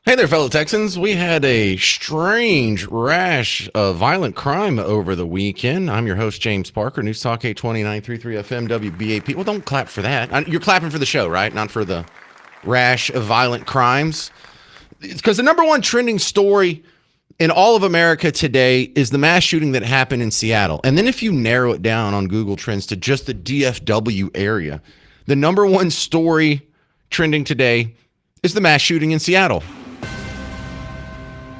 Hey there, fellow Texans. We had a strange rash of violent crime over the weekend. I'm your host, James Parker, News Talk 829.33 FM WBAP. Well, don't clap for that. You're clapping for the show, right? Not for the rash of violent crimes. Because the number one trending story in all of America today is the mass shooting that happened in Seattle. And then if you narrow it down on Google Trends to just the DFW area, the number one story trending today is the mass shooting in Seattle.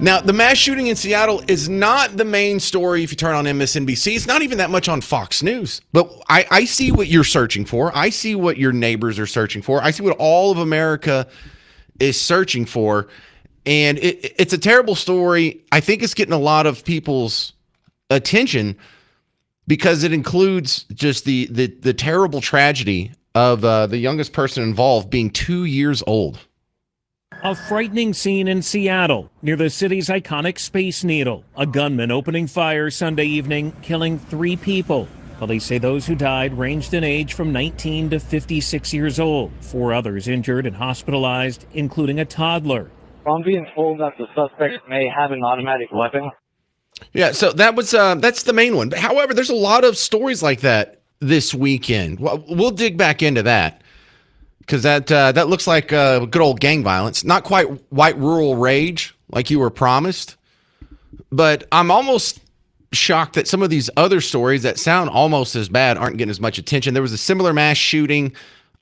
Now, the mass shooting in Seattle is not the main story if you turn on MSNBC. It's not even that much on Fox News. But I see what you're searching for. I see what your neighbors are searching for. I see what all of America is searching for. And it's a terrible story. I think it's getting a lot of people's attention because it includes just the terrible tragedy of the youngest person involved being 2 years old. A frightening scene in Seattle, near the city's iconic Space Needle. A gunman opening fire Sunday evening, killing 3 people. Police say those who died ranged in age from 19 to 56 years old. 4 others injured and hospitalized, including a toddler. I'm being told that the suspect may have an automatic weapon. Yeah, so that's the main one. However, there's a lot of stories like that this weekend. Well, we'll dig back into that. Because that looks like good old gang violence. Not quite white rural rage like you were promised. But I'm almost shocked that some of these other stories that sound almost as bad aren't getting as much attention. There was a similar mass shooting.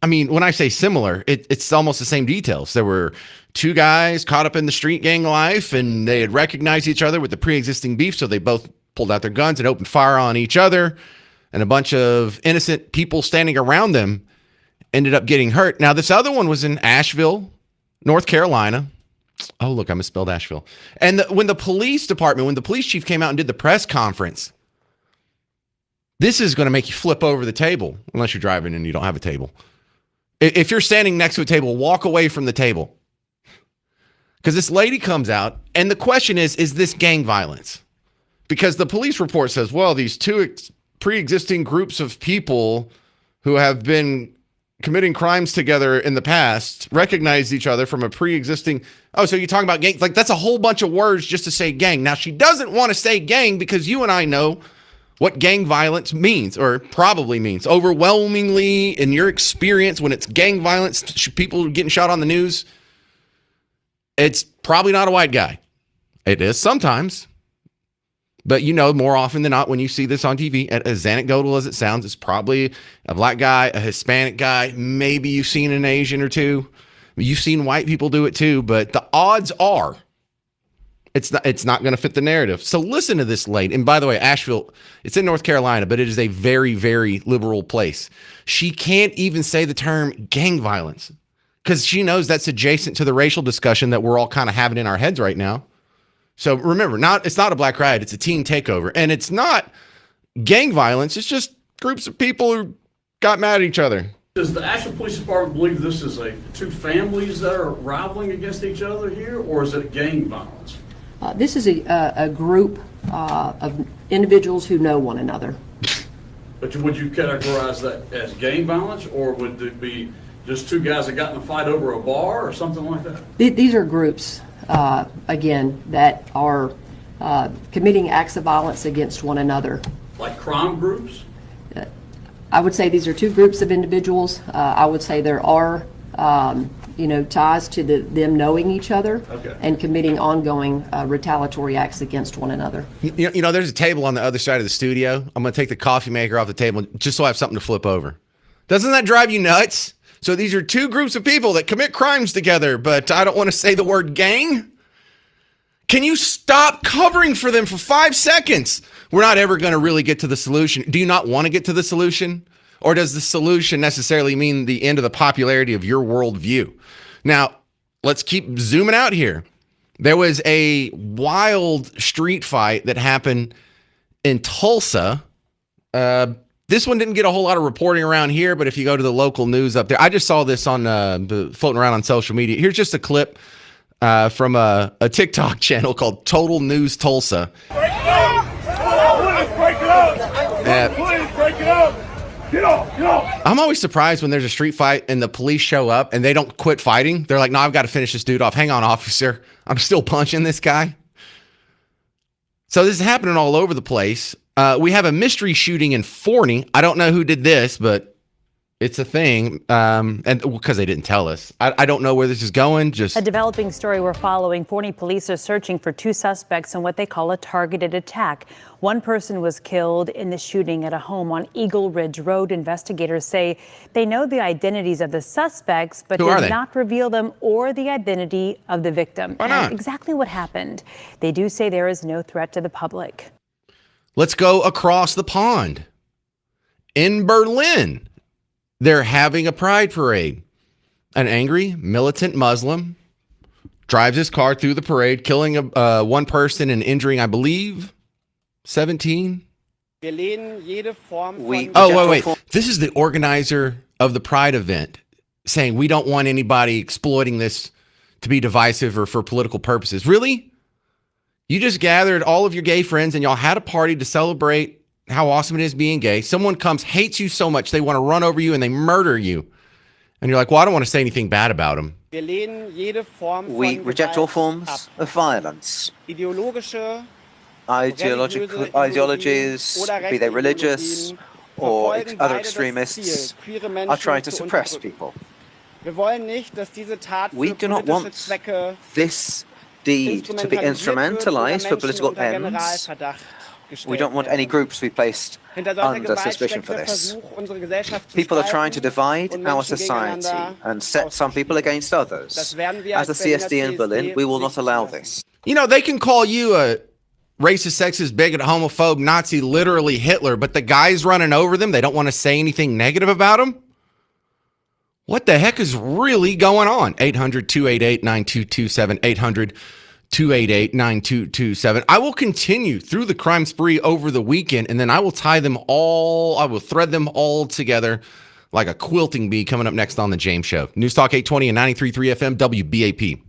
I mean, when I say similar, it's almost the same details. There were 2 guys caught up in the street gang life, and they had recognized each other with the pre-existing beef, so they both pulled out their guns and opened fire on each other. And a bunch of innocent people standing around them ended up getting hurt. Now, this other one was in Asheville, North Carolina. Oh, look, I misspelled Asheville. And when the police chief came out and did the press conference, this is going to make you flip over the table, unless you're driving and you don't have a table. If you're standing next to a table, walk away from the table. Because this lady comes out, and the question is this gang violence? Because the police report says, well, these 2 pre-existing groups of people who have been committing crimes together in the past, recognized each other from a pre-existing. Oh, so you're talking about gang? Like, that's a whole bunch of words just to say gang. Now, she doesn't want to say gang because you and I know what gang violence means, or probably means. Overwhelmingly, in your experience, when it's gang violence, people getting shot on the news, it's probably not a white guy. It is sometimes. But you know, more often than not, when you see this on TV, as anecdotal as it sounds, it's probably a black guy, a Hispanic guy. Maybe you've seen an Asian or 2. You've seen white people do it too. But the odds are it's not going to fit the narrative. So listen to this lady. And by the way, Asheville, it's in North Carolina, but it is a very, very liberal place. She can't even say the term gang violence because she knows that's adjacent to the racial discussion that we're all kind of having in our heads right now. So remember, it's not a black riot, it's a teen takeover. And it's not gang violence, it's just groups of people who got mad at each other. Does the Asheville Police Department believe this is 2 families that are rivaling against each other here, or is it gang violence? This is a group of individuals who know one another. But would you categorize that as gang violence, or would it be just 2 guys that got in a fight over a bar or something like that? These are groups, again, that are committing acts of violence against one another. Like crime groups? I would say these are 2 groups of individuals. I would say there are, ties to them knowing each other. Okay. And committing ongoing retaliatory acts against one another. You know, there's a table on the other side of the studio. I'm going to take the coffee maker off the table just so I have something to flip over. Doesn't that drive you nuts? So these are 2 groups of people that commit crimes together, but I don't want to say the word gang. Can you stop covering for them for 5 seconds? We're not ever going to really get to the solution. Do you not want to get to the solution? Or does the solution necessarily mean the end of the popularity of your worldview? Now, let's keep zooming out here. There was a wild street fight that happened in Tulsa. This one didn't get a whole lot of reporting around here, but if you go to the local news up there, I just saw this on floating around on social media. Here's just a clip from a TikTok channel called Total News Tulsa. Break it up! Please break it up! Please break it up! I'm always surprised when there's a street fight and the police show up and they don't quit fighting. They're like, no, I've got to finish this dude off. Hang on, officer. I'm still punching this guy. So this is happening all over the place. We have a mystery shooting in Forney. I don't know who did this, but it's a thing. And because they didn't tell us. I don't know where this is going. A developing story we're following. Forney police are searching for two suspects in what they call a targeted attack. One person was killed in the shooting at a home on Eagle Ridge Road. Investigators say they know the identities of the suspects, but did not reveal them or the identity of the victim. Why not? And exactly what happened. They do say there is no threat to the public. Let's go across the pond. In Berlin, they're having a pride parade. An angry militant Muslim drives his car through the parade, killing one person and injuring, I believe, 17. Wait. This is the organizer of the pride event saying we don't want anybody exploiting this to be divisive or for political purposes. Really? You just gathered all of your gay friends and y'all had a party to celebrate how awesome it is being gay. Someone comes, hates you so much, they want to run over you and they murder you. And you're like, well, I don't want to say anything bad about him. We reject all forms of violence. Ideologies, be they religious or other extremists, are trying to suppress people. We do not want this deed to be instrumentalized for political ends. We don't want any groups to be placed under suspicion for this. People are trying to divide our society and set some people against others. As the CSD in Berlin, we will not allow this. You know, they can call you a racist, sexist, bigot, homophobe, Nazi, literally Hitler, but the guys running over them, they don't want to say anything negative about them? What the heck is really going on? 800-288-9227, 800-288-9227. I will continue through the crime spree over the weekend, and then I will thread them all together like a quilting bee coming up next on The James Show. News Talk 820 and 93.3 FM, WBAP.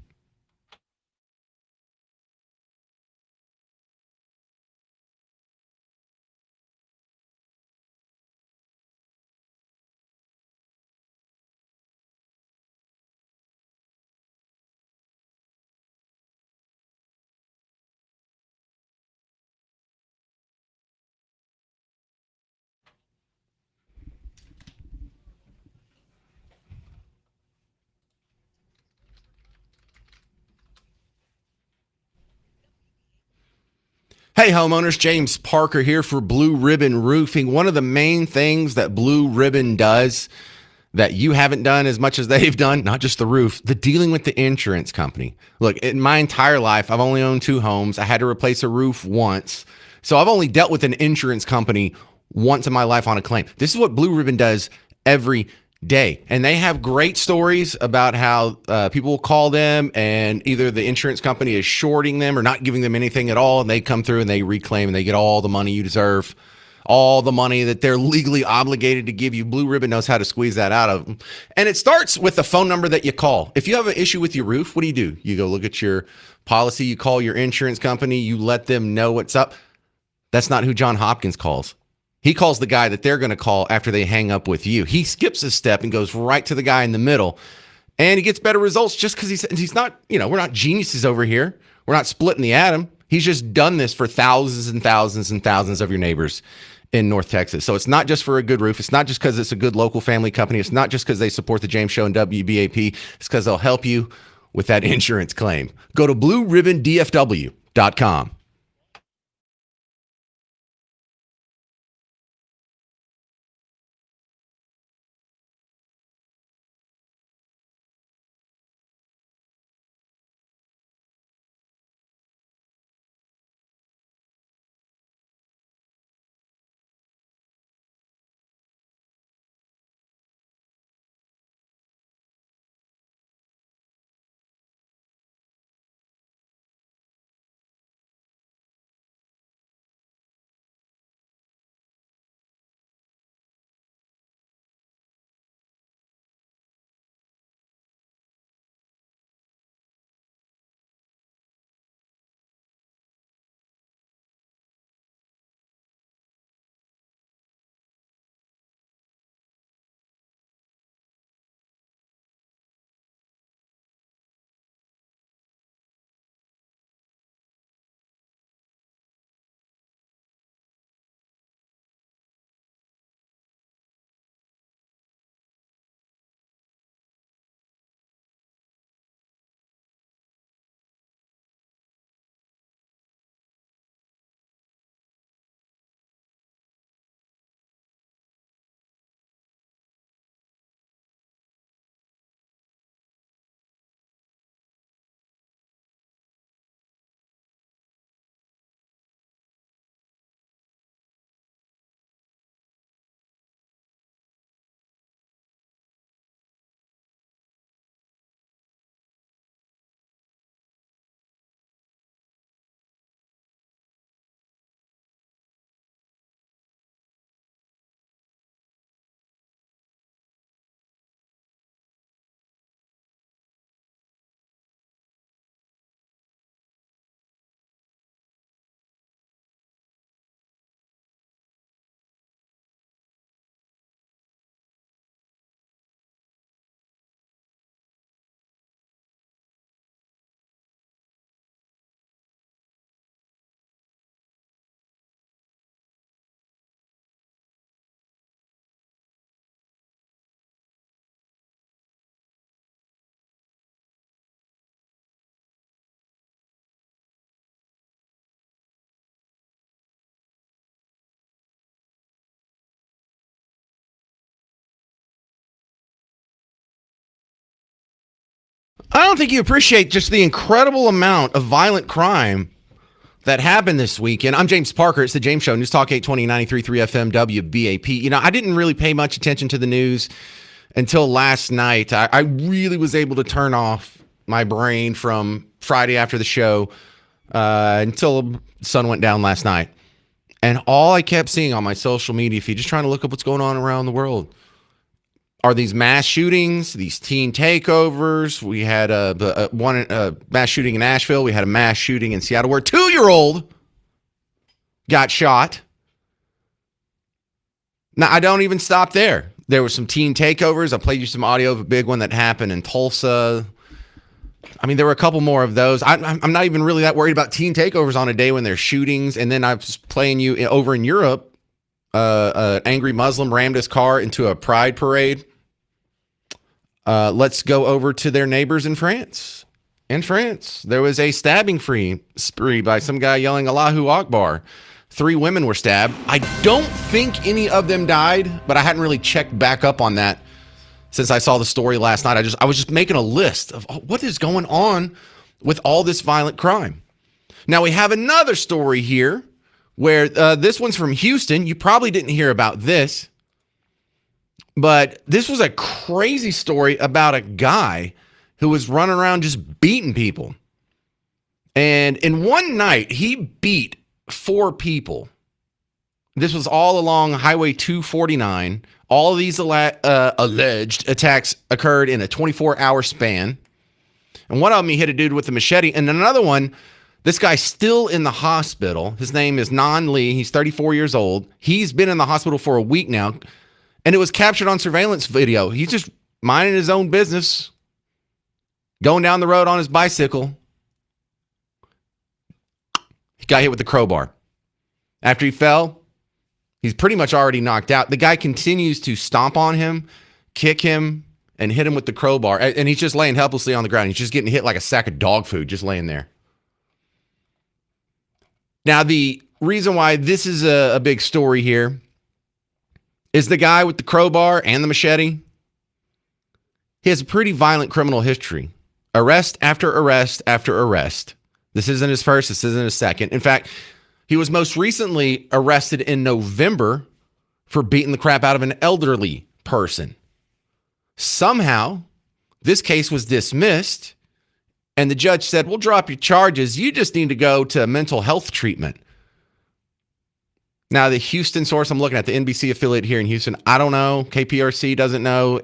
Hey homeowners, James Parker here for Blue Ribbon Roofing. One of the main things that Blue Ribbon does that you haven't done as much as they've done, not just the roof, the dealing with the insurance company. Look, in my entire life, I've only owned 2 homes. I had to replace a roof once. So I've only dealt with an insurance company once in my life on a claim. This is what Blue Ribbon does every day. And they have great stories about how people will call them and either the insurance company is shorting them or not giving them anything at all. And they come through and they reclaim and they get all the money you deserve, all the money that they're legally obligated to give you. Blue Ribbon knows how to squeeze that out of them. And it starts with the phone number that you call. If you have an issue with your roof, what do? You go look at your policy, you call your insurance company, you let them know what's up. That's not who John Hopkins calls. He calls the guy that they're going to call after they hang up with you. He skips a step and goes right to the guy in the middle. And he gets better results just because he's not, we're not geniuses over here. We're not splitting the atom. He's just done this for thousands and thousands and thousands of your neighbors in North Texas. So it's not just for a good roof. It's not just because it's a good local family company. It's not just because they support the James Show and WBAP. It's because they'll help you with that insurance claim. Go to blueribbondfw.com. I don't think you appreciate just the incredible amount of violent crime that happened this weekend. I'm James Parker. It's the James Show, News Talk 820, 93.3 FM, WBAP. You know, I didn't really pay much attention to the news until last night. I really was able to turn off my brain from Friday after the show until the sun went down last night. And all I kept seeing on my social media feed, just trying to look up what's going on around the world, are these mass shootings, these teen takeovers. We had a mass shooting in Nashville. We had a mass shooting in Seattle where a 2-year-old got shot. Now, I don't even stop there. There were some teen takeovers. I played you some audio of a big one that happened in Tulsa. I mean, there were a couple more of those. I'm not even really that worried about teen takeovers on a day when there's shootings. And then I was playing you over in Europe. An angry Muslim rammed his car into a pride parade. Let's go over to their neighbors in France. In France, there was a stabbing spree by some guy yelling Allahu Akbar. 3 women were stabbed. I don't think any of them died, but I hadn't really checked back up on that since I saw the story last night. I was just making a list of what is going on with all this violent crime. Now we have another story here where this one's from Houston. You probably didn't hear about this. But this was a crazy story about a guy who was running around just beating people. And in one night, he beat 4 people. This was all along Highway 249. All of these alleged attacks occurred in a 24-hour span. And one of them, he hit a dude with a machete. And another one, this guy's still in the hospital. His name is Nan Lee. He's 34 years old. He's been in the hospital for a week now. And it was captured on surveillance video. He's just minding his own business, going down the road on his bicycle. He got hit with the crowbar. After he fell, he's pretty much already knocked out. The guy continues to stomp on him, kick him, and hit him with the crowbar. And he's just laying helplessly on the ground. He's just getting hit like a sack of dog food, just laying there. Now, the reason why this is a big story here is the guy with the crowbar and the machete. He has a pretty violent criminal history. Arrest after arrest after arrest. This isn't his first. This isn't his second. In fact, he was most recently arrested in November for beating the crap out of an elderly person. Somehow, this case was dismissed, and the judge said, we'll drop your charges. You just need to go to mental health treatment. Now, the Houston source, I'm looking at the NBC affiliate here in Houston. I don't know. KPRC doesn't know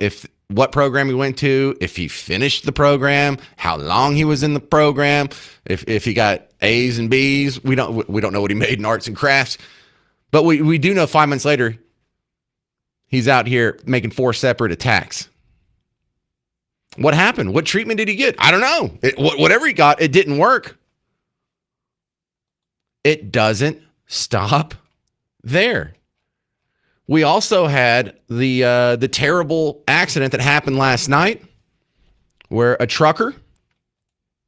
what program he went to, if he finished the program, how long he was in the program, if he got A's and B's. We don't know what he made in arts and crafts. But we do know 5 months later, he's out here making 4 separate attacks. What happened? What treatment did he get? I don't know. Whatever he got, it didn't work. It doesn't stop there. We also had the terrible accident that happened last night where a trucker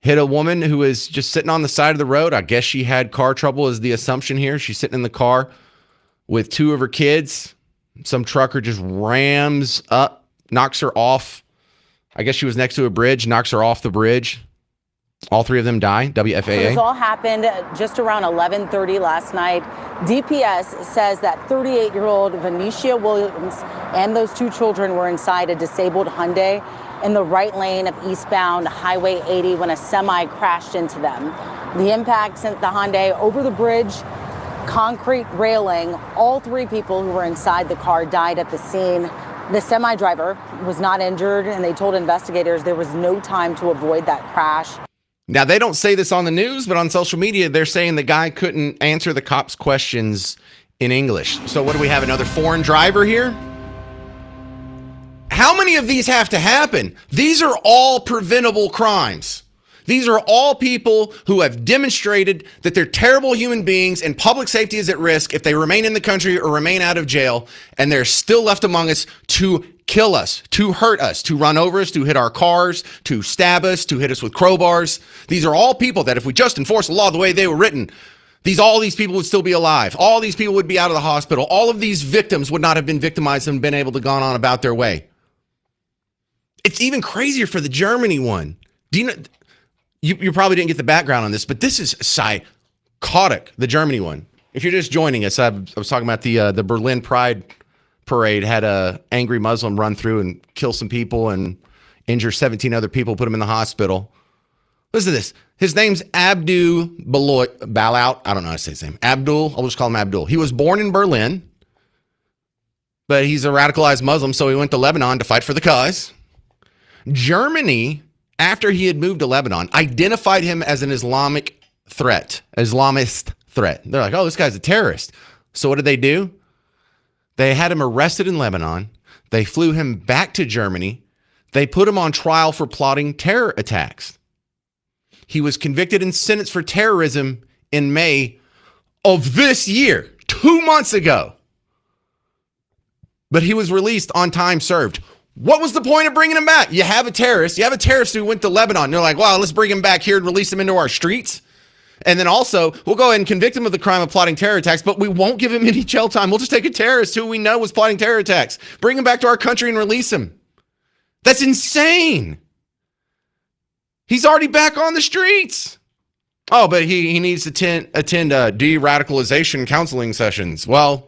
hit a woman who was just sitting on the side of the road. I guess she had car trouble is the assumption here. She's sitting in the car with 2 of her kids. Some trucker just rams up, knocks her off. I guess she was next to a bridge, knocks her off the bridge. All 3 of them die, WFAA. This all happened just around 11:30 last night. DPS says that 38-year-old Venetia Williams and those 2 children were inside a disabled Hyundai in the right lane of eastbound Highway 80 when a semi crashed into them. The impact sent the Hyundai over the bridge, concrete railing. All 3 people who were inside the car died at the scene. The semi driver was not injured, and they told investigators there was no time to avoid that crash. Now, they don't say this on the news, but on social media, they're saying the guy couldn't answer the cops' questions in English. So what do we have, another foreign driver here? How many of these have to happen? These are all preventable crimes. These are all people who have demonstrated that they're terrible human beings and public safety is at risk if they remain in the country or remain out of jail, and they're still left among us to kill us, to hurt us, to run over us, to hit our cars, to stab us, to hit us with crowbars. These are all people that if we just enforce the law the way they were written, all these people would still be alive. All these people would be out of the hospital. All of these victims would not have been victimized and been able to go on about their way. It's even crazier for the Germany one. Do you know? You probably didn't get the background on this, but this is psychotic. The Germany one. If you're just joining us, I was talking about the Berlin Pride parade had a angry Muslim run through and kill some people and injure 17 other people, put them in the hospital. Listen to this. His name's Abdul Balout. I don't know how to say his name. Abdul. I'll just call him Abdul. He was born in Berlin, but he's a radicalized Muslim, so he went to Lebanon to fight for the cause. Germany, after he had moved to Lebanon, identified him as an Islamist threat. They're like, oh, this guy's a terrorist. So what did they do? They had him arrested in Lebanon. They flew him back to Germany. They put him on trial for plotting terror attacks. He was convicted and sentenced for terrorism in May of this year, 2 months ago. But he was released on time served. What was the point of bringing him back? You have a terrorist who went to Lebanon. They're like, wow, let's bring him back here and release him into our streets. And then also, we'll go ahead and convict him of the crime of plotting terror attacks, but we won't give him any jail time. We'll just take a terrorist who we know was plotting terror attacks, bring him back to our country and release him. That's insane. He's already back on the streets. Oh, but he needs to attend de-radicalization counseling sessions. Well,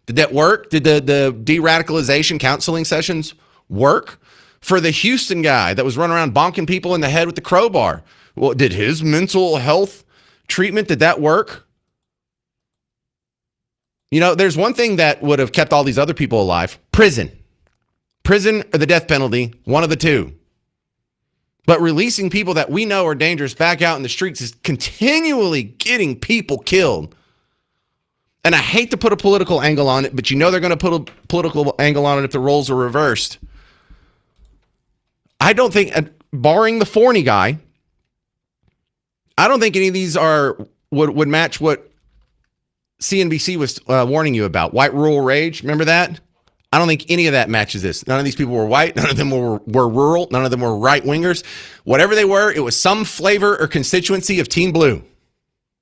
did that work? Did the de-radicalization counseling sessions work? For the Houston guy that was running around bonking people in the head with the crowbar, well, did his mental health treatment, did that work? You know, there's one thing that would have kept all these other people alive. Prison or the death penalty, one of the two. But releasing people that we know are dangerous back out in the streets is continually getting people killed. And I hate to put a political angle on it, but you know they're going to put a political angle on it if the roles are reversed. I don't think, barring the Forney guy, I don't think any of these would match what CNBC was warning you about. White rural rage, remember that? I don't think any of that matches this. None of these people were white. None of them were rural. None of them were right-wingers. Whatever they were, it was some flavor or constituency of Team Blue.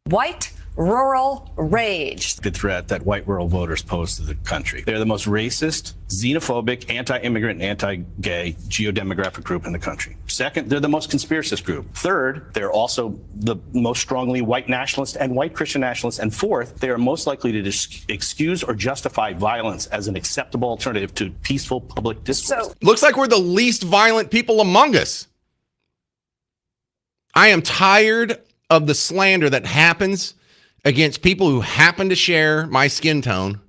White rural rage. The threat that white rural voters pose to the country. They're the most racist, xenophobic, anti-immigrant, anti-gay geodemographic group in the country. Second, they're the most conspiracist group. Third, they're also the most strongly white nationalist and white Christian nationalist. And fourth, they are most likely to excuse or justify violence as an acceptable alternative to peaceful public discourse. Looks like we're the least violent people among us. I am tired of the slander that happens against people who happen to share my skin tone.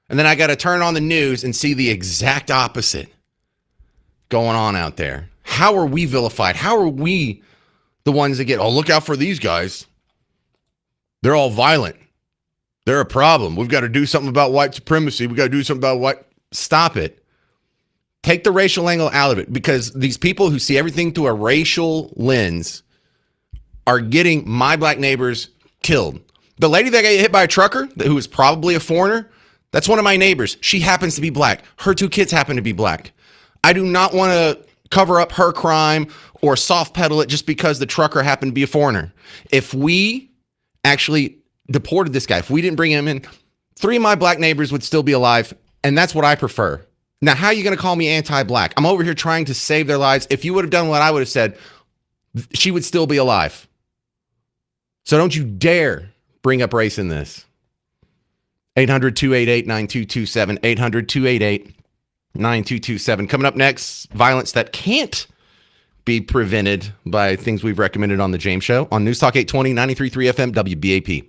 And then I got to turn on the news and see the exact opposite going on out there. How are we vilified? How are we the ones that get, oh, look out for these guys. They're all violent. They're a problem. We've got to do something about white supremacy. We've got to do something about white. Stop it. Take the racial angle out of it, because these people who see everything through a racial lens are getting my black neighbors killed. The lady that got hit by a trucker, who is probably a foreigner, that's one of my neighbors. She happens to be black. Her 2 kids happen to be black. I do not want to cover up her crime or soft pedal it just because the trucker happened to be a foreigner. If we actually deported this guy, if we didn't bring him in, 3 of my black neighbors would still be alive, and that's what I prefer. Now, how are you going to call me anti-black? I'm over here trying to save their lives. If you would have done what I would have said, she would still be alive. So don't you dare bring up race in this. 800-288-9227. 800-288-9227. Coming up next, violence that can't be prevented by things we've recommended on The James Show on News Talk 820, 93.3 FM, WBAP.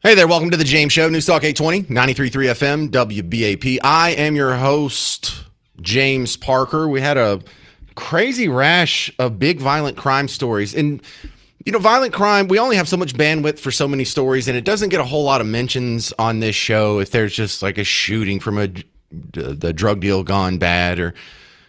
Hey there, welcome to the James Show, News Talk 820, 93.3 FM, WBAP. I am your host, James Parker. We had a crazy rash of big violent crime stories. And, you know, violent crime, we only have so much bandwidth for so many stories, and it doesn't get a whole lot of mentions on this show if there's just like a shooting from the drug deal gone bad, or,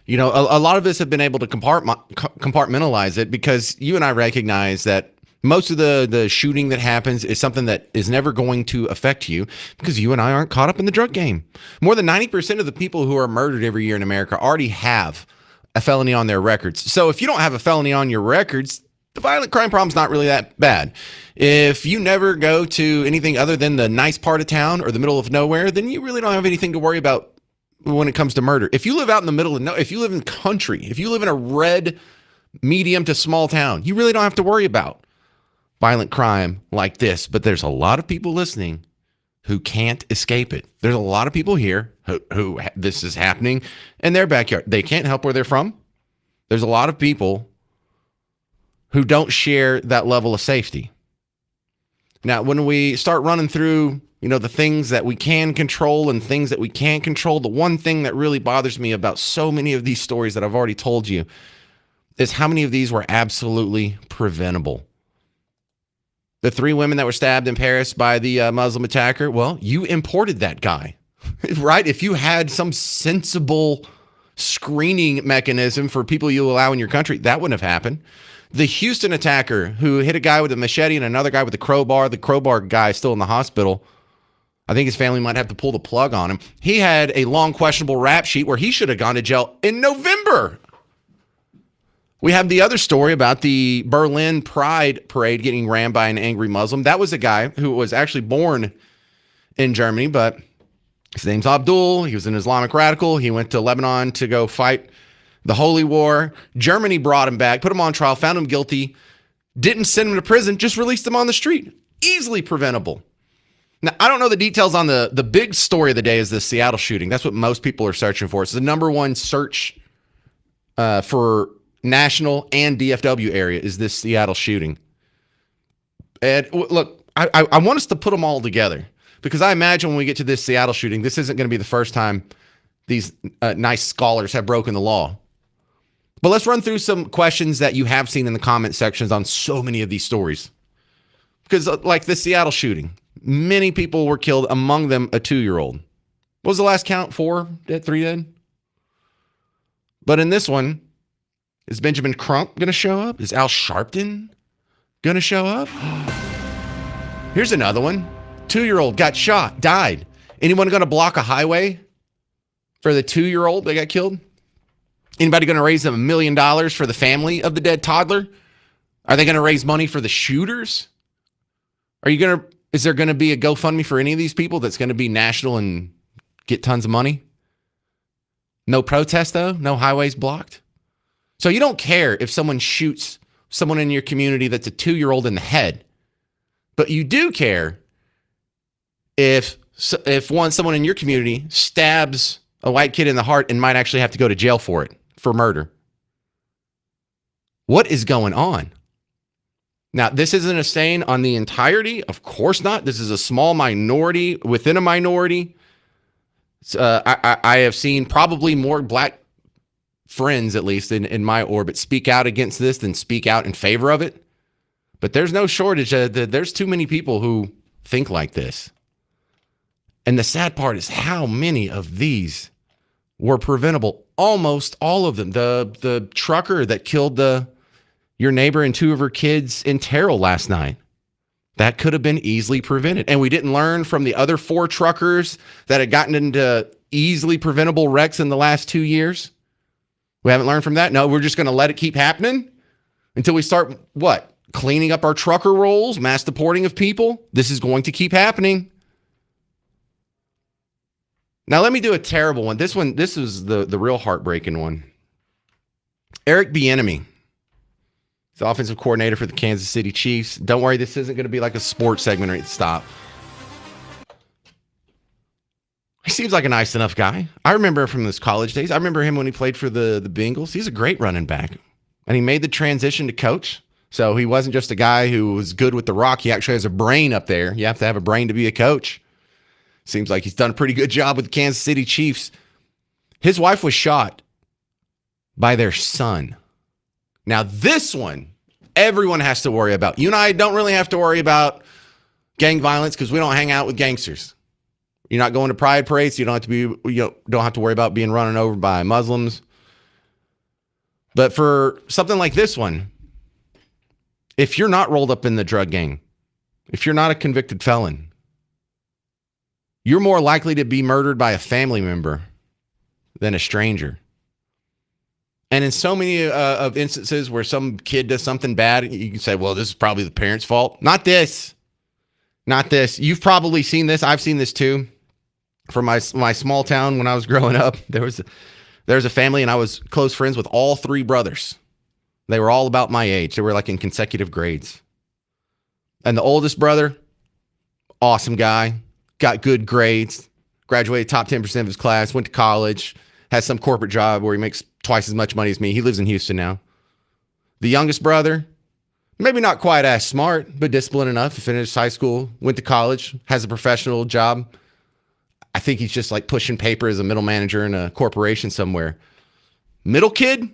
you know, a lot of us have been able to compartmentalize it because you and I recognize that most of the shooting that happens is something that is never going to affect you because you and I aren't caught up in the drug game. More than 90% of the people who are murdered every year in America already have a felony on their records. So if you don't have a felony on your records, the violent crime problem's not really that bad. If you never go to anything other than the nice part of town or the middle of nowhere, then you really don't have anything to worry about when it comes to murder. If you live out in the middle of if you live in country, if you live in a red, medium to small town, you really don't have to worry about violent crime like this. But there's a lot of people listening who can't escape it. There's a lot of people here who this is happening in their backyard. They can't help where they're from. There's a lot of people who don't share that level of safety. Now, when we start running through, you know, the things that we can control and things that we can't control, the one thing that really bothers me about so many of these stories that I've already told you is how many of these were absolutely preventable. The 3 women that were stabbed in Paris by the Muslim attacker, well, you imported that guy, right? If you had some sensible screening mechanism for people you allow in your country, that wouldn't have happened. The Houston attacker who hit a guy with a machete and another guy with a crowbar, the crowbar guy is still in the hospital. I think his family might have to pull the plug on him. He had a long questionable rap sheet where he should have gone to jail in November. We have the other story about the Berlin Pride Parade getting rammed by an angry Muslim. That was a guy who was actually born in Germany, but his name's Abdul. He was an Islamic radical. He went to Lebanon to go fight the Holy War. Germany brought him back, put him on trial, found him guilty, didn't send him to prison, just released him on the street. Easily preventable. Now, I don't know the details on the big story of the day is the Seattle shooting. That's what most people are searching for. It's the number one search for national and DFW area is this Seattle shooting. And look, I want us to put them all together because I imagine when we get to this Seattle shooting, this isn't going to be the first time these nice scholars have broken the law. But let's run through some questions that you have seen in the comment sections on so many of these stories. Because like the Seattle shooting, many people were killed, among them a 2-year-old. What was the last count? 4 dead, 3 dead? But in this one, is Benjamin Crump going to show up? Is Al Sharpton going to show up? Here's another one. 2-year-old got shot, died. Anyone going to block a highway for the 2-year-old that got killed? Anybody going to raise them $1 million for the family of the dead toddler? Are they going to raise money for the shooters? Is there going to be a GoFundMe for any of these people that's going to be national and get tons of money? No protest though? No highways blocked? So you don't care if someone shoots someone in your community that's a 2-year-old in the head, but you do care if someone in your community stabs a white kid in the heart and might actually have to go to jail for it, for murder. What is going on? Now, this isn't a stain on the entirety. Of course not. This is a small minority within a minority. I have seen probably more black friends, at least in my orbit, speak out against this than speak out in favor of it. But there's no shortage. There's too many people who think like this. And the sad part is how many of these were preventable. Almost all of them. The trucker that killed your neighbor and 2 of her kids in Terrell last night. That could have been easily prevented. And we didn't learn from the other 4 truckers that had gotten into easily preventable wrecks in the last 2 years. We haven't learned from that. No, we're just going to let it keep happening until we start, what? Cleaning up our trucker rolls, mass deporting of people. This is going to keep happening. Now, let me do a terrible one. This is the real heartbreaking one. Eric Bieniemy, the offensive coordinator for the Kansas City Chiefs. Don't worry, this isn't going to be like a sports segment or stop. He seems like a nice enough guy. I remember him from his college days. I remember him when he played for the Bengals. He's a great running back. And he made the transition to coach. So he wasn't just a guy who was good with the rock. He actually has a brain up there. You have to have a brain to be a coach. Seems like he's done a pretty good job with the Kansas City Chiefs. His wife was shot by their son. Now, this one, everyone has to worry about. You and I don't really have to worry about gang violence because we don't hang out with gangsters. You're not going to pride parades. You don't have to worry about being run over by Muslims. But for something like this one, if you're not rolled up in the drug gang, if you're not a convicted felon, you're more likely to be murdered by a family member than a stranger. And in so many of instances where some kid does something bad, you can say, well, this is probably the parents' fault. Not this. Not this. You've probably seen this. I've seen this too. From my small town when I was growing up, there was a family and I was close friends with all three brothers. They were all about my age. They were like in consecutive grades. And the oldest brother, awesome guy, got good grades, graduated top 10% of his class, went to college, has some corporate job where he makes twice as much money as me. He lives in Houston now. The youngest brother, maybe not quite as smart, but disciplined enough. He finished high school, went to college, has a professional job. I think he's just like pushing paper as a middle manager in a corporation somewhere. Middle kid,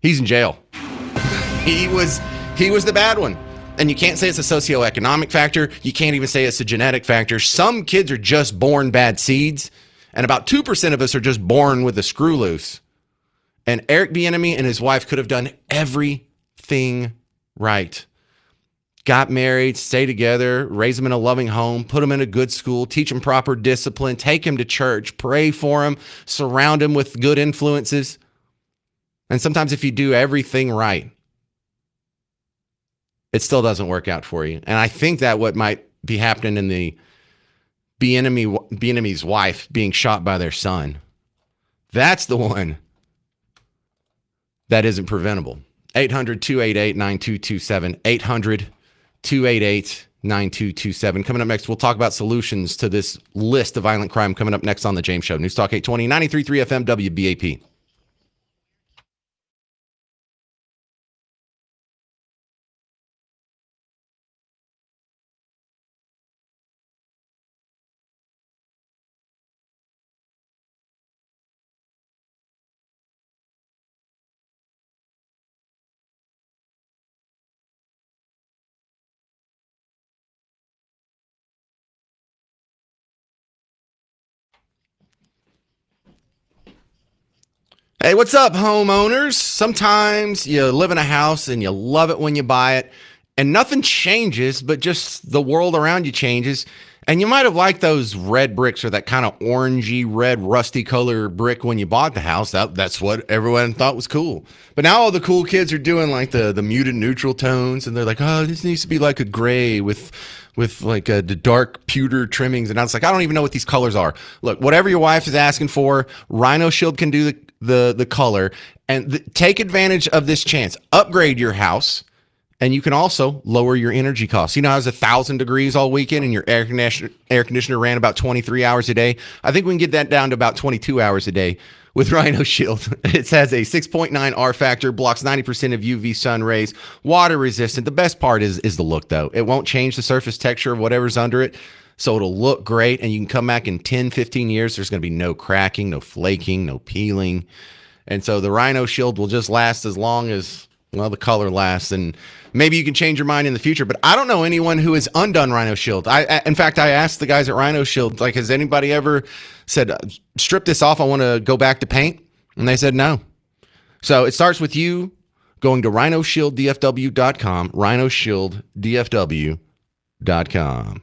he's in jail. He was the bad one. And you can't say it's a socioeconomic factor. You can't even say it's a genetic factor. Some kids are just born bad seeds. And about 2% of us are just born with a screw loose. And Eric Bieniemy and his wife could have done everything right. Got married, stay together, raise him in a loving home, put him in a good school, teach him proper discipline, take him to church, pray for him, surround him with good influences. And sometimes if you do everything right, it still doesn't work out for you. And I think that what might be happening in the Bieniemy's wife being shot by their son, that's the one that isn't preventable. 800-288-9227. 800-288-9227. Coming up next, we'll talk about solutions to this list of violent crime coming up next on The James Show. News Talk 820, 93.3 FM, WBAP. Hey, what's up, homeowners? Sometimes you live in a house and you love it when you buy it, and nothing changes, but just the world around you changes. And you might have liked those red bricks or that kind of orangey, red, rusty color brick when you bought the house. That's what everyone thought was cool. But now all the cool kids are doing like the muted neutral tones, and they're like, oh, this needs to be like a gray with like the dark pewter trimmings. And I was like, I don't even know what these colors are. Look, whatever your wife is asking for, Rhino Shield can do the color, and take advantage of this chance. Upgrade your house, and you can also lower your energy costs. You know, I was 1,000 degrees all weekend and your air conditioner ran about 23 hours a day. I think we can get that down to about 22 hours a day with Rhino Shield. It has a 6.9 R factor, blocks 90% of UV sun rays, water resistant. The best part is the look, though. It won't change the surface texture of whatever's under it, so it'll look great, and you can come back in 10, 15 years. There's going to be no cracking, no flaking, no peeling. And so the Rhino Shield will just last as long as, well, the color lasts. And maybe you can change your mind in the future, but I don't know anyone who has undone Rhino Shield. In fact, I asked the guys at Rhino Shield, like, has anybody ever said, strip this off, I want to go back to paint? And they said no. So it starts with you going to rhinoshielddfw.com, rhinoshielddfw.com.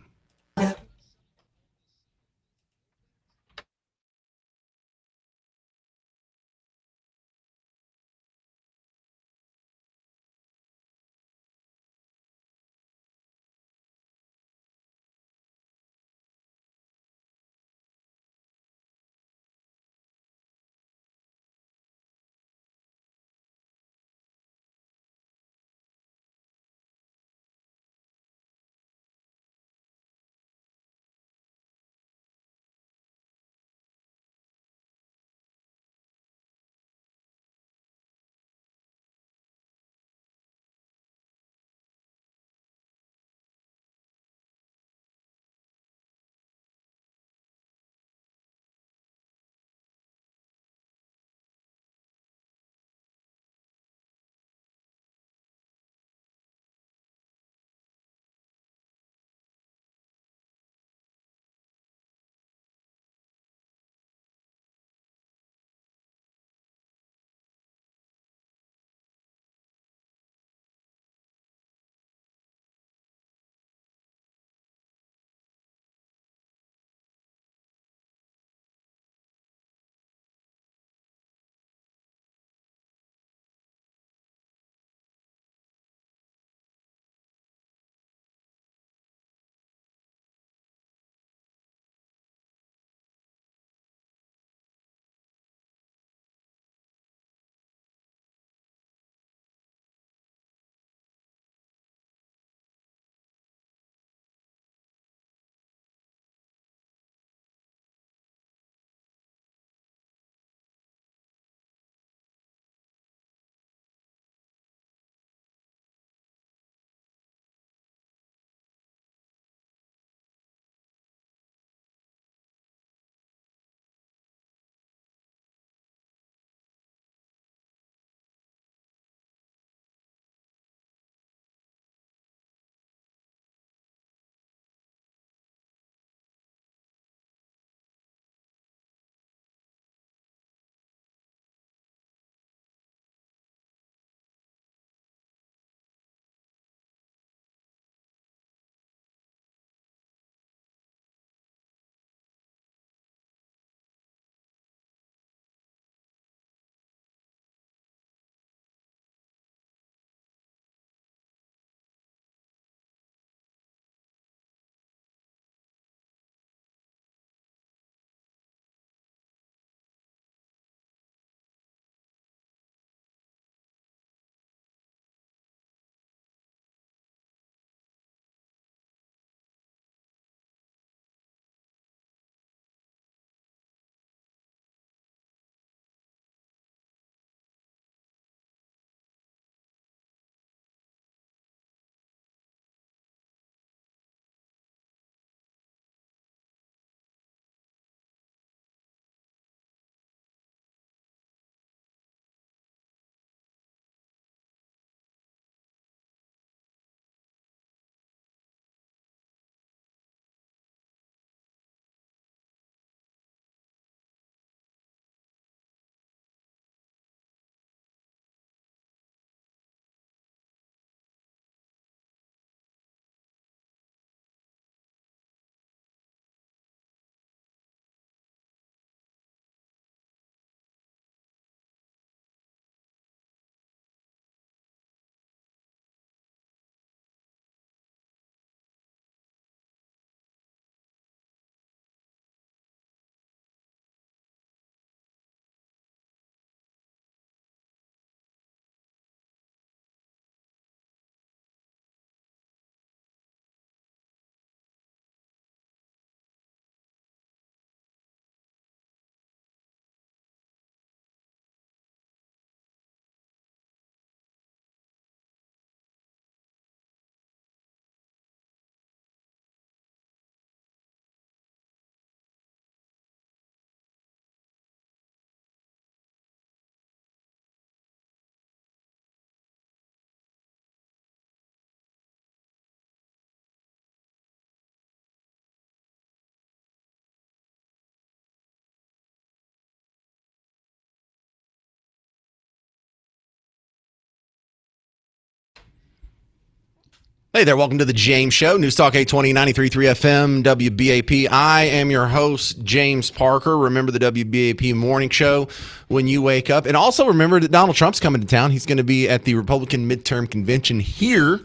Hey there, welcome to the James Show, News Talk 820, 93.3 FM, WBAP. I am your host, James Parker. Remember the WBAP morning show when you wake up. And also remember that Donald Trump's coming to town. He's going to be at the Republican midterm convention here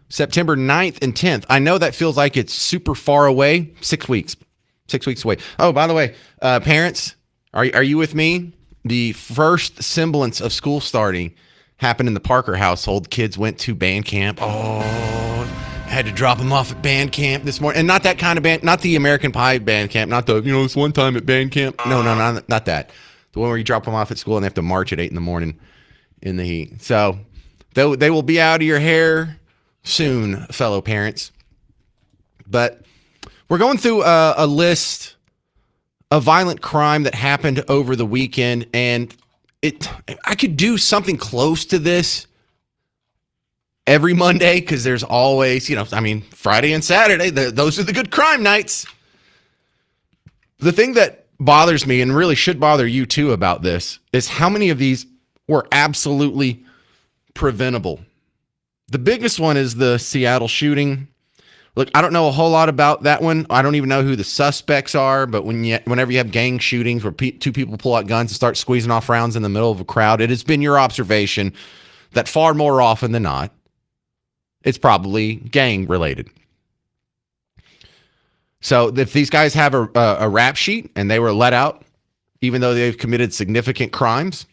September 9th and 10th. I know that feels like it's super far away. 6 weeks. 6 weeks away. Oh, by the way, parents, are you with me? The first semblance of school starting happened in the Parker household. Kids went to band camp. Oh, had to drop them off at band camp this morning. And not that kind of band, not the American Pie band camp, not the, this one time at band camp. No, not that. The one where you drop them off at school and they have to march at 8 in the morning in the heat. So they will be out of your hair soon, fellow parents. But we're going through a list of violent crime that happened over the weekend, and I could do something close to this every Monday because there's always, Friday and Saturday, those are the good crime nights. The thing that bothers me, and really should bother you too about this, is how many of these were absolutely preventable. The biggest one is the Seattle shooting. Look, I don't know a whole lot about that one. I don't even know who the suspects are, but whenever you have gang shootings where two people pull out guns and start squeezing off rounds in the middle of a crowd, it has been your observation that far more often than not, it's probably gang related. So if these guys have a rap sheet and they were let out, even though they've committed significant crimes,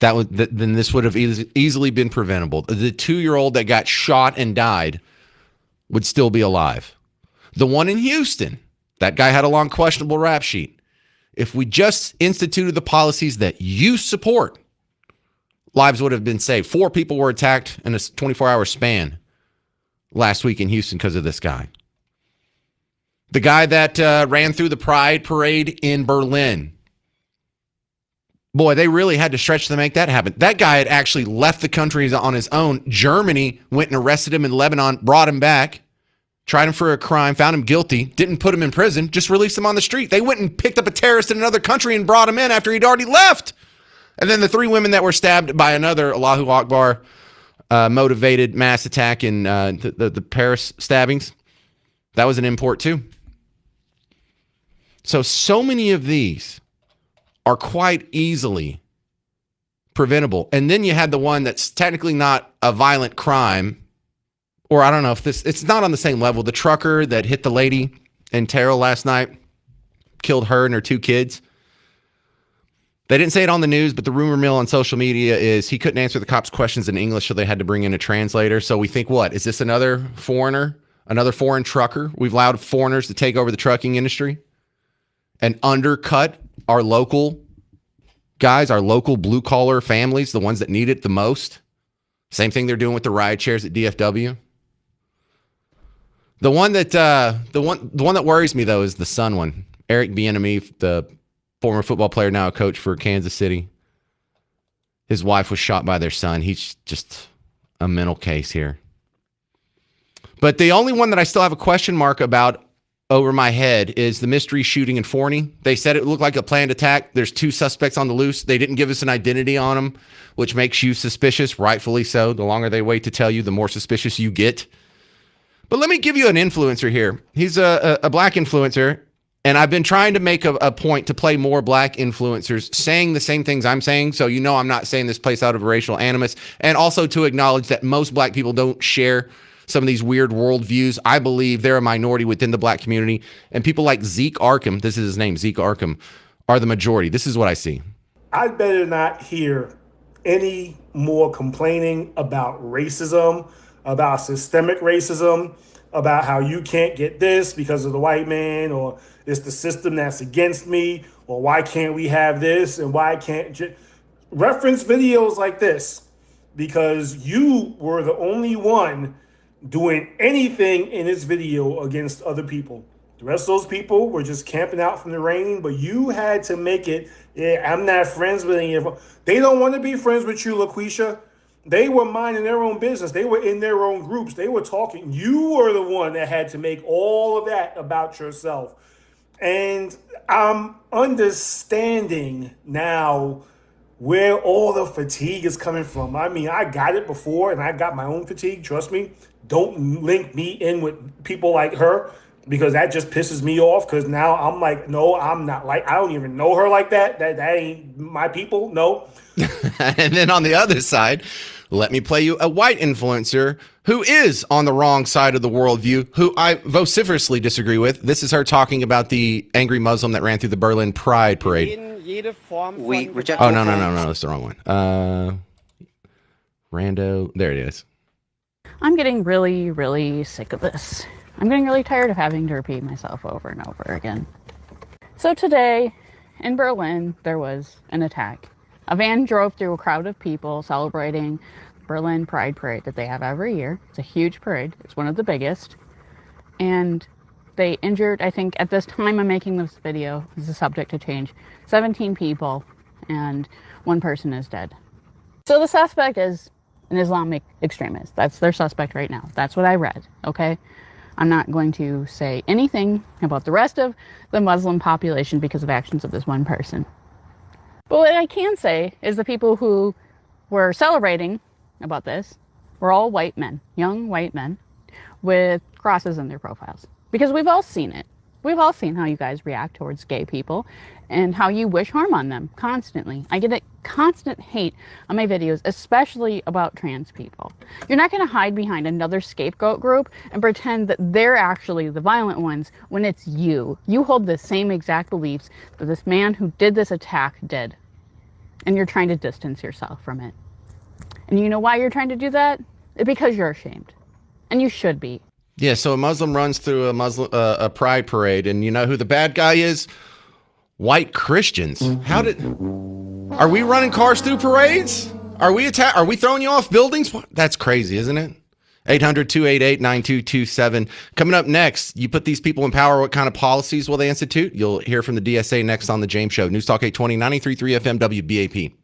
then this would have easily been preventable. The 2-year-old that got shot and died would still be alive. The one in Houston, that guy had a long questionable rap sheet. If we just instituted the policies that you support, lives would have been saved. 4 people were attacked in a 24-hour span last week in Houston because of this guy. The guy that ran through the Pride Parade in Berlin. Boy, they really had to stretch to make that happen. That guy had actually left the country on his own. Germany went and arrested him in Lebanon, brought him back, tried him for a crime, found him guilty, didn't put him in prison, just released him on the street. They went and picked up a terrorist in another country and brought him in after he'd already left. And then the 3 women that were stabbed by another Allahu Akbar motivated mass attack in the Paris stabbings, that was an import too. So many of these are quite easily preventable. And then you had the one that's technically not a violent crime, or I don't know if it's not on the same level. The trucker that hit the lady in Terrell last night, killed her and her 2 kids. They didn't say it on the news, but the rumor mill on social media is he couldn't answer the cops' questions in English, so they had to bring in a translator. So we think, what? Is this another foreigner, another foreign trucker? We've allowed foreigners to take over the trucking industry and undercut our local guys, our local blue-collar families, the ones that need it the most. Same thing they're doing with the ride shares at DFW. The one that worries me though is the son one. Eric Bieniemy, the former football player, now a coach for Kansas City. His wife was shot by their son. He's just a mental case here. But the only one that I still have a question mark about over my head is the mystery shooting in Forney. They said it looked like a planned attack. There's 2 suspects on the loose. They didn't give us an identity on them, which makes you suspicious, rightfully so. The longer they wait to tell you, the more suspicious you get. But let me give you an influencer here. He's a black influencer, and I've been trying to make a point to play more black influencers saying the same things I'm saying, so you know I'm not saying this place out of racial animus, and also to acknowledge that most black people don't share some of these weird worldviews. I believe they're a minority within the black community, and people like Zeke Arkham, this is his name, Zeke Arkham, are the majority. This is what I see. I'd better not hear any more complaining about racism, about systemic racism, about how you can't get this because of the white man, or it's the system that's against me, or why can't we have this, and why can't reference videos like this, because you were the only one doing anything in this video against other people. The rest of those people were just camping out from the rain, but you had to make it, I'm not friends with any of them. They don't want to be friends with you, LaQuisha. They were minding their own business. They were in their own groups. They were talking. You were the one that had to make all of that about yourself. And I'm understanding now where all the fatigue is coming from. I mean, I got it before, and I got my own fatigue, trust me. don't link me in with people like her, because that just pisses me off. Because now I'm like, no, I'm not like, I don't even know her like that. That ain't my people. No. And then on the other side, let me play you a white influencer who is on the wrong side of the worldview, who I vociferously disagree with. This is her talking about the angry Muslim that ran through the Berlin Pride Parade. We reject Oh, all no, forms. that's the wrong one. Rando, there it is. I'm getting really, really sick of this. I'm getting really tired of having to repeat myself over and over again. So today, in Berlin, there was an attack. A van drove through a crowd of people celebrating Berlin Pride Parade that they have every year. It's a huge parade. It's one of the biggest. And they injured, I think, at this time I'm making this video, this is subject to change, 17 people, and one person is dead. So the suspect is an Islamic extremist. That's their suspect right now. That's what I read, okay? I'm not going to say anything about the rest of the Muslim population because of actions of this one person. But what I can say is the people who were celebrating about this were all white men, young white men, with crosses in their profiles. Because we've all seen it. We've all seen how you guys react towards gay people and how you wish harm on them constantly. I get a constant hate on my videos, especially about trans people. You're not going to hide behind another scapegoat group and pretend that they're actually the violent ones when it's you. You hold the same exact beliefs that this man who did this attack did. And you're trying to distance yourself from it. And you know why you're trying to do that? Because you're ashamed. And you should be. Yeah, so a Muslim runs through a pride parade, and you know who the bad guy is? White Christians. Are we running cars through parades? Are we throwing you off buildings? That's crazy, isn't it? 800-288-9227. Coming up next, you put these people in power, what kind of policies will they institute? You'll hear from the DSA next on The James Show. News Talk 820, 93.3 FM WBAP.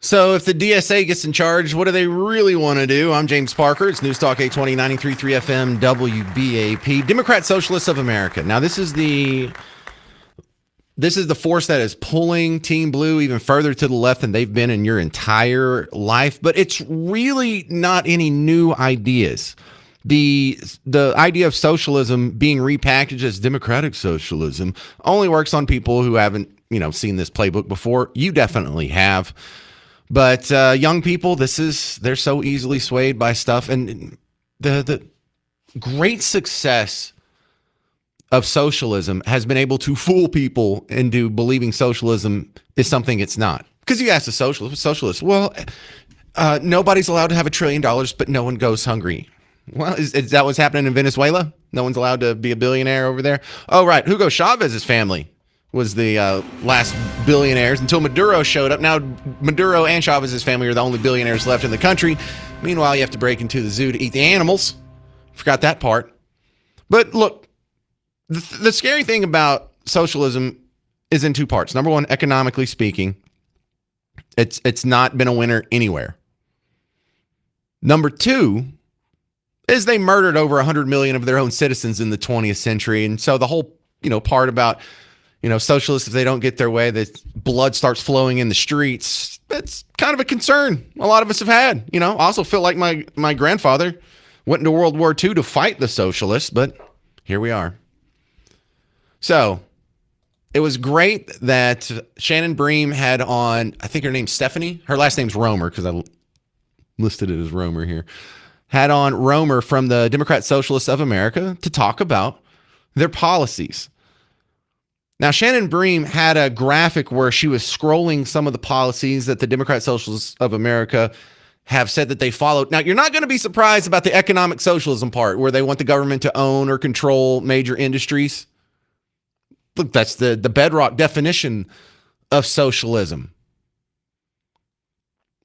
So if the DSA gets in charge, what do they really want to do? I'm James Parker. It's News Talk 820, 93.3 FM, WBAP. Democrat Socialists of America. Now, this is the force that is pulling Team Blue even further to the left than they've been in your entire life. But it's really not any new ideas. The idea of socialism being repackaged as democratic socialism only works on people who haven't, seen this playbook before. You definitely have. But young people, they're so easily swayed by stuff. And the great success of socialism has been able to fool people into believing socialism is something it's not. Because you ask a socialist, well, nobody's allowed to have $1 trillion, but no one goes hungry. Well, is that what's happening in Venezuela? No one's allowed to be a billionaire over there? Oh, right. Hugo Chavez's family was the last billionaires until Maduro showed up. Now, Maduro and Chavez's family are the only billionaires left in the country. Meanwhile, you have to break into the zoo to eat the animals. Forgot that part. But look, the scary thing about socialism is in two parts. Number one, economically speaking, it's not been a winner anywhere. Number two is they murdered over 100 million of their own citizens in the 20th century. And so the whole, part about, socialists, if they don't get their way, that blood starts flowing in the streets, that's kind of a concern a lot of us have had. I also feel like my grandfather went into World War II to fight the socialists, but here we are. So it was great that Shannon Bream had on, I think her name's Stephanie. Her last name's Romer because I listed it as Romer here. Had on Romer from the Democrat Socialists of America to talk about their policies. Now, Shannon Bream had a graphic where she was scrolling some of the policies that the Democrat Socialists of America have said that they followed. Now, you're not going to be surprised about the economic socialism part where they want the government to own or control major industries. Look, that's the bedrock definition of socialism.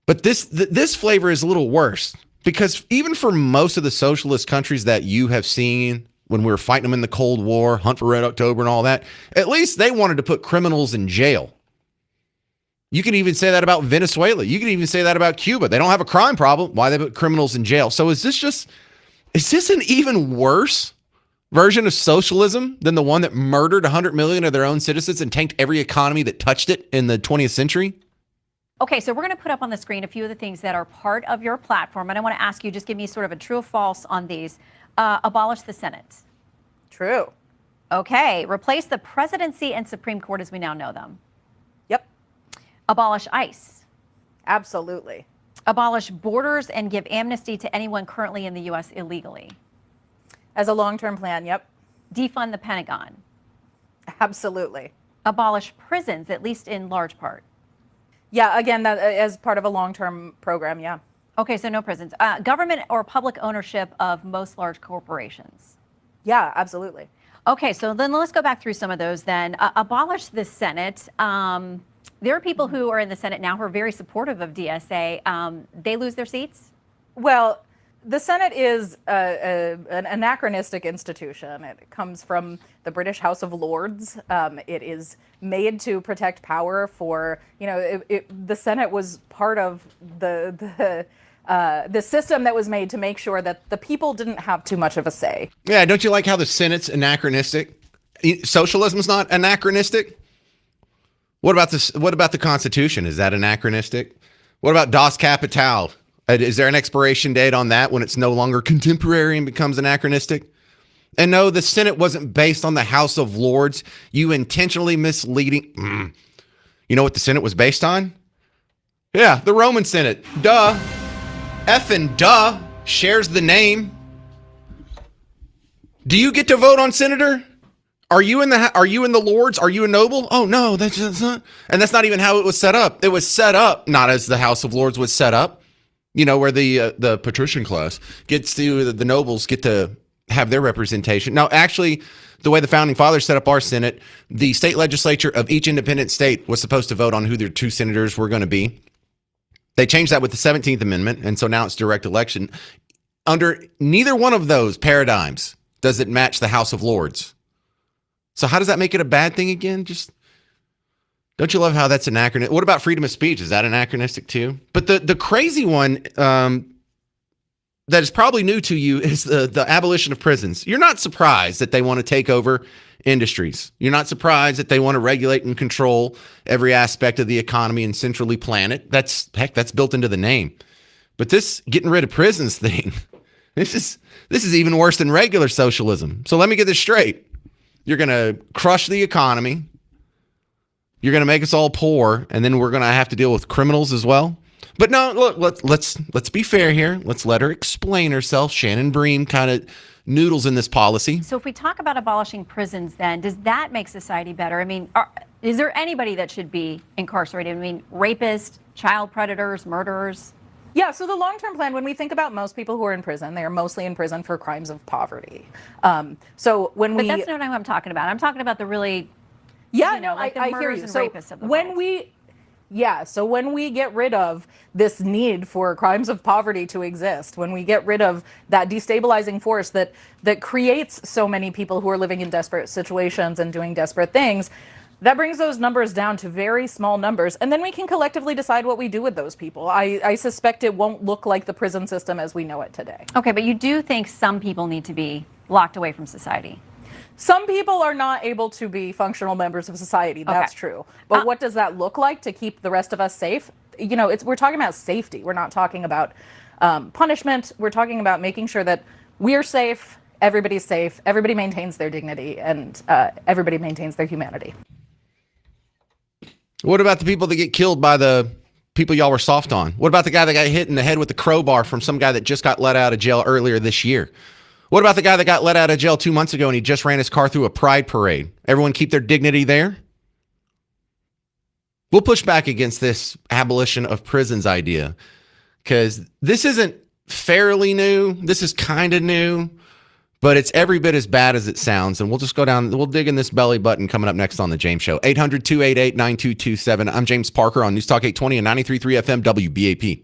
But this flavor is a little worse because even for most of the socialist countries that you have seen when we were fighting them in the Cold War, Hunt for Red October and all that, at least they wanted to put criminals in jail. You can even say that about Venezuela. You can even say that about Cuba. They don't have a crime problem. Why they put criminals in jail? So is this an even worse version of socialism than the one that murdered 100 million of their own citizens and tanked every economy that touched it in the 20th century? Okay, so we're going to put up on the screen a few of the things that are part of your platform, and I want to ask you, just give me sort of a true or false on these. Abolish the Senate. True. Okay, replace the presidency and Supreme Court as we now know them. Yep. Abolish ICE. Absolutely. Abolish borders and give amnesty to anyone currently in the U.S. illegally. As a long-term plan, yep. Defund the Pentagon. Absolutely. Abolish prisons, at least in large part. Yeah, again, that as part of a long-term program, yeah. Okay, so no prisons. Government or public ownership of most large corporations. Yeah, absolutely. Okay, so then let's go back through some of those then. Abolish the Senate. There are people who are in the Senate now who are very supportive of DSA. They lose their seats? Well, the Senate is an anachronistic institution. It comes from the British House of Lords. It is made to protect power for, the Senate was part of the system that was made to make sure that the people didn't have too much of a say. Yeah, don't you like how the Senate's anachronistic? Socialism's not anachronistic? What about this? What about the Constitution? Is that anachronistic? What about Das Kapital? Is there an expiration date on that when it's no longer contemporary and becomes anachronistic? And no, the Senate wasn't based on the House of Lords. You intentionally misleading. You know what the Senate was based on? Yeah, the Roman Senate. Duh. Effing duh. Shares the name. Do you get to vote on senator? Are you in the Lords? Are you a noble? Oh no, that's not. And that's not even how it was set up. It was set up not as the House of Lords was set up. Where the patrician class gets to, the nobles get to have their representation. Now, actually, the way the founding fathers set up our Senate, the state legislature of each independent state was supposed to vote on who their two senators were going to be. They changed that with the 17th Amendment, and so now it's direct election. Under neither one of those paradigms does it match the House of Lords. So how does that make it a bad thing again? Just Don't you love how that's anachronistic? What about freedom of speech? Is that anachronistic too? But the crazy one that is probably new to you is the abolition of prisons. You're not surprised that they want to take over industries. You're not surprised that they want to regulate and control every aspect of the economy and centrally plan it. That's built into the name. But this getting rid of prisons thing, this is even worse than regular socialism. So let me get this straight. You're going to crush the economy. You're going to make us all poor, and then we're going to have to deal with criminals as well. But no, look, let's be fair here. Let's let her explain herself. Shannon Bream kind of noodles in this policy. So if we talk about abolishing prisons, then does that make society better? I mean, is there anybody that should be incarcerated? I mean, rapists, child predators, murderers? Yeah, so the long-term plan, when we think about most people who are in prison, they are mostly in prison for crimes of poverty. But that's not what I'm talking about. I'm talking about the really, like the murderers and rapists of the world. So when we get rid of this need for crimes of poverty to exist, when we get rid of that destabilizing force that creates so many people who are living in desperate situations and doing desperate things, that brings those numbers down to very small numbers, and then we can collectively decide what we do with those people. I suspect it won't look like the prison system as we know it today. Okay, but you do think some people need to be locked away from society? Some people are not able to be functional members of society. That's true. But what does that look like to keep the rest of us safe? We're talking about safety. We're not talking about punishment. We're talking about making sure that we're safe, everybody maintains their dignity, and everybody maintains their humanity. What about the people that get killed by the people y'all were soft on? What about the guy that got hit in the head with the crowbar from some guy that just got let out of jail earlier this year? What about the guy that got let out of jail 2 months ago and he just ran his car through a pride parade? Everyone keep their dignity there? We'll push back against this abolition of prisons idea because this isn't fairly new. This is kind of new, but it's every bit as bad as it sounds. And we'll just go down. We'll dig in this belly button coming up next on The James Show. 800-288-9227. I'm James Parker on News Talk 820 and 93.3 FM WBAP.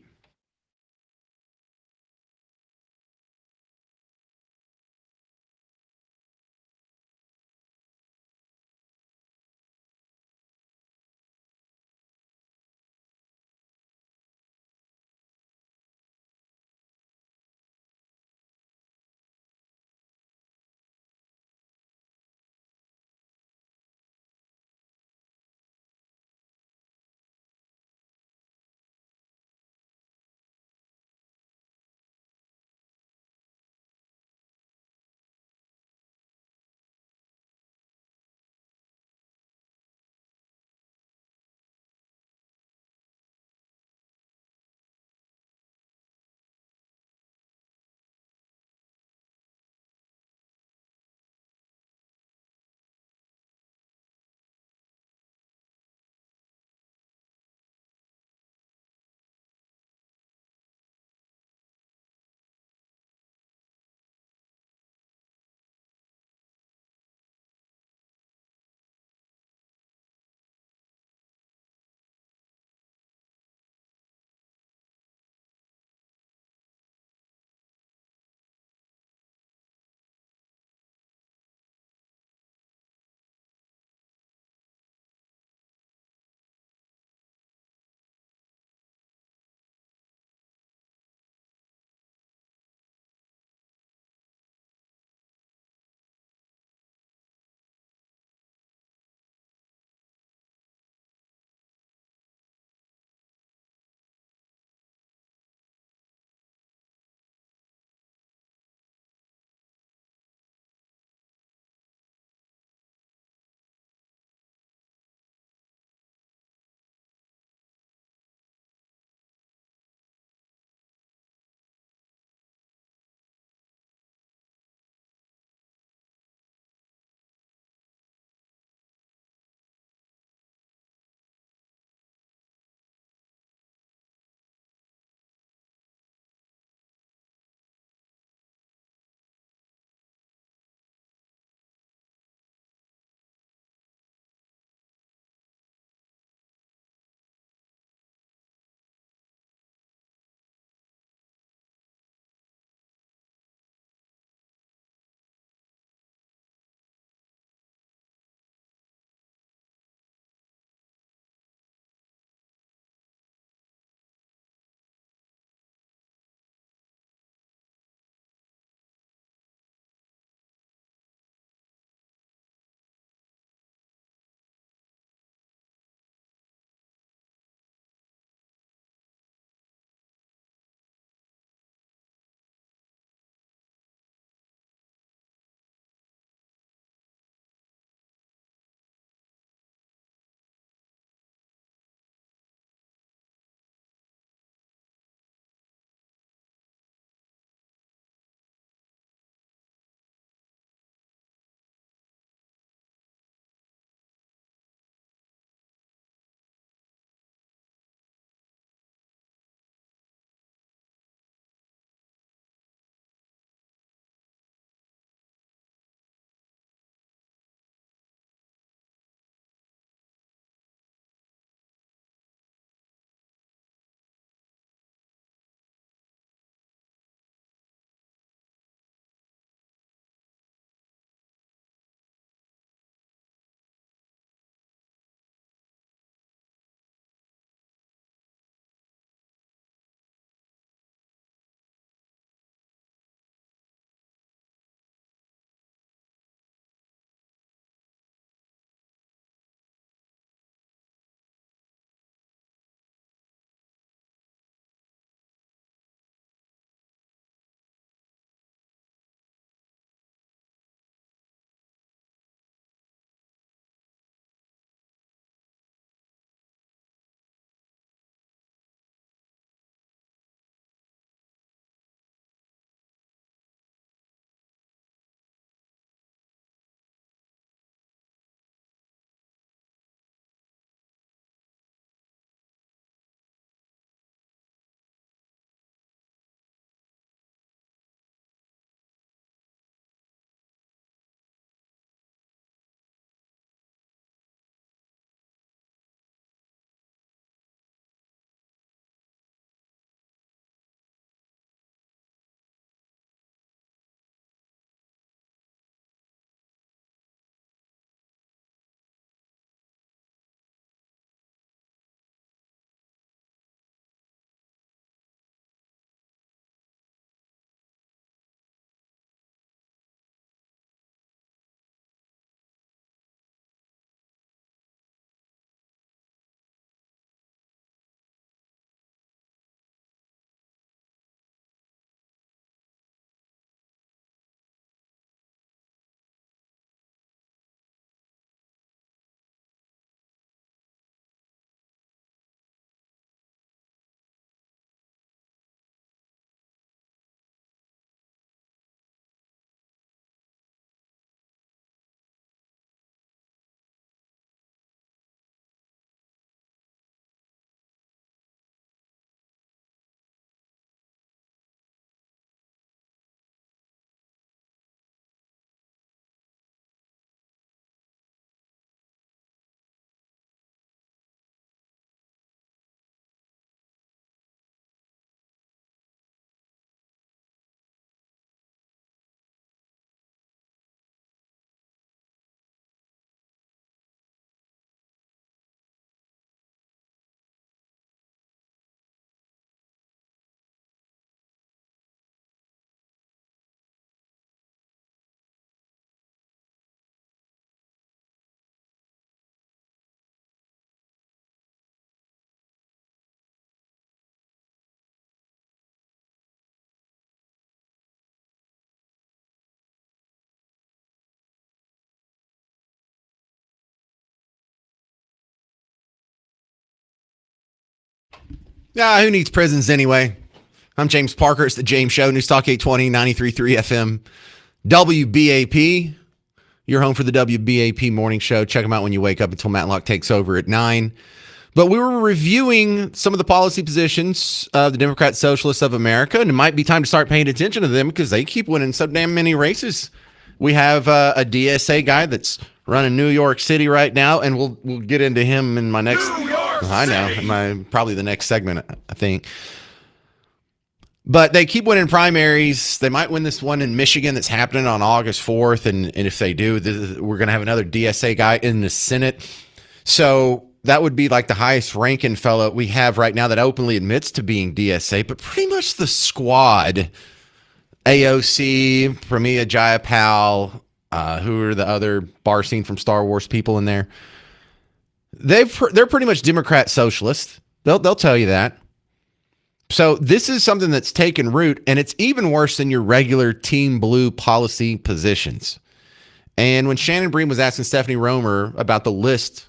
Yeah, who needs prisons anyway? I'm James Parker. It's the James Show, News Talk 820, 93.3 FM, WBAP. You're home for the WBAP morning show. Check them out when you wake up until Matlock takes over at 9. But we were reviewing some of the policy positions of the Democrat Socialists of America, and it might be time to start paying attention to them because they keep winning so damn many races. We have a DSA guy that's running New York City right now, and we'll get into him in my next. I know, probably the next segment, I think. But they keep winning primaries. They might win this one in Michigan that's happening on August 4th. And if they do, we're going to have another DSA guy in the Senate. So that would be like the highest ranking fellow we have right now that openly admits to being DSA. But pretty much the squad, AOC, Pramila Jayapal, who are the other bar scene from Star Wars people in there? They're pretty much Democrat socialists. They'll tell you that. So this is something that's taken root, and it's even worse than your regular Team Blue policy positions. And when Shannon Bream was asking Stephanie Romer about the list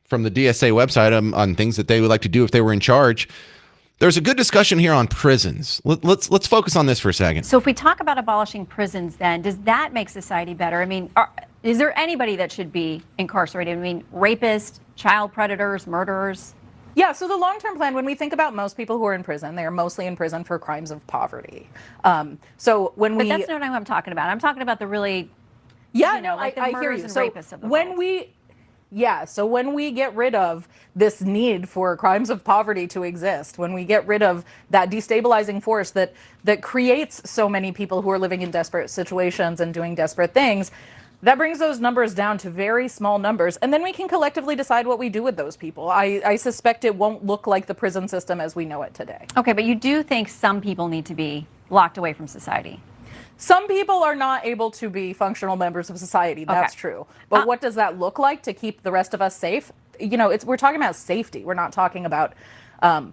from the DSA website on things that they would like to do if they were in charge, there's a good discussion here on prisons. Let's focus on this for a second. So if we talk about abolishing prisons, then does that make society better? I mean, is there anybody that should be incarcerated? I mean, rapists, child predators, murderers? Yeah, so the long-term plan, when we think about most people who are in prison, they are mostly in prison for crimes of poverty. But that's not what I'm talking about. I'm talking about the really, like the murders and rapists of the world. So when we get rid of this need for crimes of poverty to exist, when we get rid of that destabilizing force that creates so many people who are living in desperate situations and doing desperate things, that brings those numbers down to very small numbers, and then we can collectively decide what we do with those people. I suspect it won't look like the prison system as we know it today. Okay, but you do think some people need to be locked away from society? Some people are not able to be functional members of society. That's true. But what does that look like to keep the rest of us safe? We're talking about safety. We're not talking about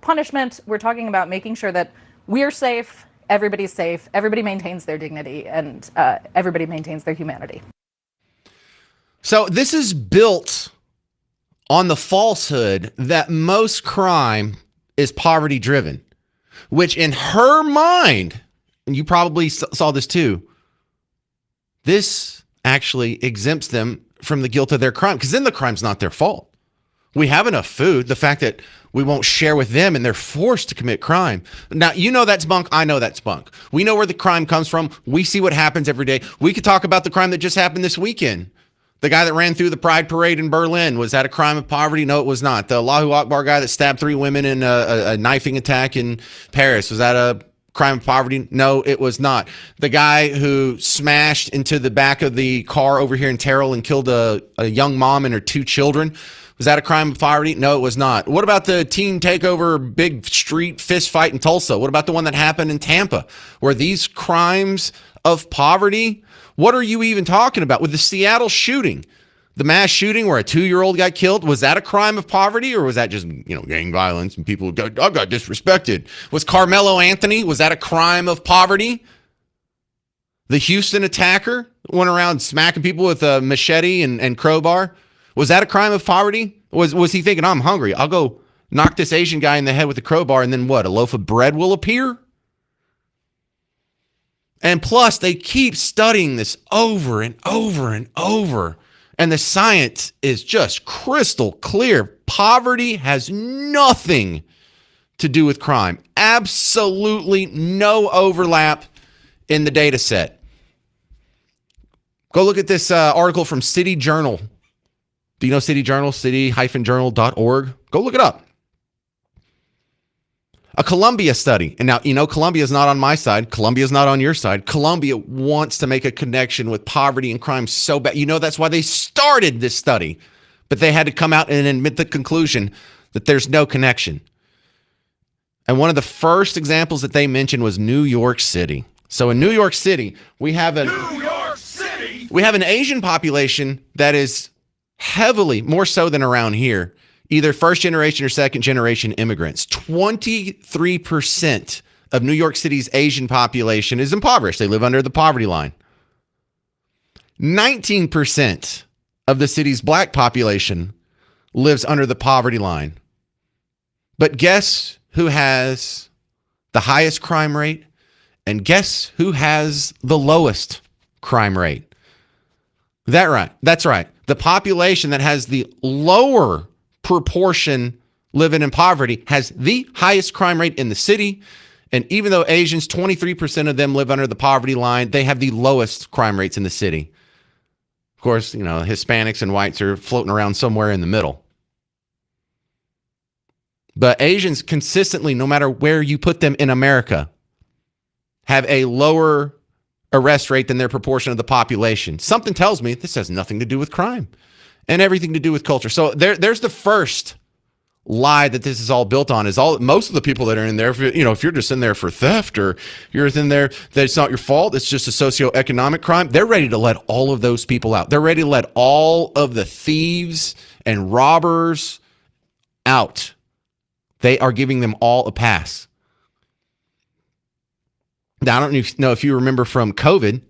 punishment. We're talking about making sure that we're safe, everybody's safe, everybody maintains their dignity, and everybody maintains their humanity. So this is built on the falsehood that most crime is poverty driven, which in her mind, and you probably saw this too, this actually exempts them from the guilt of their crime, because then the crime's not their fault. We have enough food. The fact that we won't share with them and they're forced to commit crime. Now, that's bunk. I know that's bunk. We know where the crime comes from. We see what happens every day. We could talk about the crime that just happened this weekend. The guy that ran through the Pride Parade in Berlin, was that a crime of poverty? No, it was not. The Allahu Akbar guy that stabbed 3 women in a knifing attack in Paris, was that a crime of poverty? No, it was not. The guy who smashed into the back of the car over here in Terrell and killed a young mom and her 2 children, was that a crime of poverty? No, it was not. What about the teen takeover, big street fist fight in Tulsa? What about the one that happened in Tampa? Were these crimes of poverty? What are you even talking about? With the Seattle shooting, the mass shooting where a 2-year-old got killed, was that a crime of poverty, or was that just, gang violence and people got disrespected? Was Carmelo Anthony, was that a crime of poverty? The Houston attacker went around smacking people with a machete and crowbar. Was that a crime of poverty? Was he thinking, I'm hungry, I'll go knock this Asian guy in the head with a crowbar, and then what, a loaf of bread will appear? And plus, they keep studying this over and over and over. And the science is just crystal clear. Poverty has nothing to do with crime. Absolutely no overlap in the data set. Go look at this article from City Journal. Do you know City Journal? city-journal.org. Go look it up. A Columbia study. And now, Columbia is not on my side. Columbia is not on your side. Columbia wants to make a connection with poverty and crime so bad. That's why they started this study. But they had to come out and admit the conclusion that there's no connection. And one of the first examples that they mentioned was New York City. So in New York City, we have an Asian population that is heavily, more so than around here, either first generation or second generation immigrants. 23% of New York City's Asian population is impoverished. They live under the poverty line. 19% of the city's black population lives under the poverty line. But guess who has the highest crime rate? And guess who has the lowest crime rate? That's right. The population that has the lower proportion living in poverty has the highest crime rate in the city. And even though Asians, 23% of them live under the poverty line, they have the lowest crime rates in the city. Of course, Hispanics and whites are floating around somewhere in the middle. But Asians consistently, no matter where you put them in America, have a lower arrest rate than their proportion of the population. Something tells me this has nothing to do with crime and everything to do with culture. So there's the first lie that this is all built on. Is all most of the people that are in there, if you're just in there for theft or you're in there that it's not your fault, it's just a socioeconomic crime, they're ready to let all of those people out. They're ready to let all of the thieves and robbers out. They are giving them all a pass. Now, I don't know if you remember from COVID,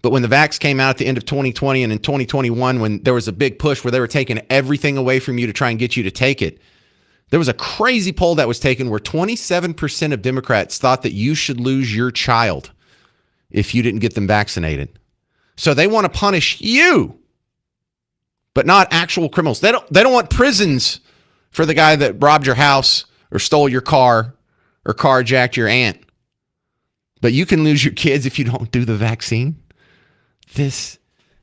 but when the vax came out at the end of 2020 and in 2021, when there was a big push where they were taking everything away from you to try and get you to take it, there was a crazy poll that was taken where 27% of Democrats thought that you should lose your child if you didn't get them vaccinated. So they want to punish you, but not actual criminals. They don't want prisons for the guy that robbed your house or stole your car or carjacked your aunt. But you can lose your kids if you don't do the vaccine. This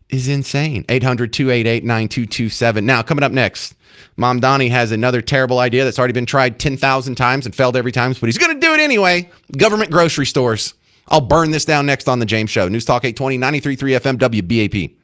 is insane. 800-288-9227. Now, coming up next, Mom Donnie has another terrible idea that's already been tried 10,000 times and failed every time, but he's going to do it anyway. Government grocery stores. I'll burn this down next on The James Show. News Talk 820, 93.3 FM, WBAP.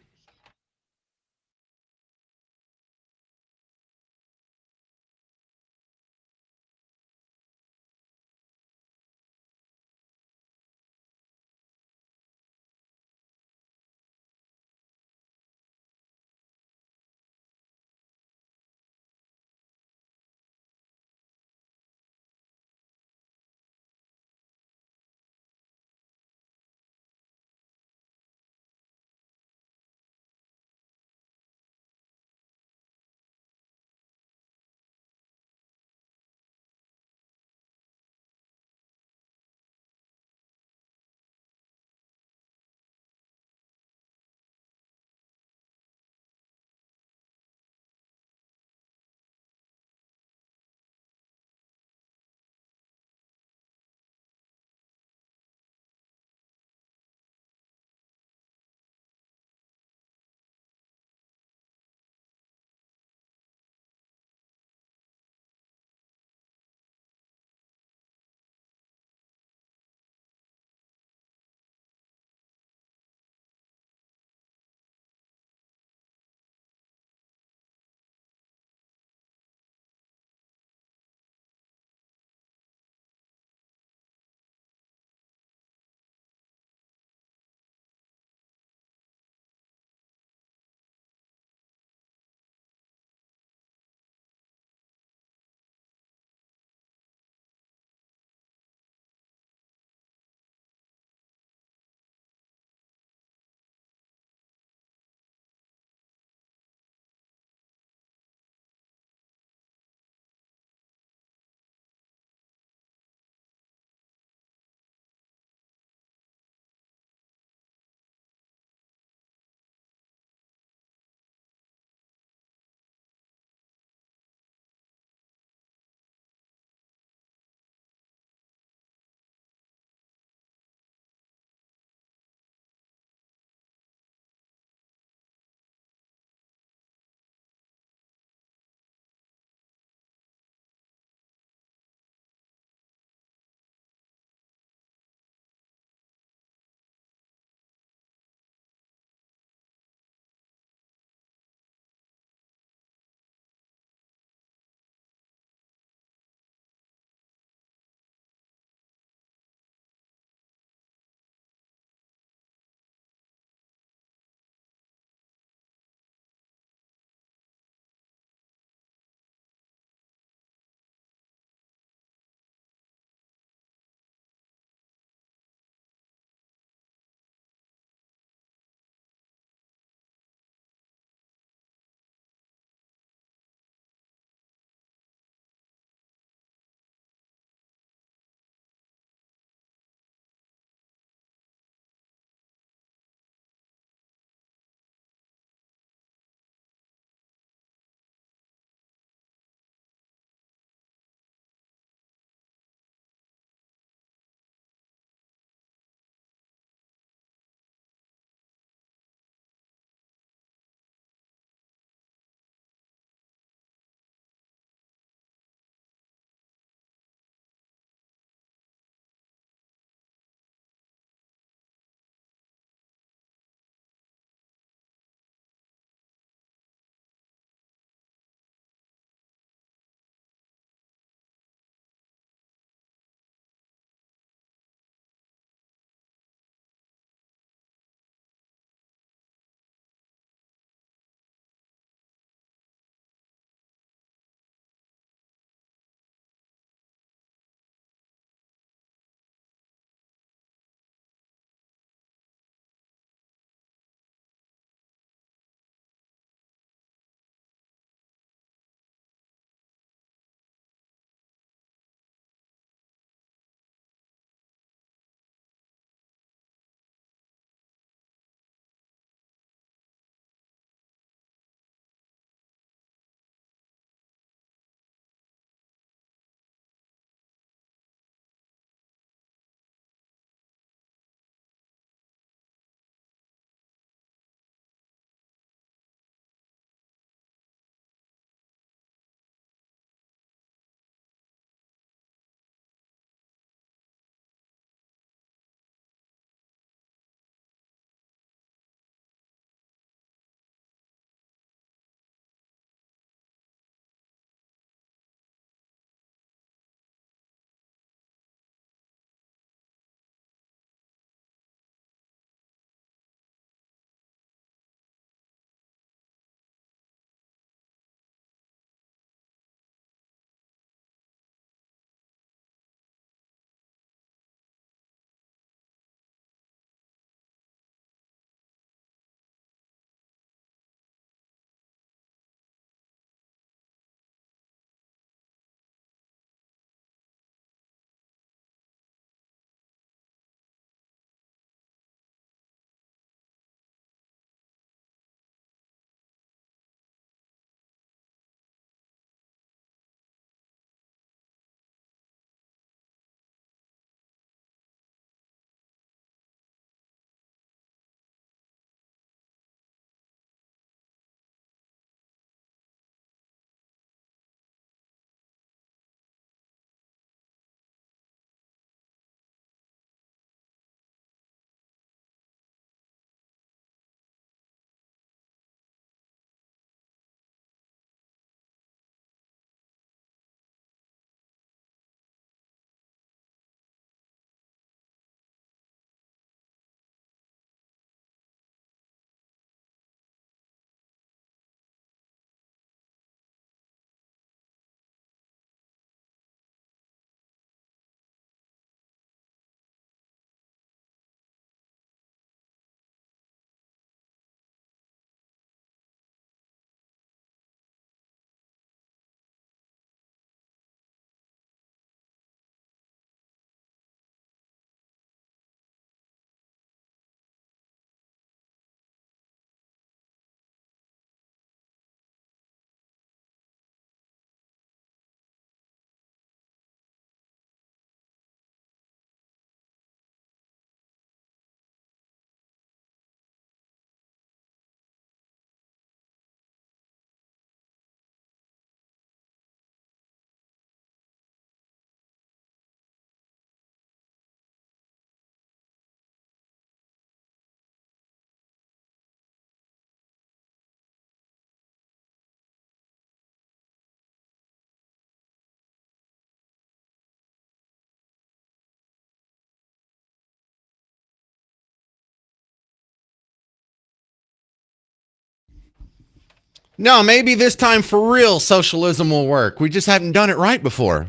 No, maybe this time for real socialism will work. We just haven't done it right before.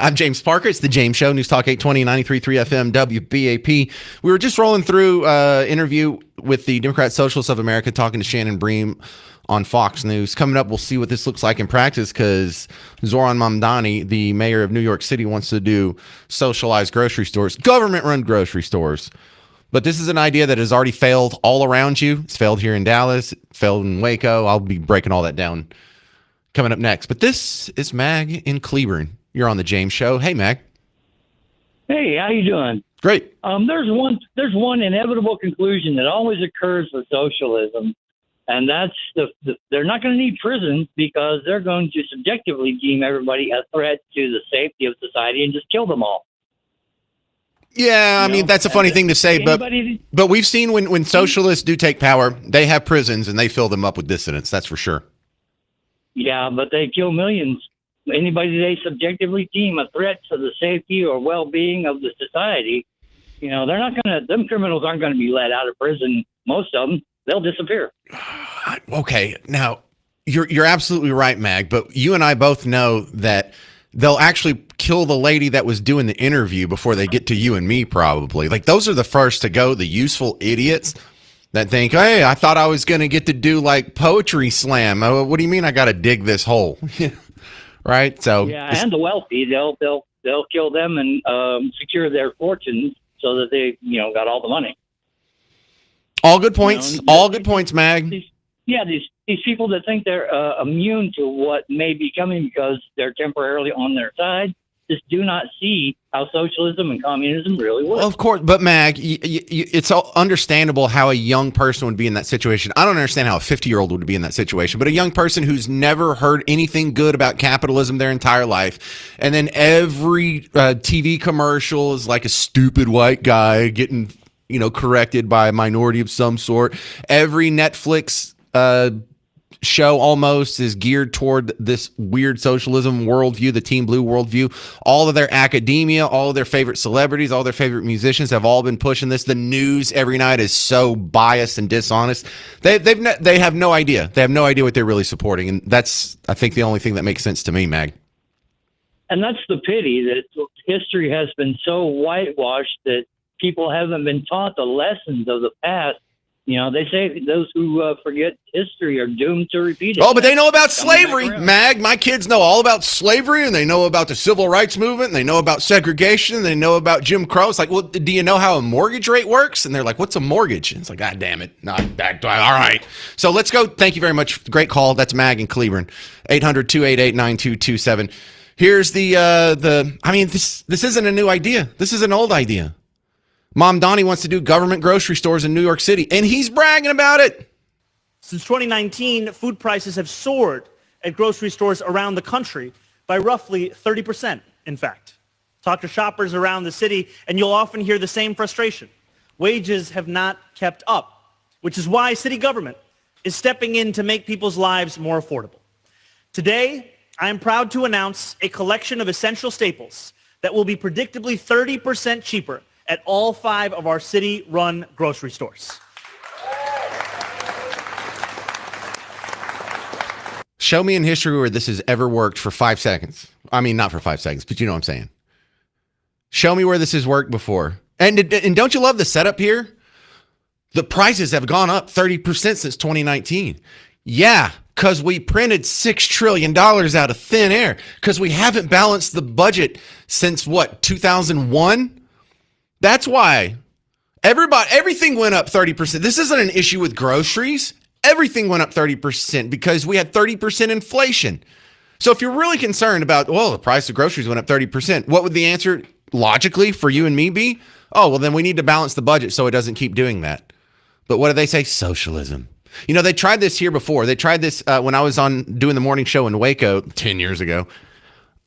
I'm James Parker. It's the James Show, News Talk 820, 93.3 FM, WBAP. We were just rolling through interview with the Democrat Socialists of America, talking to Shannon Bream on Fox News. Coming up, we'll see what this looks like in practice, because Zoran Mamdani, the mayor of New York City, wants to do socialized grocery stores, government-run grocery stores. But this is an idea that has already failed all around you. It's failed here in Dallas, it failed in Waco. I'll be breaking all that down coming up next. But this is Mag in Cleburne. You're on the James Show. Hey, Mag. Hey, how you doing? Great. There's one inevitable conclusion that always occurs with socialism, and that's they're not going to need prisons because they're going to subjectively deem everybody a threat to the safety of society and just kill them all. Yeah, I mean, that's a funny thing to say, but we've seen when socialists do take power, they have prisons and they fill them up with dissidents. That's for sure. Yeah, but they kill millions. Anybody they subjectively deem a threat to the safety or well-being of the society, they're not going to, them criminals aren't going to be let out of prison. Most of them, they'll disappear. Okay, now you're absolutely right, Mag, but you and I both know that they'll actually kill the lady that was doing the interview before they get to you and me, probably. Like, those are the first to go, the useful idiots that think, hey, I thought I was going to get to do like poetry slam. Oh, what do you mean I got to dig this hole? Right? So yeah, and the wealthy, they'll kill them and secure their fortunes so that they got all the money. All good points. All good points, Mag. These people that think they're immune to what may be coming because they're temporarily on their side just do not see how socialism and communism really work. Well, of course, but Mag, it's understandable how a young person would be in that situation. I don't understand how a 50-year-old would be in that situation, but a young person who's never heard anything good about capitalism their entire life, and then every TV commercial is like a stupid white guy getting, corrected by a minority of some sort. Every Netflix show almost is geared toward this weird socialism worldview, the Team Blue worldview. All of their academia, all of their favorite celebrities, all their favorite musicians have all been pushing this. The news every night is so biased and dishonest. They have no idea. They have no idea what they're really supporting, and that's, I think, the only thing that makes sense to me, Mag. And that's the pity, that history has been so whitewashed that people haven't been taught the lessons of the past. They say those who forget history are doomed to repeat it. Oh, but they know about slavery, Mag. My kids know all about slavery, and they know about the civil rights movement, and they know about segregation, and they know about Jim Crow. It's like, well, do you know how a mortgage rate works? And they're like, what's a mortgage? And it's like, God damn it. All right. So let's go. Thank you very much. Great call. That's Mag in Cleburne. 800-288-9227. Here's this isn't a new idea. This is an old idea. Mamdani wants to do government grocery stores in New York City, and he's bragging about it. Since 2019, food prices have soared at grocery stores around the country by roughly 30%, in fact. Talk to shoppers around the city, and you'll often hear the same frustration. Wages have not kept up, which is why city government is stepping in to make people's lives more affordable. Today, I am proud to announce a collection of essential staples that will be predictably 30% cheaper at all 5 of our city-run grocery stores. Show me in history where this has ever worked for 5 seconds. I mean, not for 5 seconds, but you know what I'm saying. Show me where this has worked before. And don't you love the setup here? The prices have gone up 30% since 2019. Yeah, because we printed $6 trillion out of thin air. Because we haven't balanced the budget since, 2001? That's why everything went up 30%. This isn't an issue with groceries. Everything went up 30% because we had 30% inflation. So if you're really concerned about, the price of groceries went up 30%, what would the answer logically for you and me be? Oh, well, then we need to balance the budget so it doesn't keep doing that. But what do they say? Socialism. They tried this here before. They tried this when I was on doing the morning show in Waco 10 years ago.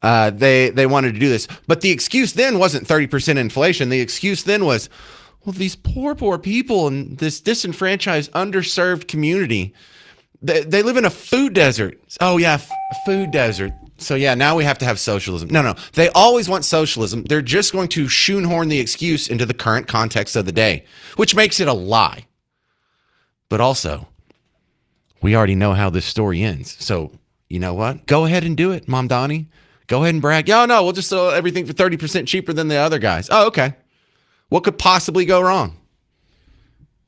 They wanted to do this, but the excuse then wasn't 30% inflation. The excuse then was, these poor people in this disenfranchised, underserved community, they live in a food desert. Oh yeah, a food desert. So yeah, now we have to have socialism. No, they always want socialism. They're just going to shoehorn the excuse into the current context of the day, which makes it a lie. But also, We already know how this story ends. So, you know what? Go ahead and do it, Mom Donnie. Go ahead and brag. Oh, no, we'll just sell everything for 30% cheaper than the other guys. Oh, okay. What could possibly go wrong?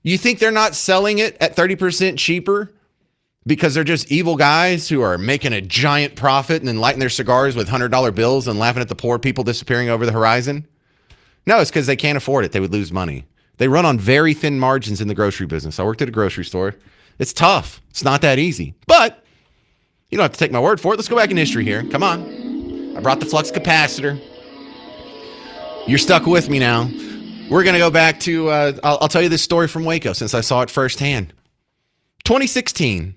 You think they're not selling it at 30% cheaper because they're just evil guys who are making a giant profit and then lighting their cigars with $100 bills and laughing at the poor people disappearing over the horizon? No, it's because they can't afford it. They would lose money. They run on very thin margins in the grocery business. I worked at a grocery store. It's tough. It's not that easy. But you don't have to take my word for it. Let's go back in history here. Come on. I brought the flux capacitor. You're stuck with me now. We're going to go back to, I'll tell you this story from Waco since I saw it firsthand. 2016,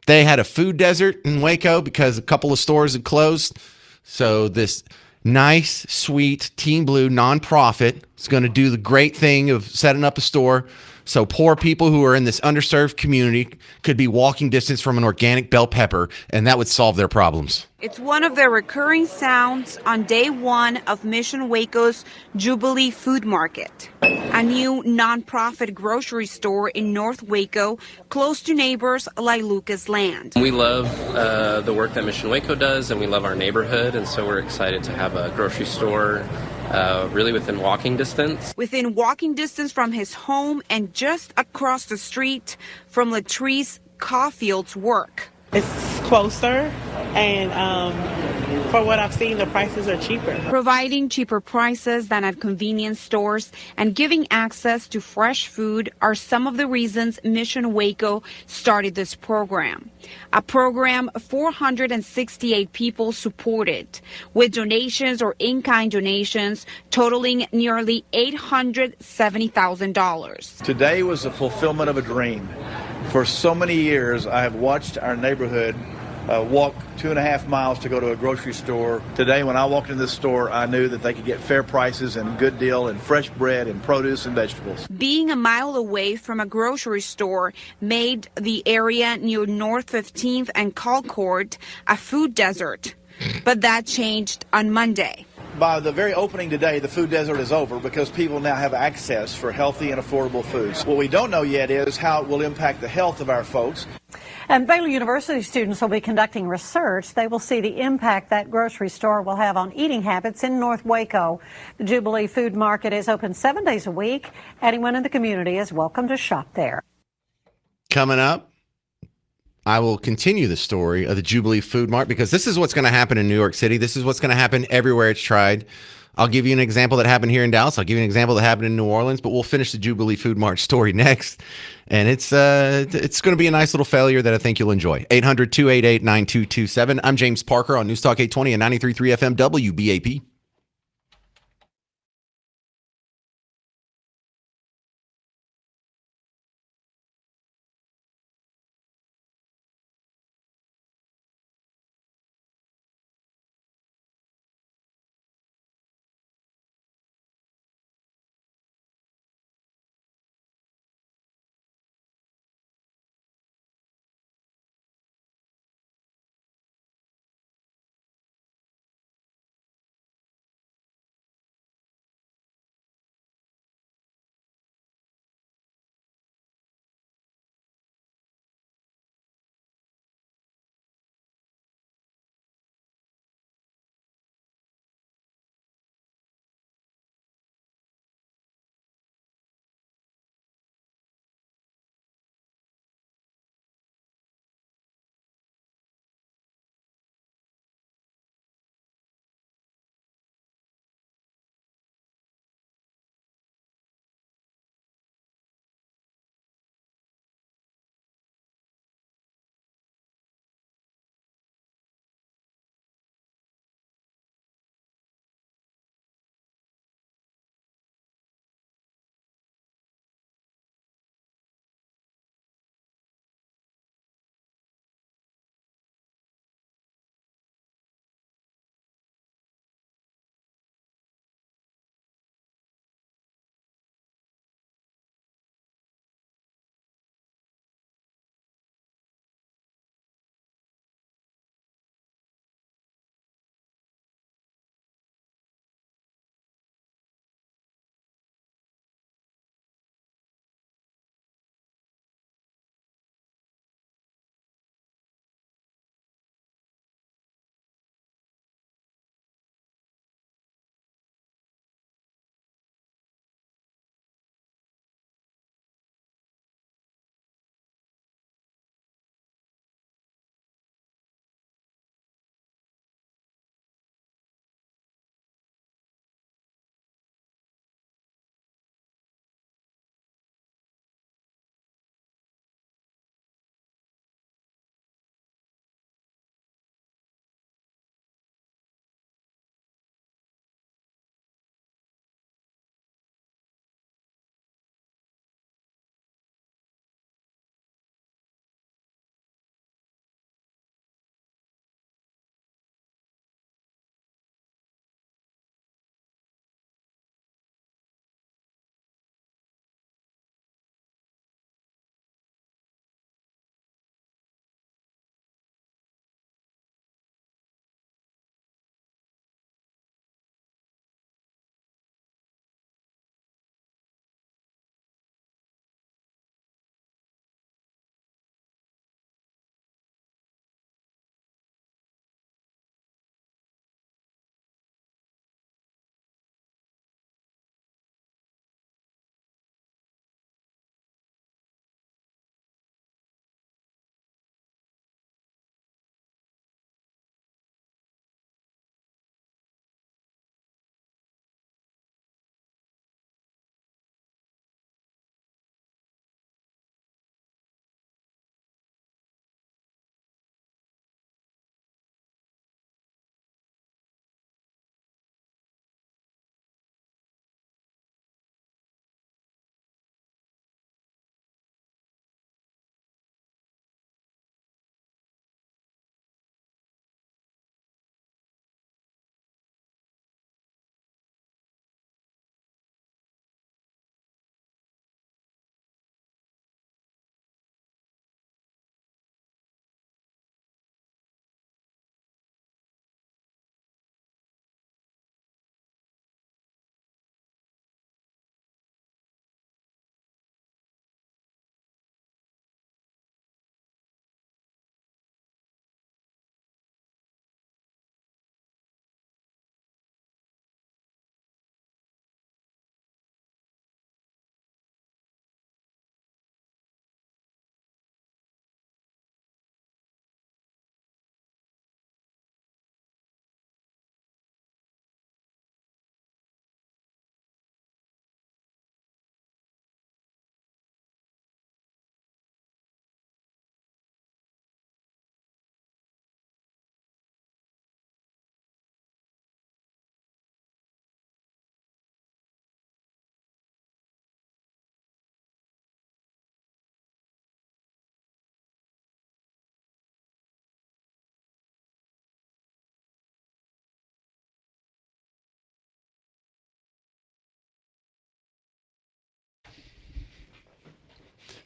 they had a food desert in Waco because a couple of stores had closed. So this nice, sweet Team Blue nonprofit is going to do the great thing of setting up a store so poor people who are in this underserved community could be walking distance from an organic bell pepper, and that would solve their problems. It's one of the recurring sounds on day one of Mission Waco's Jubilee Food Market, a new nonprofit grocery store in North Waco, close to neighbors like Lucas Land. We love the work that Mission Waco does, and we love our neighborhood, and so we're excited to have a grocery store really within walking distance. Within walking distance from his home and just across the street from Latrice Caulfield's work. It's closer, and for what I've seen, the prices are cheaper. Providing cheaper prices than at convenience stores and giving access to fresh food are some of the reasons Mission Waco started this program. A program 468 people supported, with donations or in-kind donations totaling nearly $870,000. Today was the fulfillment of a dream. For so many years, I have watched our neighborhood walk 2.5 miles to go to a grocery store. Today, when I walked into this store, I knew that they could get fair prices and a good deal and fresh bread and produce and vegetables. Being a mile away from a grocery store made the area near North 15th and Colcord a food desert. But that changed on Monday. By the very opening today, the food desert is over because people now have access for healthy and affordable foods. What we don't know yet is how it will impact the health of our folks. And Baylor University students will be conducting research. They will see the impact that grocery store will have on eating habits in North Waco. The Jubilee Food Market is open 7 days a week. Anyone in the community is welcome to shop there. Coming up, I will continue the story of the Jubilee Food Mart because this is what's going to happen in New York City. This is what's going to happen everywhere it's tried. I'll give you an example that happened here in Dallas. I'll give you an example that happened in New Orleans, but we'll finish the Jubilee Food Mart story next. And it's going to be a nice little failure that I think you'll enjoy. 800-288-9227. I'm James Parker on News Talk 820 and 93.3 FM WBAP.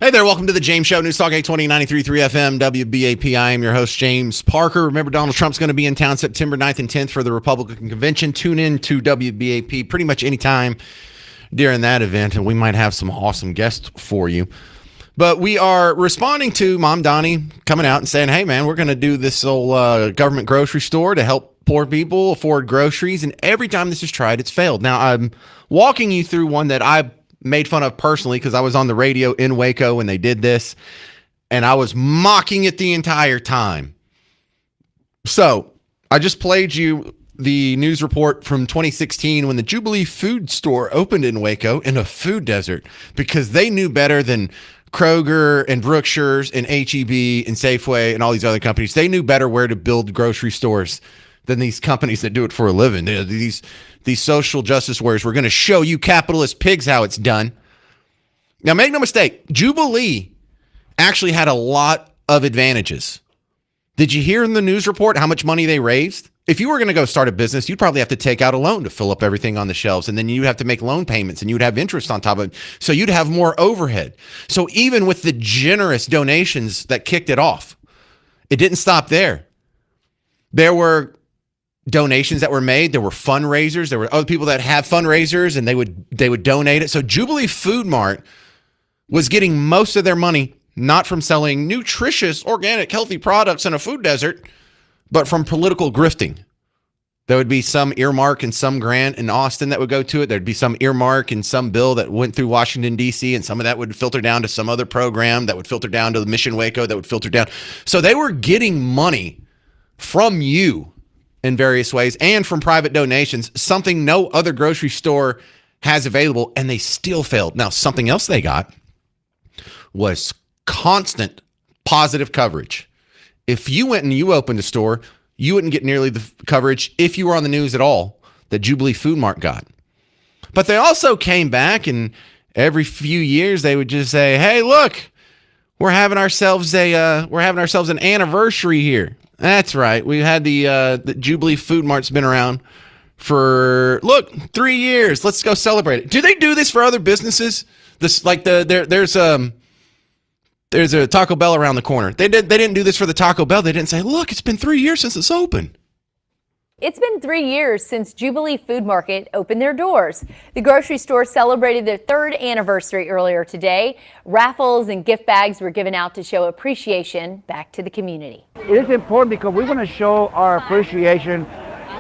Hey there, welcome to the James Show, News Talk 820, 93.3 FM, WBAP. I am your host, James Parker. Remember, Donald Trump's going to be in town September 9th and 10th for the Republican convention. Tune in to WBAP pretty much any time during that event, and we might have some awesome guests for you. But we are responding to Mom Donnie coming out and saying, hey, man, we're going to do this old government grocery store to help poor people afford groceries. And every time this is tried, it's failed. Now, I'm walking you through one that I made fun of personally because I was on the radio in Waco when they did this, and I was mocking it the entire time. So I just played you the news report from 2016 when the Jubilee Food Store opened in Waco in a food desert because they knew better than Kroger and Brookshire's and H-E-B and Safeway and all these other companies. They knew better where to build grocery stores than these companies that do it for a living. These social justice warriors. We're going to show you capitalist pigs how it's done. Now, make no mistake, Jubilee actually had a lot of advantages. Did you hear in the news report how much money they raised? If you were going to go start a business, you'd probably have to take out a loan to fill up everything on the shelves. And then you'd have to make loan payments and you'd have interest on top of it. So you'd have more overhead. So even with the generous donations that kicked it off, it didn't stop there. There were donations that were made. There were fundraisers. There were other people that have fundraisers and they would donate it. So Jubilee Food Mart was getting most of their money not from selling nutritious, organic, healthy products in a food desert, but from political grifting. There would be some earmark and some grant in Austin that would go to it. There'd be some earmark and some bill that went through Washington, D.C., and some of that would filter down to some other program that would filter down to the Mission Waco that would filter down. So they were getting money from you in various ways and from private donations, something no other grocery store has available, and they still failed. Now, something else they got was constant positive coverage. If you went and you opened a store, you wouldn't get nearly the coverage if you were on the news at all that Jubilee Food Mart got. But they also came back, and every few years they would just say, "Hey, look, we're having ourselves an anniversary here." That's right. We had the Jubilee Food Mart's been around for 3 years. Let's go celebrate it. Do they do this for other businesses? There's a Taco Bell around the corner. They didn't do this for the Taco Bell. They didn't say, look, it's been 3 years since it's open. It's been 3 years since Jubilee Food Market opened their doors. The grocery store celebrated their third anniversary earlier today. Raffles and gift bags were given out to show appreciation back to the community. It is important because we want to show our appreciation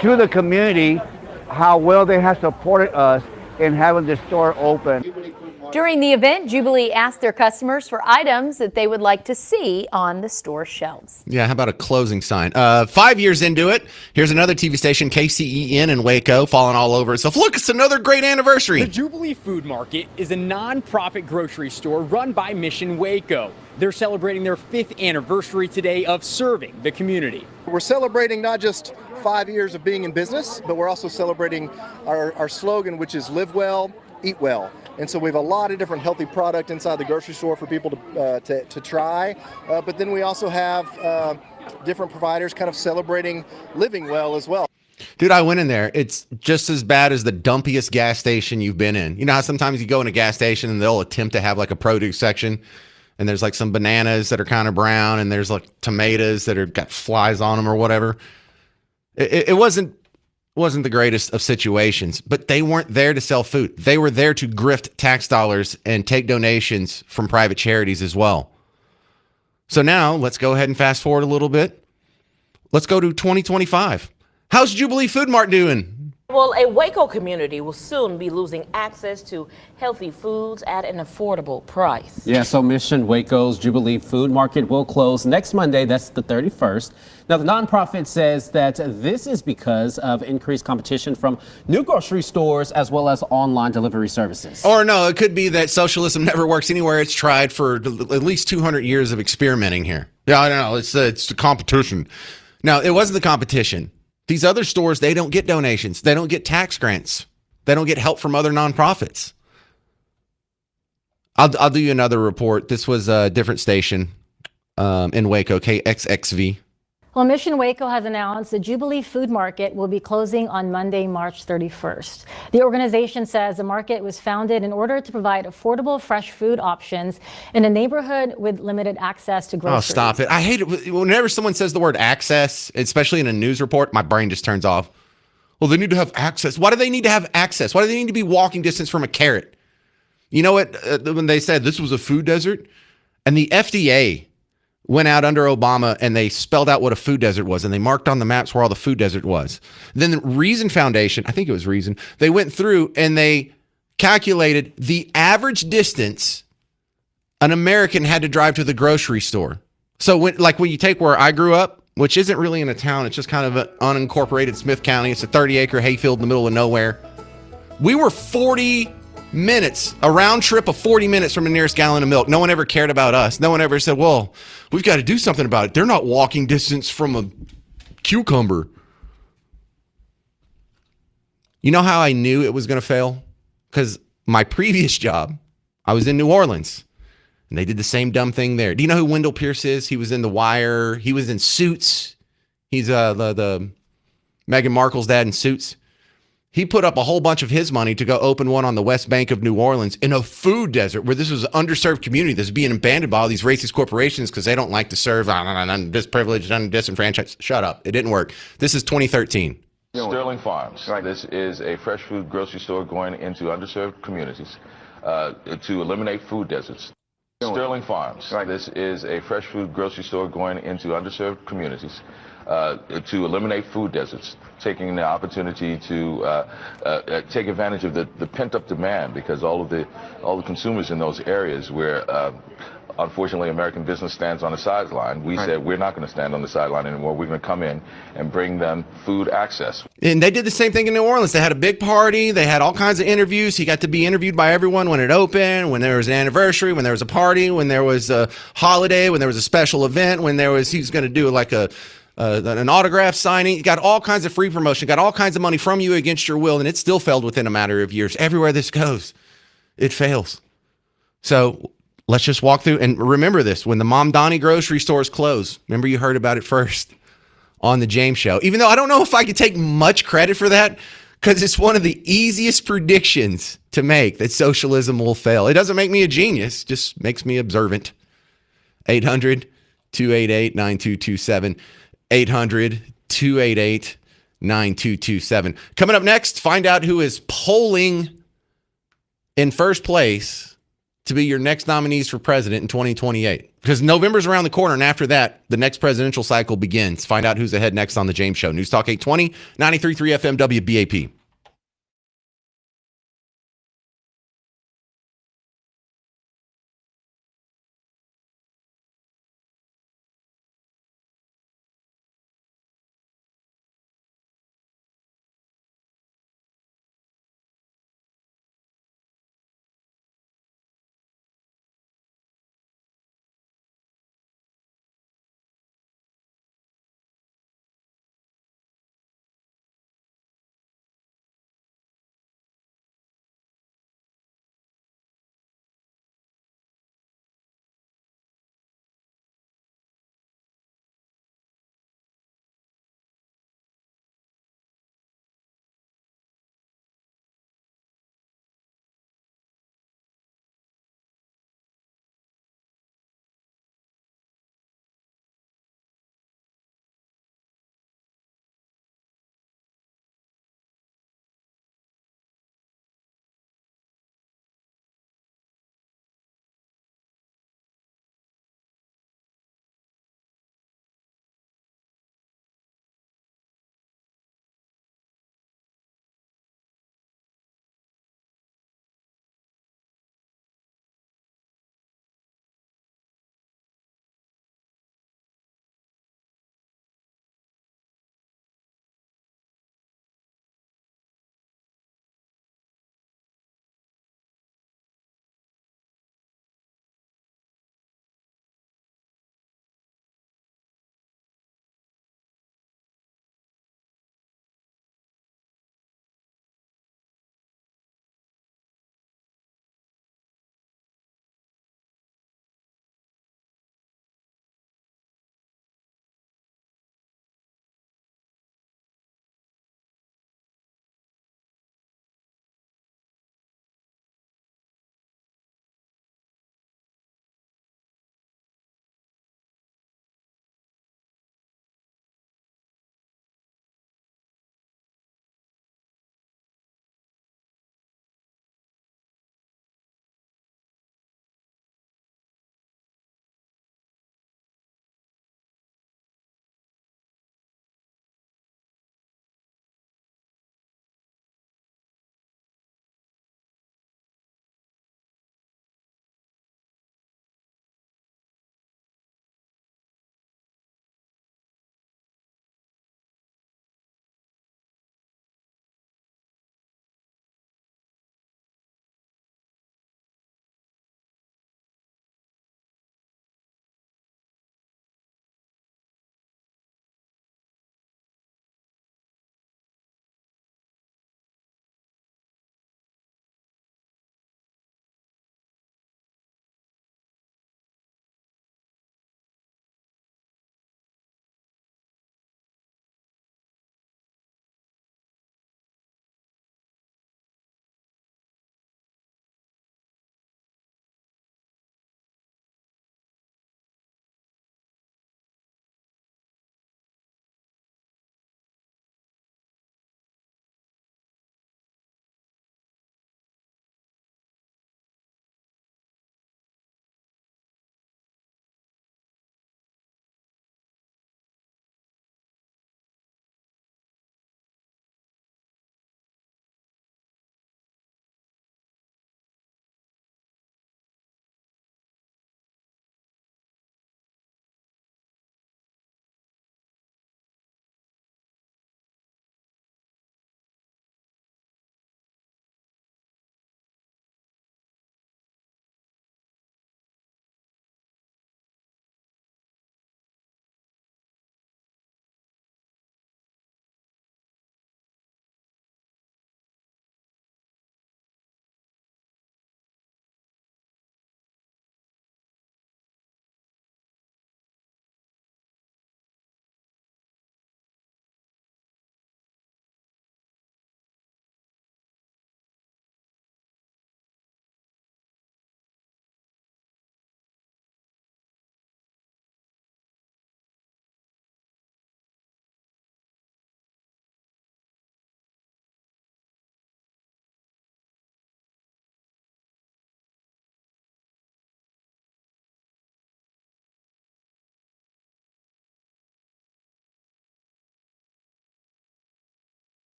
to the community, how well they have supported us in having the store open. During the event, Jubilee asked their customers for items that they would like to see on the store shelves. Yeah, how about a closing sign? 5 years into it, here's another TV station, KCEN in Waco, falling all over itself. Look, it's another great anniversary. The Jubilee Food Market is a nonprofit grocery store run by Mission Waco. They're celebrating their 5th anniversary today of serving the community. We're celebrating not just 5 years of being in business, but we're also celebrating our slogan, which is live well, eat well. And so we have a lot of different healthy product inside the grocery store for people to try. But then we also have different providers kind of celebrating living well as well. Dude, I went in there. It's just as bad as the dumpiest gas station you've been in. You know how sometimes you go in a gas station and they'll attempt to have like a produce section, and there's like some bananas that are kind of brown, and there's like tomatoes that are got flies on them or whatever. It wasn't the greatest of situations, but they weren't there to sell food. They were there to grift tax dollars and take donations from private charities as well. So now let's go ahead and fast forward a little bit. Let's go to 2025. How's Jubilee Food Mart doing? Well, a Waco community will soon be losing access to healthy foods at an affordable price. Yeah, so Mission Waco's Jubilee Food Market will close next Monday. That's the 31st. Now, the nonprofit says that this is because of increased competition from new grocery stores as well as online delivery services. Or no, it could be that socialism never works anywhere it's tried for at least 200 years of experimenting here. Yeah, I don't know. It's the competition. Now, it wasn't the competition. These other stores, they don't get donations. They don't get tax grants. They don't get help from other nonprofits. I'll do you another report. This was a different station in Waco, KXXV. Well, Mission Waco has announced the Jubilee Food Market will be closing on Monday, March 31st. The organization says the market was founded in order to provide affordable fresh food options in a neighborhood with limited access to groceries. Oh, stop it. I hate it. Whenever someone says the word access, especially in a news report, my brain just turns off. Well, they need to have access. Why do they need to have access? Why do they need to be walking distance from a carrot? You know what? When they said this was a food desert, and the FDA went out under Obama and they spelled out what a food desert was, and they marked on the maps where all the food desert was. Then the Reason Foundation, I think it was Reason, they went through and they calculated the average distance an American had to drive to the grocery store. So when you take where I grew up, which isn't really in a town, it's just kind of an unincorporated Smith County. It's a 30-acre hayfield in the middle of nowhere. We were 40 minutes, a round trip of 40 minutes from the nearest gallon of milk. No one ever cared about us. No one ever said, well, we've got to do something about it. They're not walking distance from a cucumber. You know how I knew it was going to fail? Because my previous job, I was in New Orleans, and they did the same dumb thing there. Do you know who Wendell Pierce is? He was in The Wire. He was in Suits. He's the Meghan Markle's dad in Suits. He put up a whole bunch of his money to go open one on the West Bank of New Orleans in a food desert where this was an underserved community that's being abandoned by all these racist corporations because they don't like to serve underprivileged, disenfranchised. Shut up. It didn't work. This is 2013. Sterling Farms. Right. This is a fresh food grocery store going into underserved communities to eliminate food deserts. Sterling Farms. Right. This is a fresh food grocery store going into underserved communities to eliminate food deserts, taking the opportunity to take advantage of the pent-up demand, because all the consumers in those areas where unfortunately American business stands on the sideline, we said we're not going to stand on the sideline anymore. We're going to come in and bring them food access. And they did the same thing in New Orleans. They had a big party. They had all kinds of interviews. He got to be interviewed by everyone when it opened, when there was an anniversary, when there was a party, when there was a holiday, when there was a special event, when he was going to do like an autograph signing. He got all kinds of free promotion, got all kinds of money from you against your will, and it still failed within a matter of years. Everywhere this goes, it fails. So let's just walk through and remember this. When the Mom Donnie grocery stores close, remember you heard about it first on the James Show. Even though I don't know if I could take much credit for that, because it's one of the easiest predictions to make that socialism will fail. It doesn't make me a genius, just makes me observant. 800-288-9227. 800-288-9227. Coming up next, find out who is polling in first place to be your next nominees for president in 2028. Because November's around the corner, and after that, the next presidential cycle begins. Find out who's ahead next on The James Show. News Talk 820, 93.3 FM WBAP.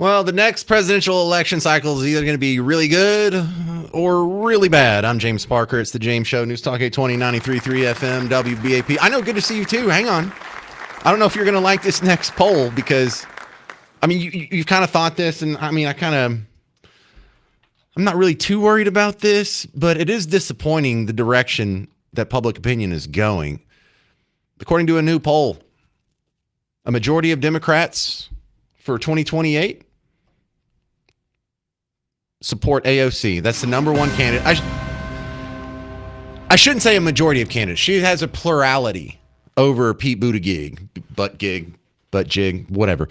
Well, the next presidential election cycle is either going to be really good or really bad. I'm James Parker. It's the James Show. News Talk 820 93.3 FM WBAP. I know, good to see you too. Hang on. I don't know if you're going to like this next poll because, I mean, you've kind of thought this, and I mean, I'm not really too worried about this, but it is disappointing the direction that public opinion is going. According to a new poll, a majority of Democrats for 2028 support AOC. That's the number one candidate. I shouldn't say a majority of candidates. She has a plurality over Pete Buttigieg, butt jig, whatever.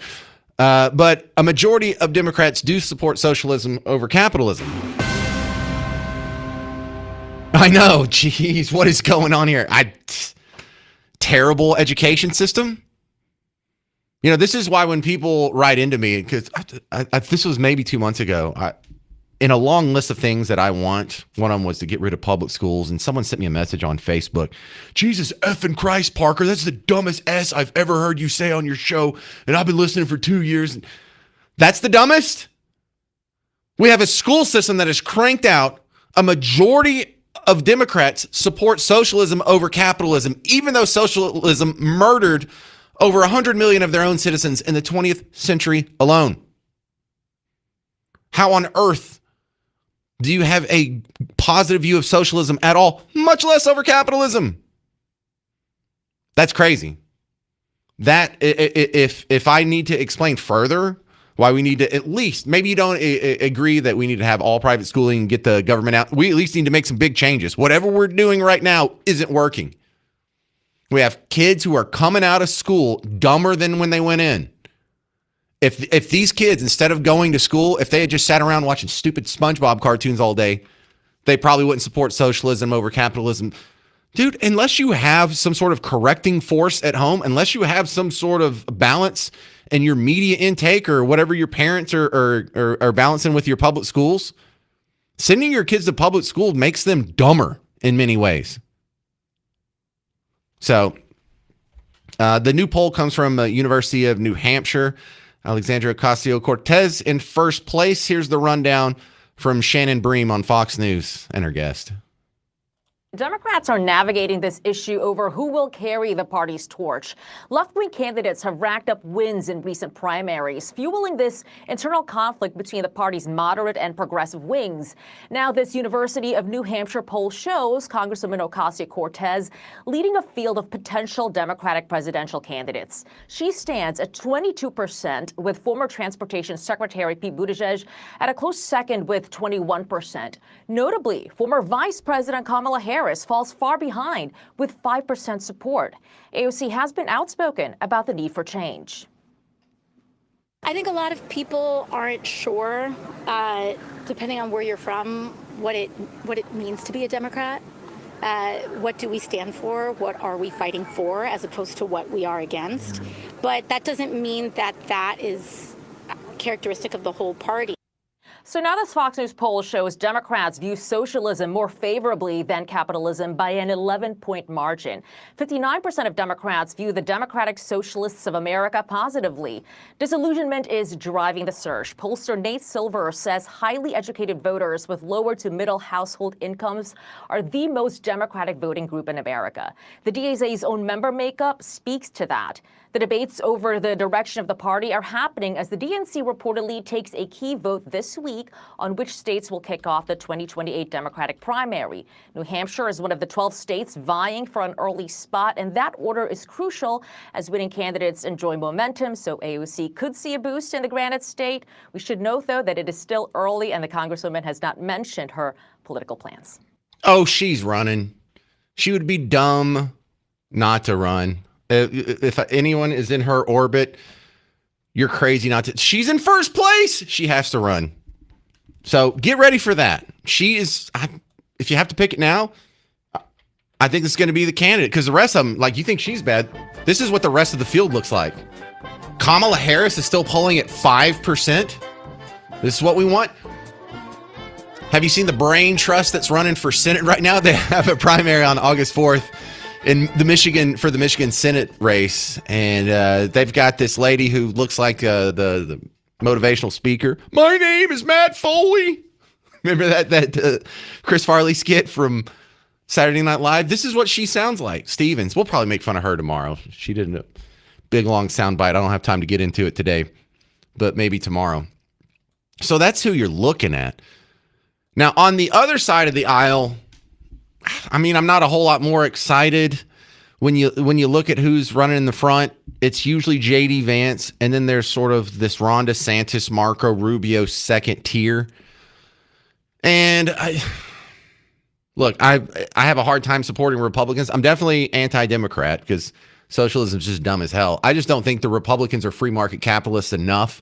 But a majority of Democrats do support socialism over capitalism. I know, geez, what is going on here? Terrible education system. You know, this is why when people write into me, because this was maybe 2 months ago, in a long list of things that I want, one of them was to get rid of public schools, and someone sent me a message on Facebook. Jesus effing Christ, Parker, that's the dumbest S I've ever heard you say on your show, and I've been listening for 2 years. That's the dumbest? We have a school system that is cranked out. A majority of Democrats support socialism over capitalism, even though socialism murdered over 100 million of their own citizens in the 20th century alone. How on earth do you have a positive view of socialism at all, much less over capitalism? That's crazy. That, if I need to explain further why we need to at least, maybe you don't agree that we need to have all private schooling and get the government out. We at least need to make some big changes. Whatever we're doing right now isn't working. We have kids who are coming out of school dumber than when they went in. If these kids, instead of going to school, if they had just sat around watching stupid SpongeBob cartoons all day, they probably wouldn't support socialism over capitalism. Dude, unless you have some sort of correcting force at home, unless you have some sort of balance in your media intake or whatever your parents are balancing with your public schools, sending your kids to public school makes them dumber in many ways. So the new poll comes from the University of New Hampshire. Alexandria Ocasio-Cortez in first place. Here's the rundown from Shannon Bream on Fox News and her guest. Democrats are navigating this issue over who will carry the party's torch. Left-wing candidates have racked up wins in recent primaries, fueling this internal conflict between the party's moderate and progressive wings. Now, this University of New Hampshire poll shows Congresswoman Ocasio-Cortez leading a field of potential Democratic presidential candidates. She stands at 22%, with former Transportation Secretary Pete Buttigieg at a close second with 21%. Notably, former Vice President Kamala Harris falls far behind with 5% support. AOC has been outspoken about the need for change. I think a lot of people aren't sure, depending on where you're from, what it means to be a Democrat. What do we stand for? What are we fighting for, as opposed to what we are against? But that doesn't mean that that is characteristic of the whole party. So now this Fox News poll shows Democrats view socialism more favorably than capitalism by an 11-point margin. 59% of Democrats view the Democratic Socialists of America positively. Disillusionment is driving the surge. Pollster Nate Silver says highly educated voters with lower to middle household incomes are the most Democratic voting group in America. The DSA's own member makeup speaks to that. The debates over the direction of the party are happening as the DNC reportedly takes a key vote this week on which states will kick off the 2028 Democratic primary. New Hampshire is one of the 12 states vying for an early spot, and that order is crucial as winning candidates enjoy momentum, so AOC could see a boost in the Granite State. We should note, though, that it is still early and the Congresswoman has not mentioned her political plans. Oh, she's running. She would be dumb not to run. If anyone is in her orbit, you're crazy not to. She's in first place. She has to run. So get ready for that. She is, if you have to pick it now, I think it's going to be the candidate, because the rest of them, like, you think she's bad. This is what the rest of the field looks like. Kamala Harris is still polling at 5%. This is what we want. Have you seen the brain trust that's running for Senate right now? They have a primary on August 4th. In the Michigan Senate race, and they've got this lady who looks like the motivational speaker. My name is Matt Foley. Remember that Chris Farley skit from Saturday Night Live? This is what she sounds like. Stevens. We'll probably make fun of her tomorrow. She did a big, long soundbite. I don't have time to get into it today, but maybe tomorrow. So that's who you're looking at. Now, on the other side of the aisle, I mean, I'm not a whole lot more excited. When you look at who's running in the front, it's usually J.D. Vance, and then there's sort of this Ron DeSantis, Marco Rubio second tier. And I have a hard time supporting Republicans. I'm definitely anti-Democrat because socialism is just dumb as hell. I just don't think the Republicans are free market capitalists enough.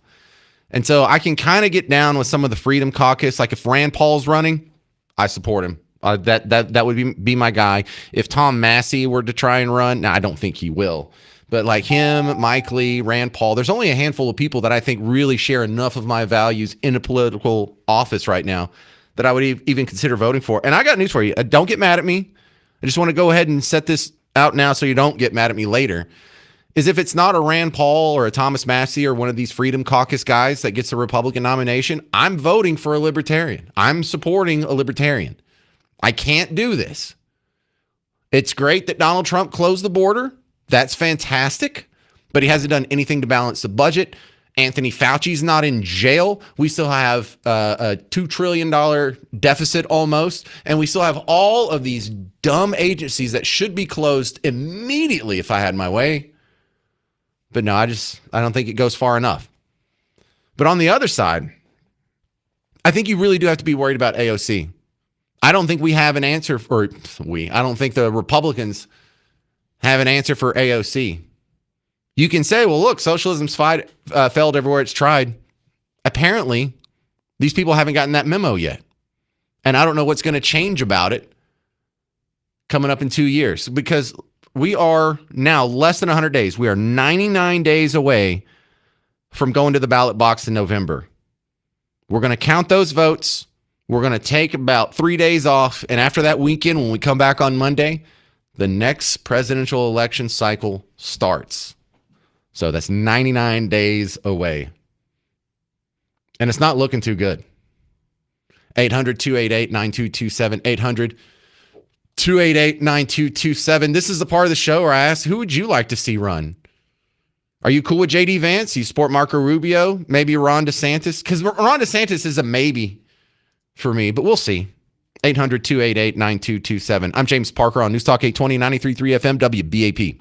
And so I can kind of get down with some of the Freedom Caucus. Like if Rand Paul's running, I support him. That would be my guy. If Tom Massey were to try and run, now I don't think he will. But like him, Mike Lee, Rand Paul, there's only a handful of people that I think really share enough of my values in a political office right now that I would even consider voting for. And I got news for you. Don't get mad at me. I just want to go ahead and set this out now so you don't get mad at me later. Is if it's not a Rand Paul or a Thomas Massey or one of these Freedom Caucus guys that gets a Republican nomination, I'm voting for a libertarian. I'm supporting a libertarian. I can't do this. It's great that Donald Trump closed the border. That's fantastic. But he hasn't done anything to balance the budget. Anthony Fauci's not in jail. We still have a $2 trillion deficit almost. And we still have all of these dumb agencies that should be closed immediately if I had my way. But no, I don't think it goes far enough. But on the other side, I think you really do have to be worried about AOC. I don't think we have an answer I don't think the Republicans have an answer for AOC. You can say, well, look, socialism's failed everywhere it's tried. Apparently, these people haven't gotten that memo yet. And I don't know what's going to change about it coming up in 2 years because we are now less than 100 days. We are 99 days away from going to the ballot box in November. We're going to count those votes. We're going to take about 3 days off. And after that weekend, when we come back on Monday, the next presidential election cycle starts. So that's 99 days away. And it's not looking too good. 800-288-9227. 800-288-9227. This is the part of the show where I ask, who would you like to see run? Are you cool with J.D. Vance? You support Marco Rubio? Maybe Ron DeSantis? Because Ron DeSantis is a maybe for me, but we'll see. 800-288-9227. I'm James Parker on News Talk 820, 93.3 FM, WBAP.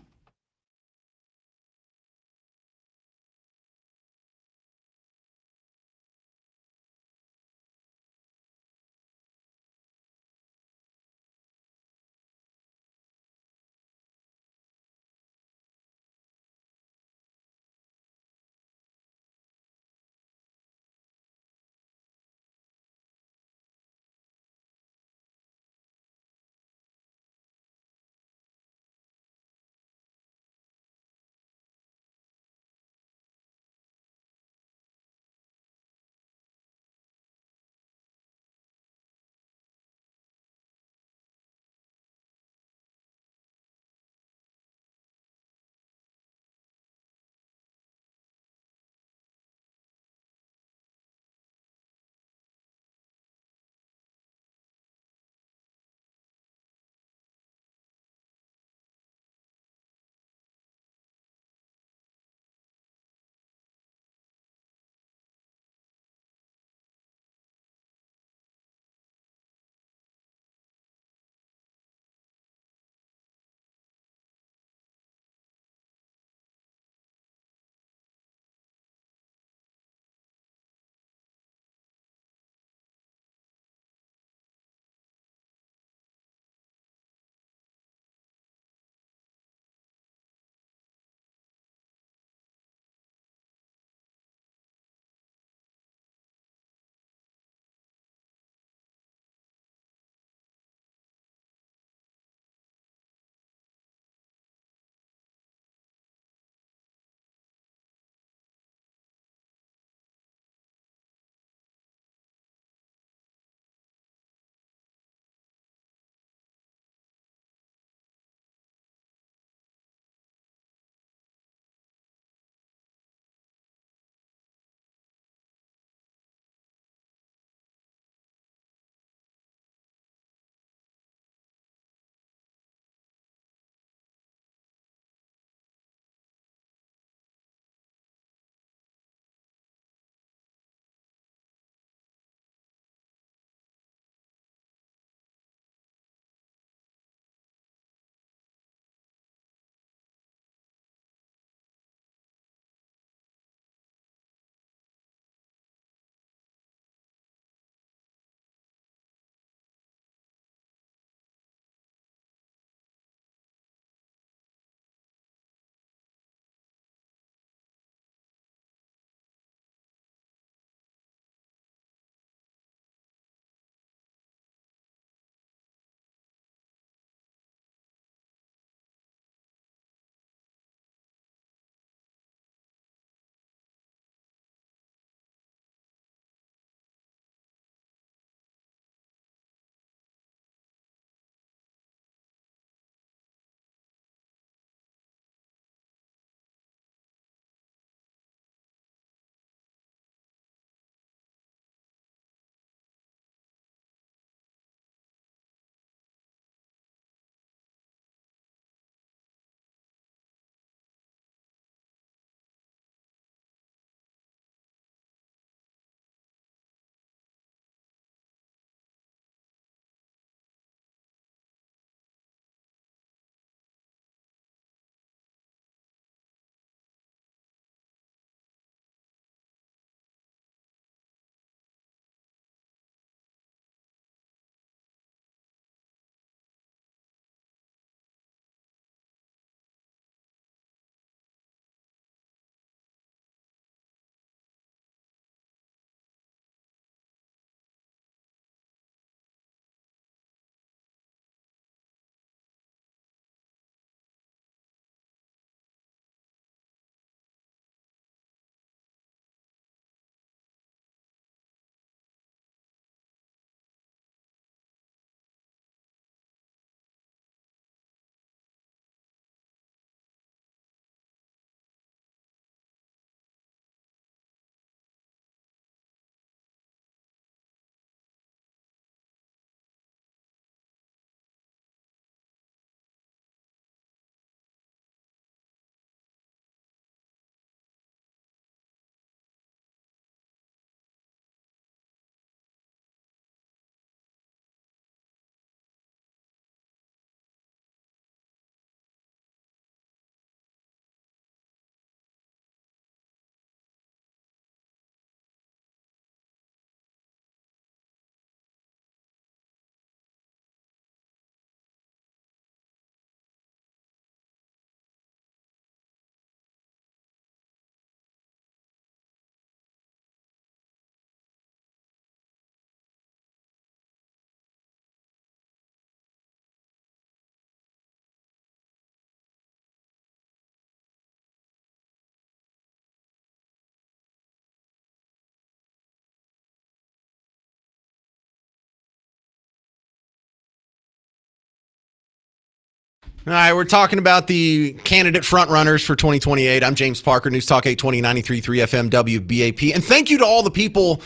All right, we're talking about the candidate frontrunners for 2028. I'm James Parker, News Talk 820 93.3 FM WBAP. And thank you to all the people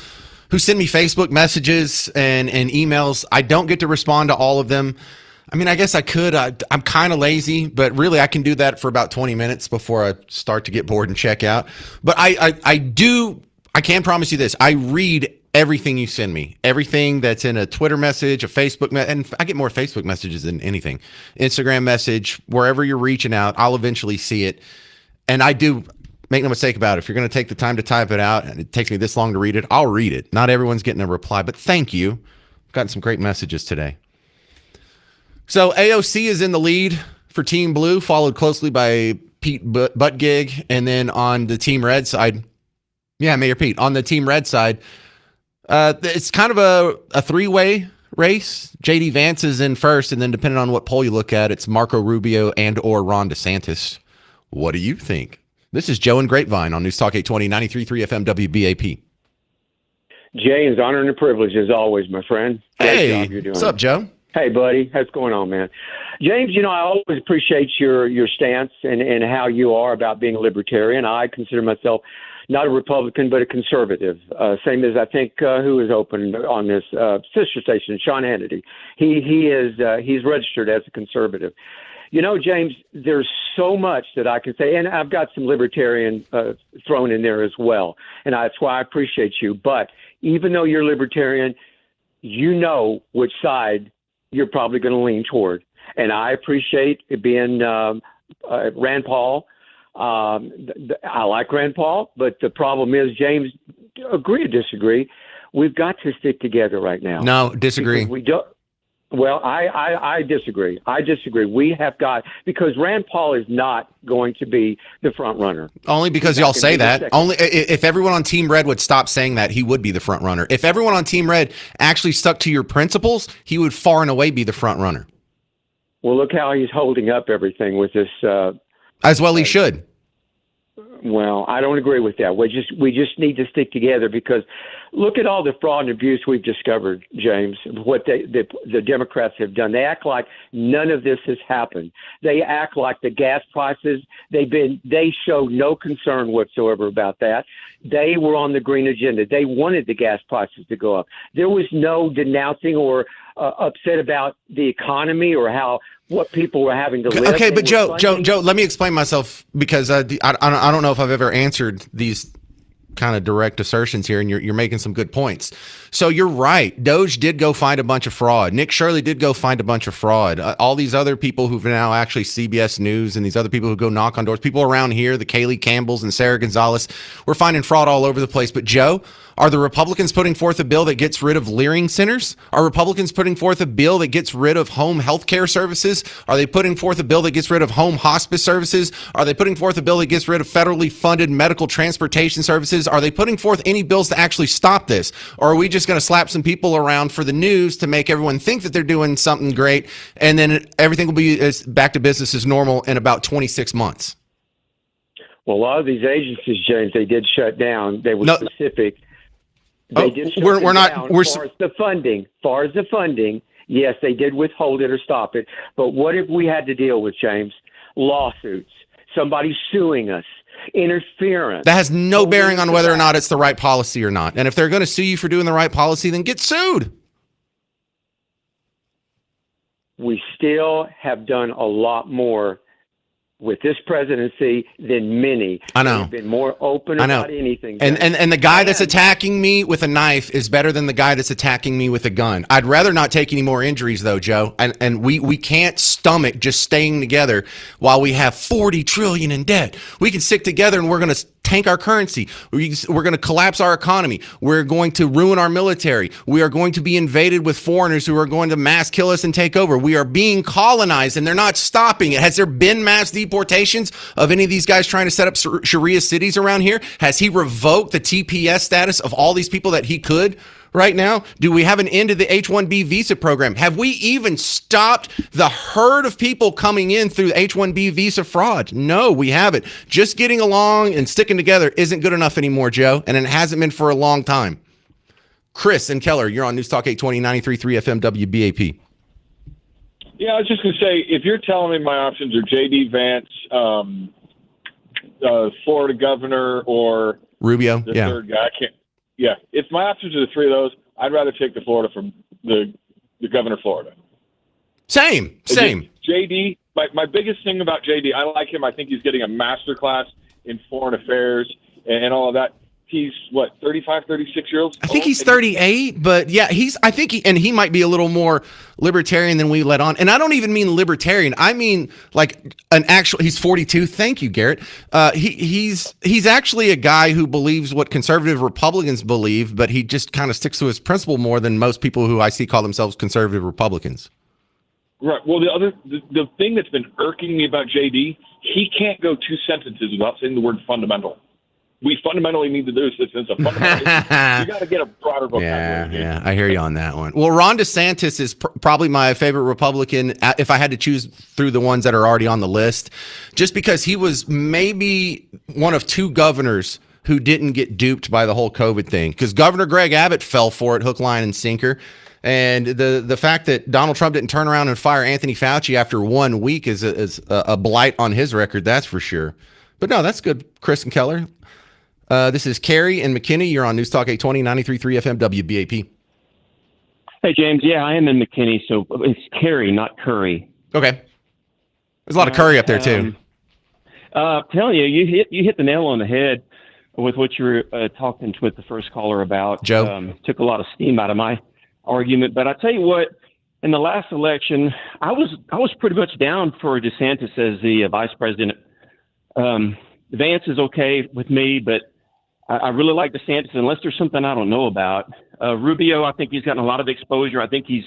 who send me Facebook messages and emails. I don't get to respond to all of them. I mean, I guess I could. I'm kind of lazy, but really I can do that for about 20 minutes before I start to get bored and check out. But I can promise you this. I read everything you send me, everything that's in a Twitter message, a Facebook and I get more Facebook messages than anything. Instagram message, wherever you're reaching out, I'll eventually see it. And I do, make no mistake about it, if you're going to take the time to type it out and it takes me this long to read it, I'll read it. Not everyone's getting a reply, but thank you. I've gotten some great messages today. So AOC is in the lead for Team Blue, followed closely by Pete Buttigieg. And then on the Team Red side, Mayor Pete, on the Team Red side, it's kind of a three-way race. J.D. Vance is in first, and then depending on what poll you look at, it's Marco Rubio and or Ron DeSantis. What do you think? This is Joe and Grapevine on News Talk 820 93.3 FM WBAP. James, honor and a privilege as always, my friend. Great job you're doing. What's up, Joe? Hey, buddy. What's going on, man? James, I always appreciate your stance and how you are about being a libertarian. I consider myself not a Republican, but a conservative. Same as I think who is open on this sister station, Sean Hannity. He's registered as a conservative. James, there's so much that I can say, and I've got some libertarian thrown in there as well, and that's why I appreciate you. But even though you're libertarian, you know which side you're probably going to lean toward, and I appreciate it being Rand Paul. I like Rand Paul, but the problem is, James, agree or disagree, we've got to stick together right now. No, disagree. We don't. Well, I disagree. I disagree. We have got, because Rand Paul is not going to be the front runner. Only because y'all say that. Only if everyone on Team Red would stop saying that, he would be the front runner. If everyone on Team Red actually stuck to your principles, he would far and away be the front runner. Well, look how he's holding up everything with this. As well he should. Well, I don't agree with that. We just need to stick together, because look at all the fraud and abuse we've discovered, James, what the Democrats have done. They act like none of this has happened. They act like the gas prices, they show no concern whatsoever about that. They were on the green agenda. They wanted the gas prices to go up. There was no denouncing or upset about the economy or what people were having to live. Okay, but Joe, let me explain myself, because I don't know if I've ever answered these kind of direct assertions here, and you're making some good points. So you're right. Doge did go find a bunch of fraud. Nick Shirley did go find a bunch of fraud. All these other people who've now actually CBS News, and these other people who go knock on doors, people around here, the Kaylee Campbells and Sarah Gonzalez, we're finding fraud all over the place. But Joe, are the Republicans putting forth a bill that gets rid of Leering centers? Are Republicans putting forth a bill that gets rid of home health care services? Are they putting forth a bill that gets rid of home hospice services? Are they putting forth a bill that gets rid of federally funded medical transportation services? Are they putting forth any bills to actually stop this? Or are we just going to slap some people around for the news to make everyone think that they're doing something great, and then everything will be back to business as normal in about 26 months? Well, a lot of these agencies, James, they did shut down. They were specific. They did shut we're not. down. We're as far as the funding, yes, they did withhold it or stop it. But what have we had to deal with, James? Lawsuits, somebody suing us, interference. That has no bearing on whether or not it's the right policy or not. And if they're going to sue you for doing the right policy, then get sued. We still have done a lot more with this presidency than many. I know. They've been more open about anything. And the guy that's attacking me with a knife is better than the guy that's attacking me with a gun. I'd rather not take any more injuries, though, Joe. And we can't stomach just staying together while we have $40 trillion in debt. We can stick together, and we're going to tank our currency. We're going to collapse our economy. We're going to ruin our military. We are going to be invaded with foreigners who are going to mass kill us and take over. We are being colonized, and they're not stopping it. Has there been mass deportations of any of these guys trying to set up Sharia cities around here? Has he revoked the TPS status of all these people that he could right now? Do we have an end to the H-1B visa program? Have we even stopped the herd of people coming in through H-1B visa fraud? No, we haven't. Just getting along and sticking together isn't good enough anymore, Joe, and it hasn't been for a long time. Chris and Keller, you're on News Talk 820 93.3 FM WBAP. Yeah, I was just going to say, if you're telling me my options are J.D. Vance, Florida governor, or Rubio, the yeah. third guy, I can't. Yeah, if my options are the three of those, I'd rather take the Florida from the governor of Florida. Same. JD, my biggest thing about JD, I like him. I think he's getting a master class in foreign affairs and all of that. He's what, 35, 36 years old? I think he's 38, but yeah, he might be a little more libertarian than we let on. And I don't even mean libertarian. I mean like he's 42. Thank you, Garrett. He's actually a guy who believes what conservative Republicans believe, but he just kind of sticks to his principle more than most people who I see call themselves conservative Republicans. Right. Well, the thing that's been irking me about JD, he can't go two sentences without saying the word fundamental. We fundamentally need to do this. It's a fundamental. You got to get a broader vocabulary. Yeah, I hear you on that one. Well, Ron DeSantis is probably my favorite Republican if I had to choose through the ones that are already on the list, just because he was maybe one of two governors who didn't get duped by the whole COVID thing, because Governor Greg Abbott fell for it hook, line, and sinker. And the fact that Donald Trump didn't turn around and fire Anthony Fauci after 1 week is a blight on his record, that's for sure. But no, that's good, Chris and Keller. This is Carrie and McKinney. You're on News Talk 820, 93.3 FM WBAP. Hey, James. Yeah, I am in McKinney, so it's Carrie, not Curry. Okay. There's a lot of curry up there, too. Telling you, you hit the nail on the head with what you were talking with the first caller about. Joe? Took a lot of steam out of my argument. But I tell you what, in the last election, I was pretty much down for DeSantis as the vice president. Vance is okay with me, but I really like DeSantis unless there's something I don't know about. Rubio, I think he's gotten a lot of exposure. I think he's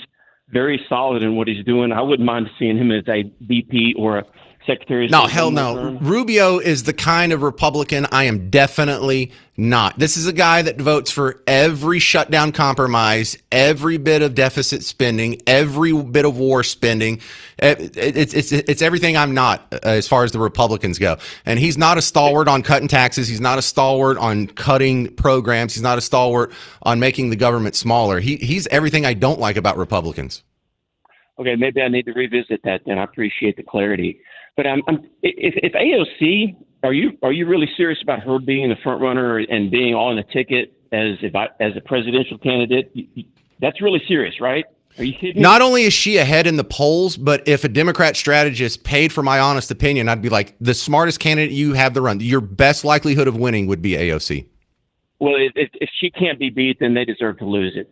very solid in what he's doing. I wouldn't mind seeing him as a VP or a secretary. No, hell no. Rubio is the kind of Republican I am definitely not. This is a guy that votes for every shutdown compromise, every bit of deficit spending, every bit of war spending. It's everything I'm not as far as the Republicans go. And he's not a stalwart on cutting taxes. He's not a stalwart on cutting programs. He's not a stalwart on making the government smaller. He's everything I don't like about Republicans. Okay, maybe I need to revisit that then. I appreciate the clarity. But if AOC, are you really serious about her being the front runner and being on the ticket as a presidential candidate? That's really serious, right? Are you kidding me? Not only is she ahead in the polls, but if a Democrat strategist paid for my honest opinion, I'd be like, the smartest candidate you have to run. Your best likelihood of winning would be AOC. Well, if she can't be beat, then they deserve to lose it.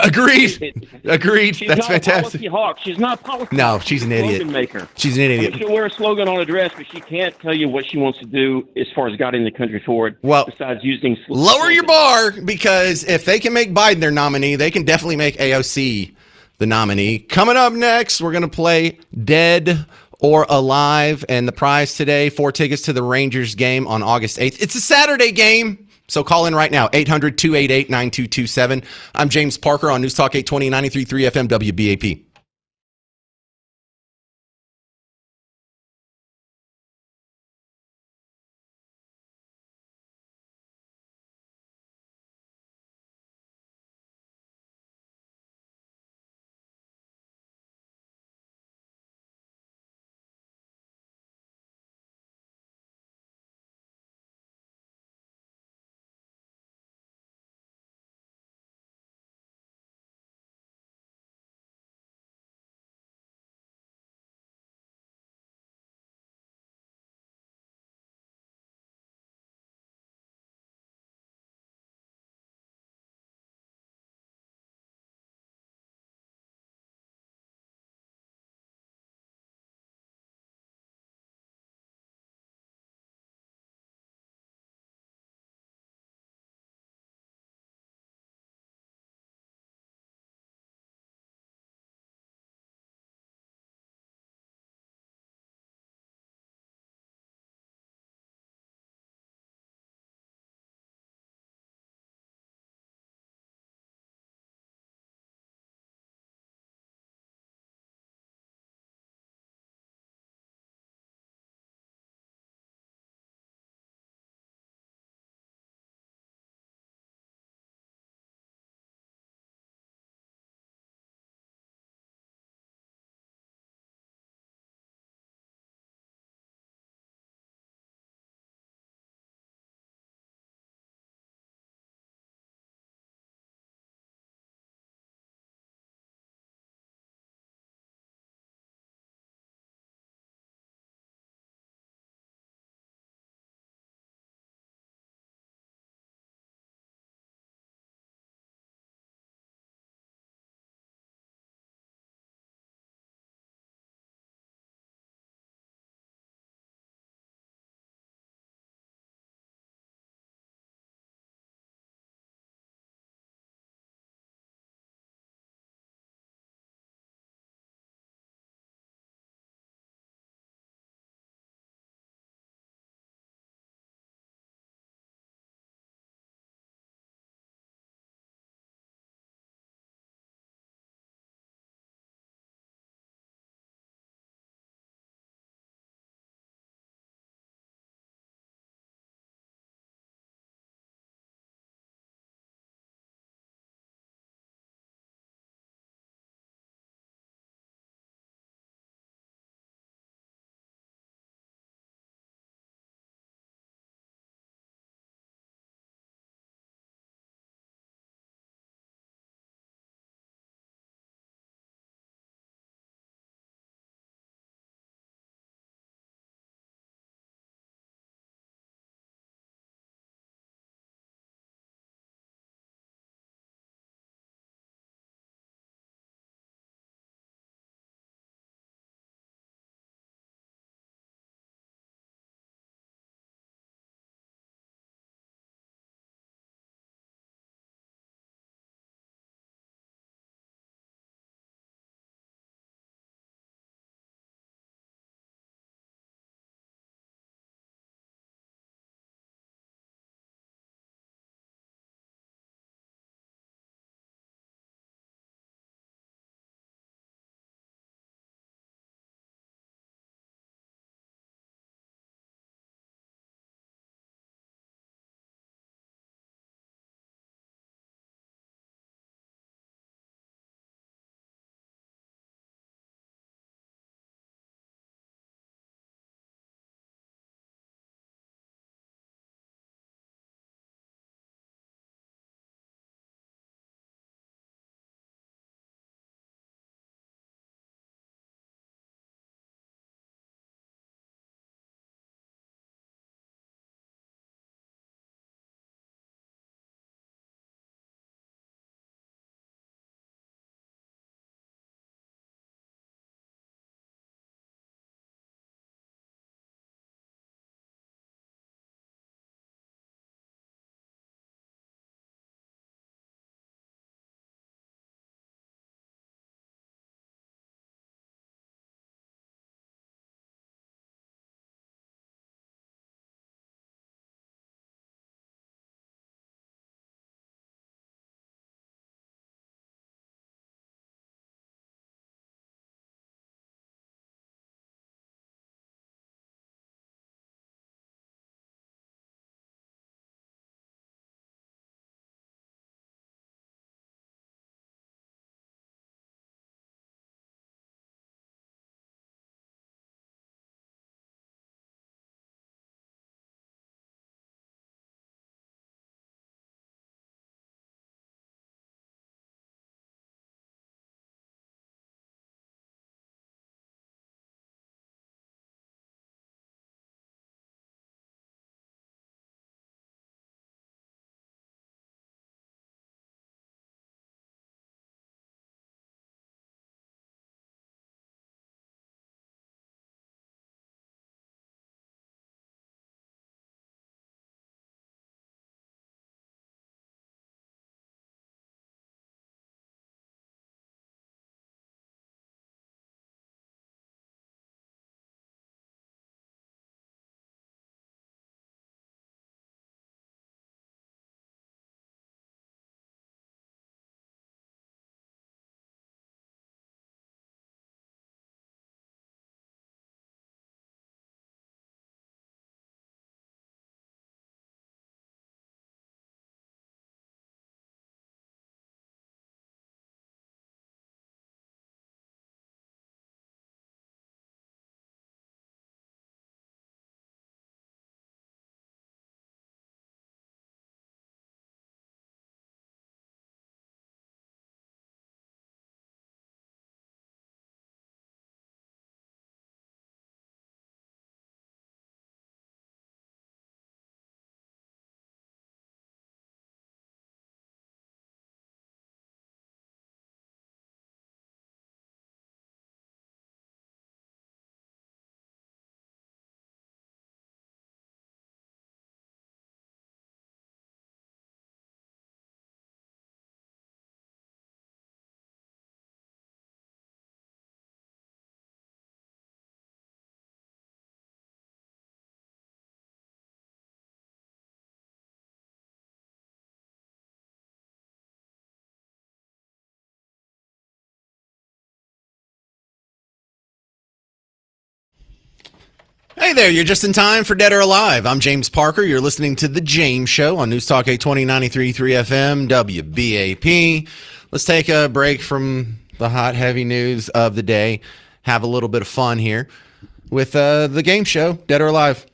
Agreed. Agreed. That's fantastic. Policy hawk. She's not a policy No, hawk. she's an idiot. Slogan maker. She's an idiot. She'll wear a slogan on a dress, but she can't tell you what she wants to do as far as guiding the country forward. Well, besides using lower your bar, because if they can make Biden their nominee, they can definitely make AOC the nominee. Coming up next, we're going to play Dead or Alive, and the prize today, 4 tickets to the Rangers game on August 8th. It's a Saturday game. So call in right now, 800-288-9227. I'm James Parker on News Talk 820, 93.3 FM WBAP. Hey there, you're just in time for Dead or Alive. I'm James Parker. You're listening to The James Show on News Talk 820 93.3 FM, WBAP. Let's take a break from the hot, heavy news of the day. Have a little bit of fun here with the game show, Dead or Alive.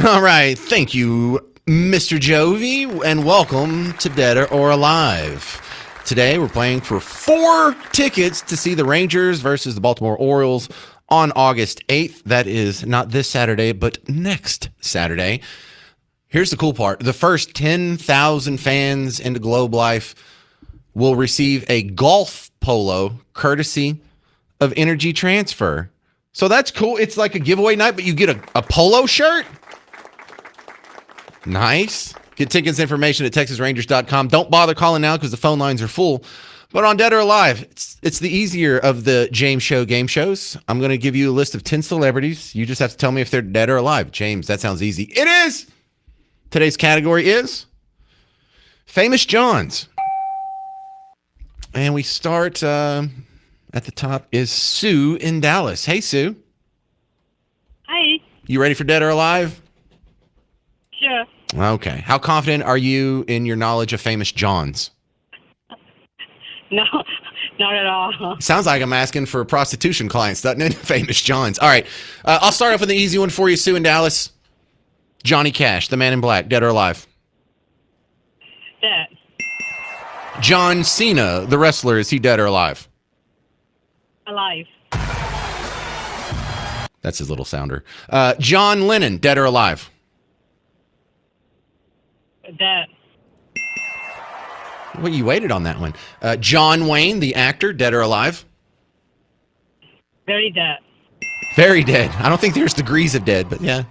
All right, thank you, Mr. Jovi, and welcome to Dead or Alive. Today, we're playing for 4 tickets to see the Rangers versus the Baltimore Orioles on August 8th. That is not this Saturday, but next Saturday. Here's the cool part. The first 10,000 fans into Globe Life will receive a golf polo courtesy of Energy Transfer. So that's cool. It's like a giveaway night, but you get a polo shirt. Nice. Get tickets information at TexasRangers.com. Don't bother calling now because the phone lines are full. But on Dead or Alive, it's the easier of the James Show game shows. I'm going to give you a list of 10 celebrities. You just have to tell me if they're dead or alive. James, that sounds easy. It is. Today's category is Famous Johns. And we start at the top is Sue in Dallas. Hey, Sue. Hi. You ready for Dead or Alive? Sure. Okay. How confident are you in your knowledge of Famous Johns? No, not at all. Sounds like I'm asking for prostitution clients, doesn't it? Famous Johns. All right. I'll start off with an easy one for you, Sue in Dallas. Johnny Cash, the Man in Black, dead or alive? Dead. John Cena, the wrestler, is he dead or alive? Alive. That's his little sounder. John Lennon, dead or alive? Dead. Well, you waited on that one. John Wayne, the actor, dead or alive? Very dead. Very dead. I don't think there's degrees of dead, but yeah,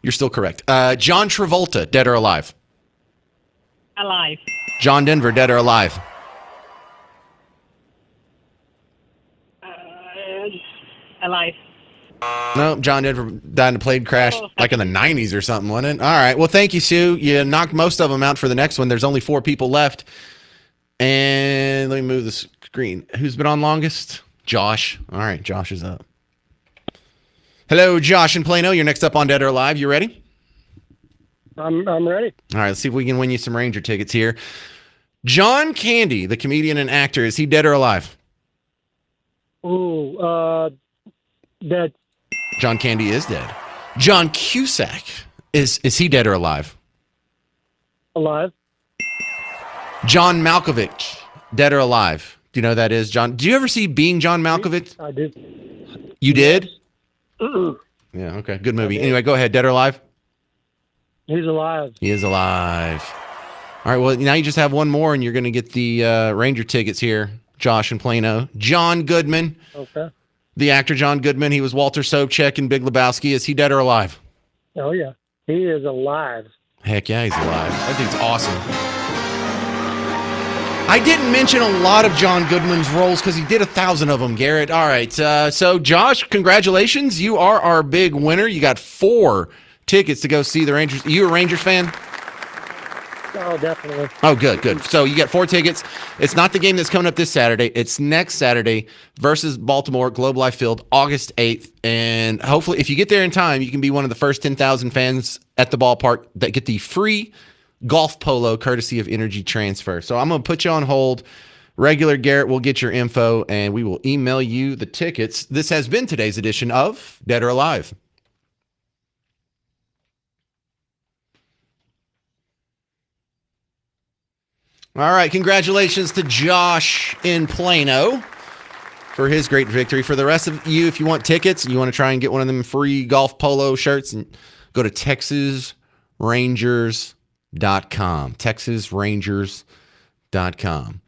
you're still correct. John Travolta, dead or alive? Alive. John Denver, dead or alive? Alive. No, John Denver died in a plane crash like in the 90s or something, wasn't it? All right. Well, thank you, Sue. You knocked most of them out for the next one. There's only 4 people left. And let me move the screen. Who's been on longest? Josh. All right, Josh is up. Hello, Josh in Plano. You're next up on Dead or Alive. You ready? I'm ready. All right, let's see if we can win you some Ranger tickets here. John Candy, the comedian and actor, is he dead or alive? Ooh, dead. John Candy is dead. John Cusack, is he dead or alive? Alive. John Malkovich, dead or alive? Do you know who that is, John? Do you ever see Being John Malkovich? I did. You did? Mm-mm. Yeah, okay. Good movie. Anyway, go ahead. Dead or alive? He's alive. He is alive. All right, well, now you just have one more, and you're going to get the Ranger tickets here, Josh in Plano. John Goodman. Okay. The actor John Goodman. He was Walter Sobchak in Big Lebowski. Is he dead or alive? Oh, yeah. He is alive. Heck yeah, he's alive. That dude's awesome. I didn't mention a lot of John Goodman's roles because he did 1,000 of them, Garrett. All right, so Josh, congratulations. You are our big winner. You got 4 tickets to go see the Rangers. Are you a Rangers fan? Oh, definitely. Oh, good. So you get 4 tickets. It's not the game that's coming up this Saturday. It's next Saturday versus Baltimore, Globe Life Field, August 8th. And hopefully, if you get there in time, you can be one of the first 10,000 fans at the ballpark that get the free golf polo courtesy of Energy Transfer. So I'm going to put you on hold. Regular Garrett will get your info, and we will email you the tickets. This has been today's edition of Dead or Alive. All right, congratulations to Josh in Plano for his great victory. For the rest of you, if you want tickets and you want to try and get one of them free golf polo shirts, and go to TexasRangers.com. TexasRangers.com.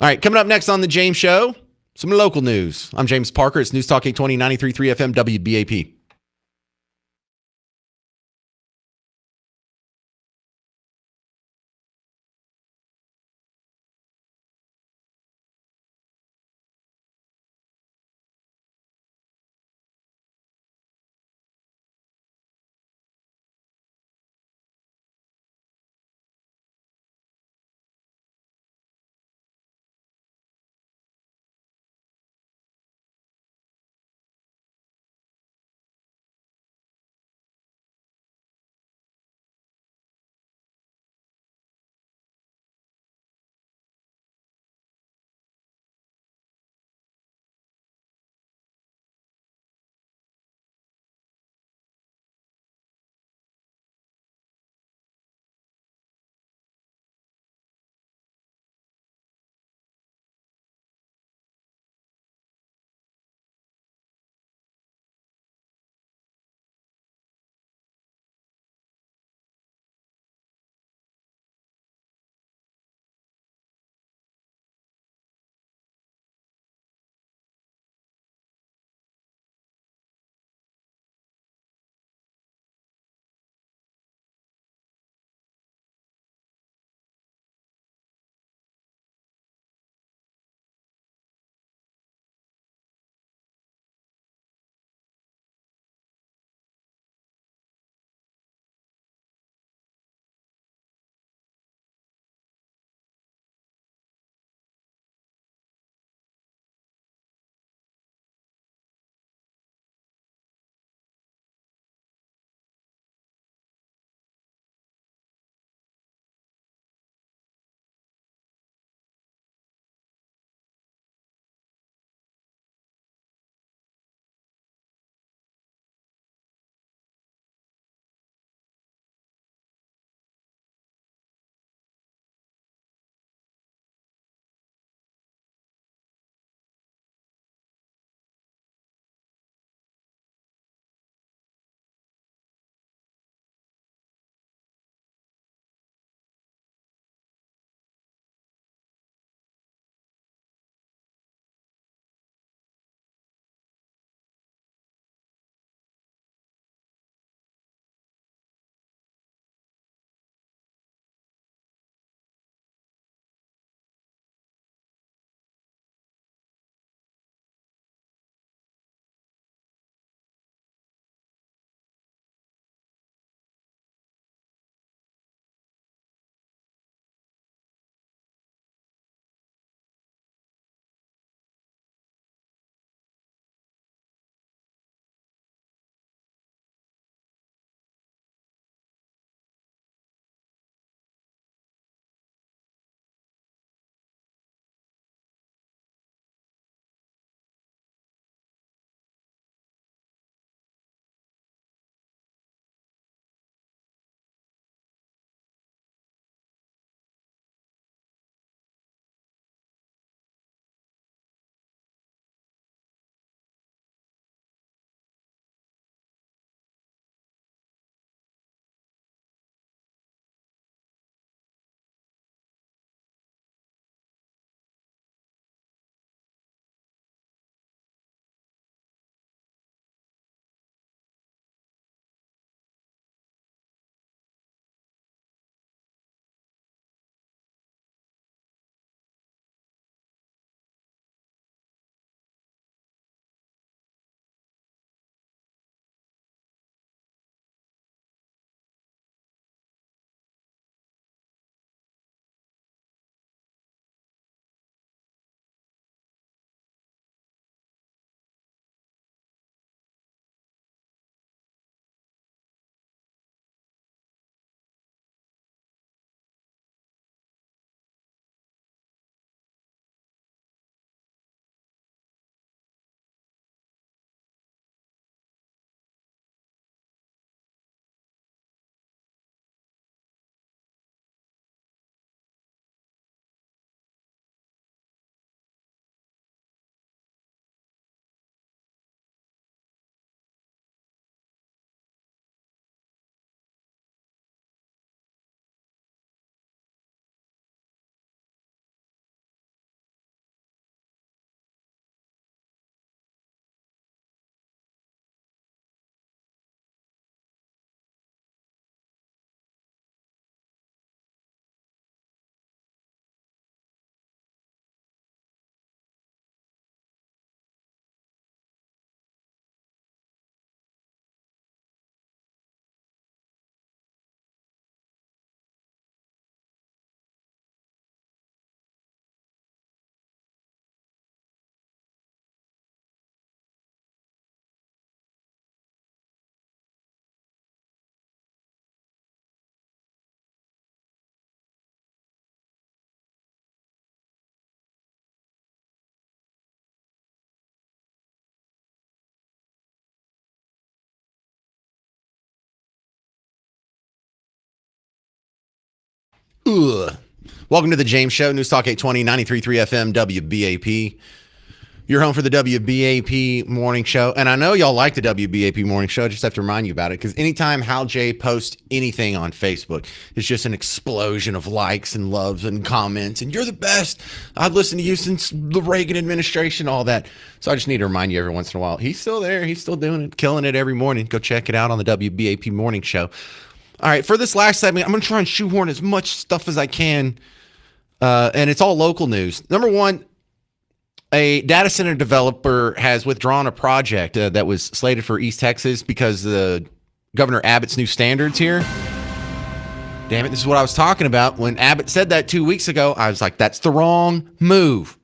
All right, coming up next on The James Show, some local news. I'm James Parker. It's News Talk 820 93.3 FM WBAP. Ugh. Welcome to the James Show, News Talk 820, 93.3 FM, WBAP. You're home for the WBAP morning show. And I know y'all like the WBAP morning show. I just have to remind you about it because anytime Hal J posts anything on Facebook, it's just an explosion of likes and loves and comments. And you're the best. I've listened to you since the Reagan administration, all that. So I just need to remind you every once in a while. He's still there. He's still doing it, killing it every morning. Go check it out on the WBAP morning show. All right, for this last segment, I'm going to try and shoehorn as much stuff as I can. And it's all local news. Number one, a data center developer has withdrawn a project that was slated for East Texas because of Governor Abbott's new standards here. Damn it, this is what I was talking about. When Abbott said that 2 weeks ago, I was like, that's the wrong move.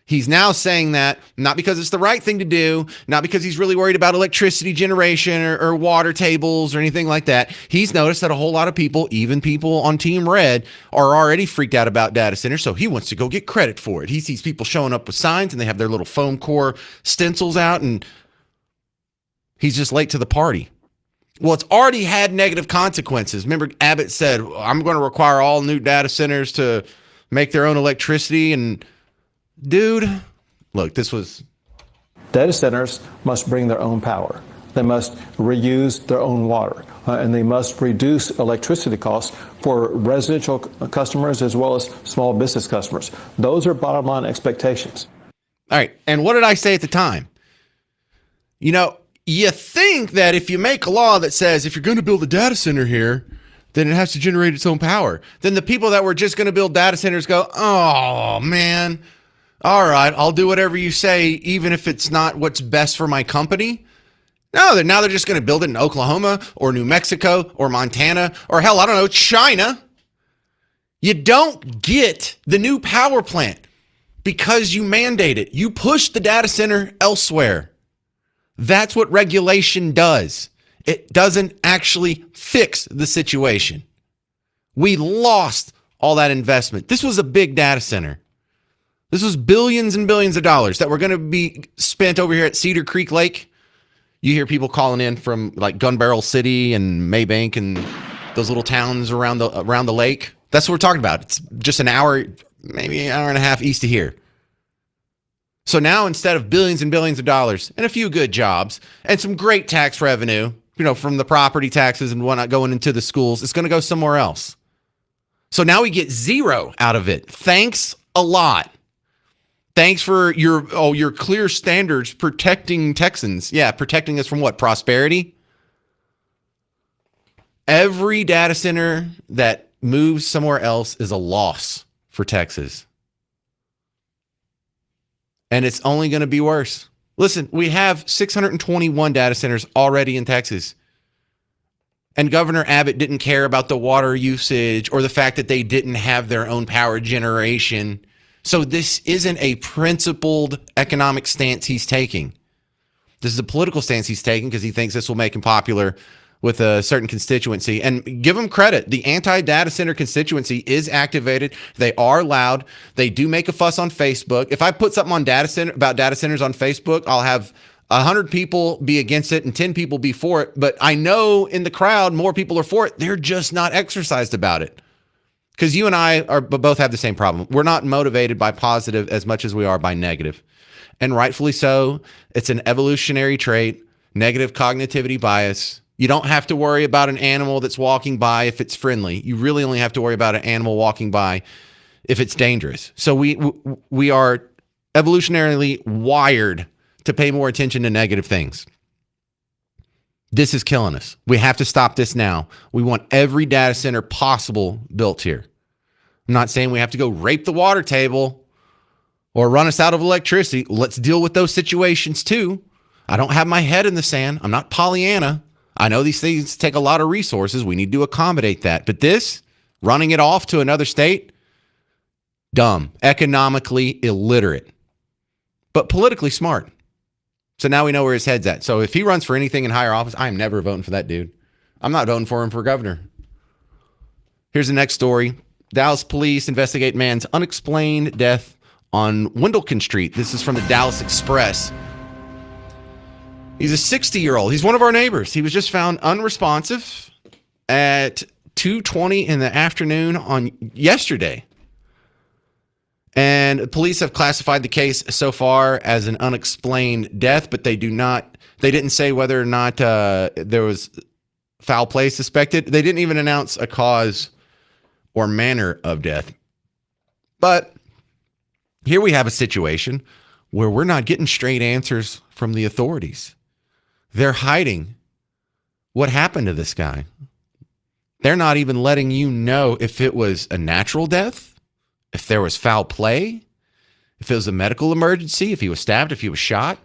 He's now saying that not because it's the right thing to do, not because he's really worried about electricity generation or water tables or anything like that. He's noticed that a whole lot of people, even people on Team Red, are already freaked out about data centers, so he wants to go get credit for it. He sees people showing up with signs, and they have their little foam core stencils out, and he's just late to the party. Well, it's already had negative consequences. Remember, Abbott said, I'm going to require all new data centers to make their own electricity, and dude, look, this was... Data centers must bring their own power. They must reuse their own water, and they must reduce electricity costs for residential customers as well as small business customers. Those are bottom line expectations. All right, and what did I say at the time? You know, you think that if you make a law that says if you're going to build a data center here, then it has to generate its own power. Then the people that were just going to build data centers go, oh, man... all right, I'll do whatever you say, even if it's not what's best for my company. No, now they're just going to build it in Oklahoma or New Mexico or Montana or hell, I don't know, China. You don't get the new power plant because you mandate it. You push the data center elsewhere. That's what regulation does. It doesn't actually fix the situation. We lost all that investment. This was a big data center. This was billions and billions of dollars that were going to be spent over here at Cedar Creek Lake. You hear people calling in from like Gun Barrel City and Maybank and those little towns around the lake. That's what we're talking about. It's just an hour, maybe an hour and a half east of here. So now instead of billions and billions of dollars and a few good jobs and some great tax revenue, you know, from the property taxes and whatnot going into the schools, it's going to go somewhere else. So now we get zero out of it. Thanks a lot. Thanks for your clear standards protecting Texans. Yeah, protecting us from what? Prosperity? Every data center that moves somewhere else is a loss for Texas. And it's only going to be worse. Listen, we have 621 data centers already in Texas. And Governor Abbott didn't care about the water usage or the fact that they didn't have their own power generation. So this isn't a principled economic stance he's taking. This is a political stance he's taking because he thinks this will make him popular with a certain constituency. And give him credit. The anti-data center constituency is activated. They are loud. They do make a fuss on Facebook. If I put something on about data centers on Facebook, I'll have 100 people be against it and 10 people be for it. But I know in the crowd, more people are for it. They're just not exercised about it. Because you and I both have the same problem. We're not motivated by positive as much as we are by negative. And rightfully so. It's an evolutionary trait, negative cognitivity bias. You don't have to worry about an animal that's walking by if it's friendly. You really only have to worry about an animal walking by if it's dangerous. So we are evolutionarily wired to pay more attention to negative things. This is killing us. We have to stop this now. We want every data center possible built here. I'm not saying we have to go rape the water table or run us out of electricity. Let's deal with those situations too. I don't have my head in the sand. I'm not Pollyanna. I know these things take a lot of resources. We need to accommodate that. But this, running it off to another state, dumb, economically illiterate, but politically smart. So now we know where his head's at. So if he runs for anything in higher office, I'm never voting for that dude. I'm not voting for him for governor. Here's the next story. Dallas police investigate man's unexplained death on Wendelken Street. This is from the Dallas Express. He's a 60-year-old. He's one of our neighbors. He was just found unresponsive at 2:20 in the afternoon on yesterday. And police have classified the case so far as an unexplained death, but they didn't say whether or not there was foul play suspected. They didn't even announce a cause or manner of death. But here we have a situation where we're not getting straight answers from the authorities. They're hiding what happened to this guy. They're not even letting you know if it was a natural death, if there was foul play, if it was a medical emergency, if he was stabbed, if he was shot,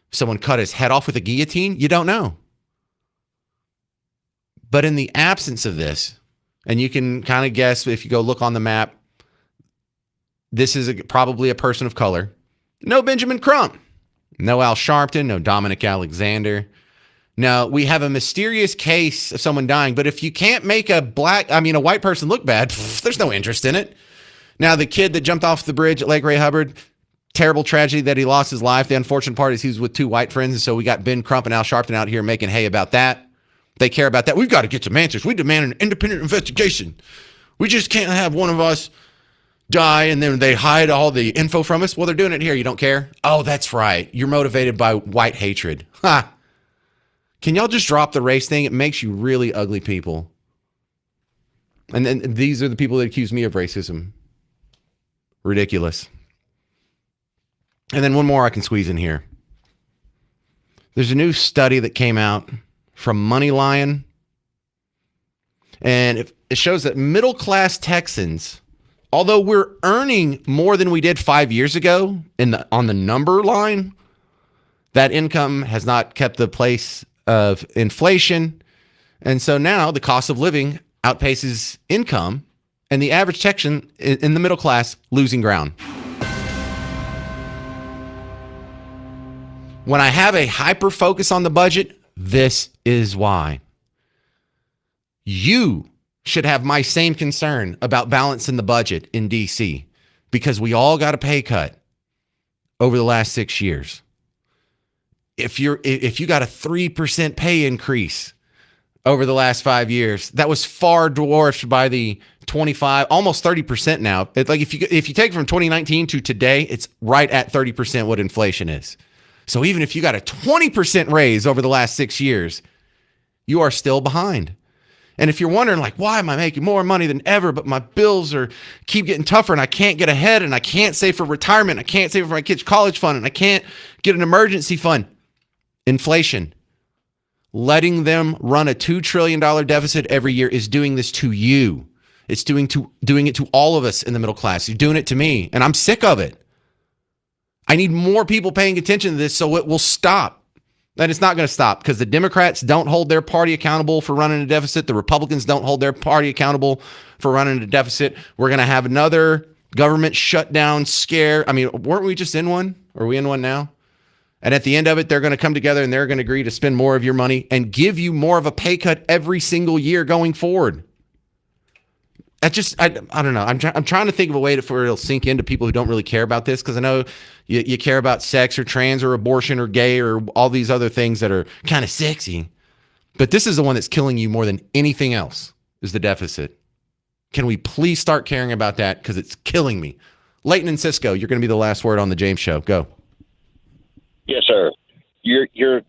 if someone cut his head off with a guillotine. You don't know. But in the absence of this, and you can kind of guess if you go look on the map, this is probably a person of color. No Benjamin Crump, no Al Sharpton, no Dominic Alexander. No, we have a mysterious case of someone dying, but if you can't make a white person look bad, there's no interest in it. Now, the kid that jumped off the bridge at Lake Ray Hubbard, terrible tragedy that he lost his life. The unfortunate part is he was with two white friends, and so we got Ben Crump and Al Sharpton out here making hay about that. They care about that. We've got to get some answers. We demand an independent investigation. We just can't have one of us die and then they hide all the info from us. Well, they're doing it here. You don't care? Oh, that's right. You're motivated by white hatred. Ha! Can y'all just drop the race thing? It makes you really ugly people. And then these are the people that accuse me of racism. Ridiculous. And then one more I can squeeze in here. There's a new study that came out from Money Lion. And it shows that middle-class Texans, although we're earning more than we did 5 years ago on the number line, that income has not kept the pace of inflation. And so now the cost of living outpaces income, and the average Texan in the middle class losing ground. When I have a hyper focus on the budget, this is why. You should have my same concern about balancing the budget in DC, because we all got a pay cut over the last 6 years. If you got a 3% pay increase over the last 5 years, that was far dwarfed by the 25, almost 30% now. Like if you take from 2019 to today, it's right at 30% what inflation is. So even if you got a 20% raise over the last 6 years, you are still behind. And if you're wondering, like, why am I making more money than ever, but my bills keep getting tougher and I can't get ahead and I can't save for retirement, I can't save for my kids' college fund, and I can't get an emergency fund. Inflation. Letting them run a $2 trillion deficit every year is doing this to you. It's doing it to all of us in the middle class. You're doing it to me, and I'm sick of it. I need more people paying attention to this so it will stop. And it's not going to stop because the Democrats don't hold their party accountable for running a deficit. The Republicans don't hold their party accountable for running a deficit. We're going to have another government shutdown scare. I mean, weren't we just in one? Are we in one now? And at the end of it, they're going to come together and they're going to agree to spend more of your money and give you more of a pay cut every single year going forward. I don't know. I'm trying to think of a way for it'll sink into people who don't really care about this, because I know you care about sex or trans or abortion or gay or all these other things that are kind of sexy. But this is the one that's killing you more than anything else, is the deficit. Can we please start caring about that, because it's killing me? Leighton and Cisco, you're going to be the last word on the James Show. Go. Yes, sir. You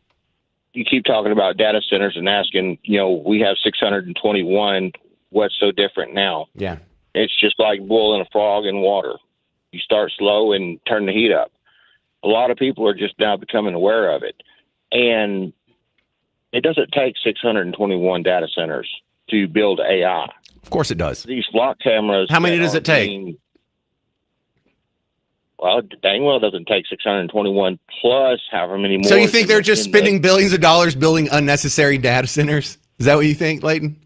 keep talking about data centers and asking, we have 621. What's so different now? Yeah. It's just like boiling a frog in water. You start slow and turn the heat up. A lot of people are just now becoming aware of it. And it doesn't take 621 data centers to build AI. Of course it does. These flock cameras. How many does it take? Well, dang well doesn't take 621 plus however many more. So you think they're just spending billions of dollars building unnecessary data centers? Is that what you think, Leighton?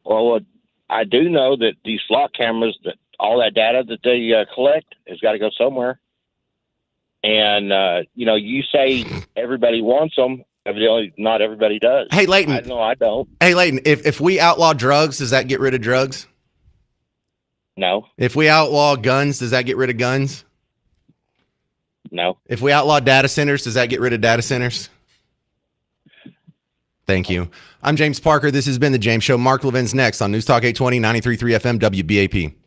Well, I do know that these flock cameras, that all that data that they collect has got to go somewhere. And, you say everybody wants them. Evidently, not everybody does. Hey, Leighton. No, I don't. Hey, Leighton, if we outlaw drugs, does that get rid of drugs? No. If we outlaw guns, does that get rid of guns? No. If we outlaw data centers, does that get rid of data centers? Thank you. I'm James Parker. This has been The James Show. Mark Levin's next on News Talk 820, 93.3 FM, WBAP.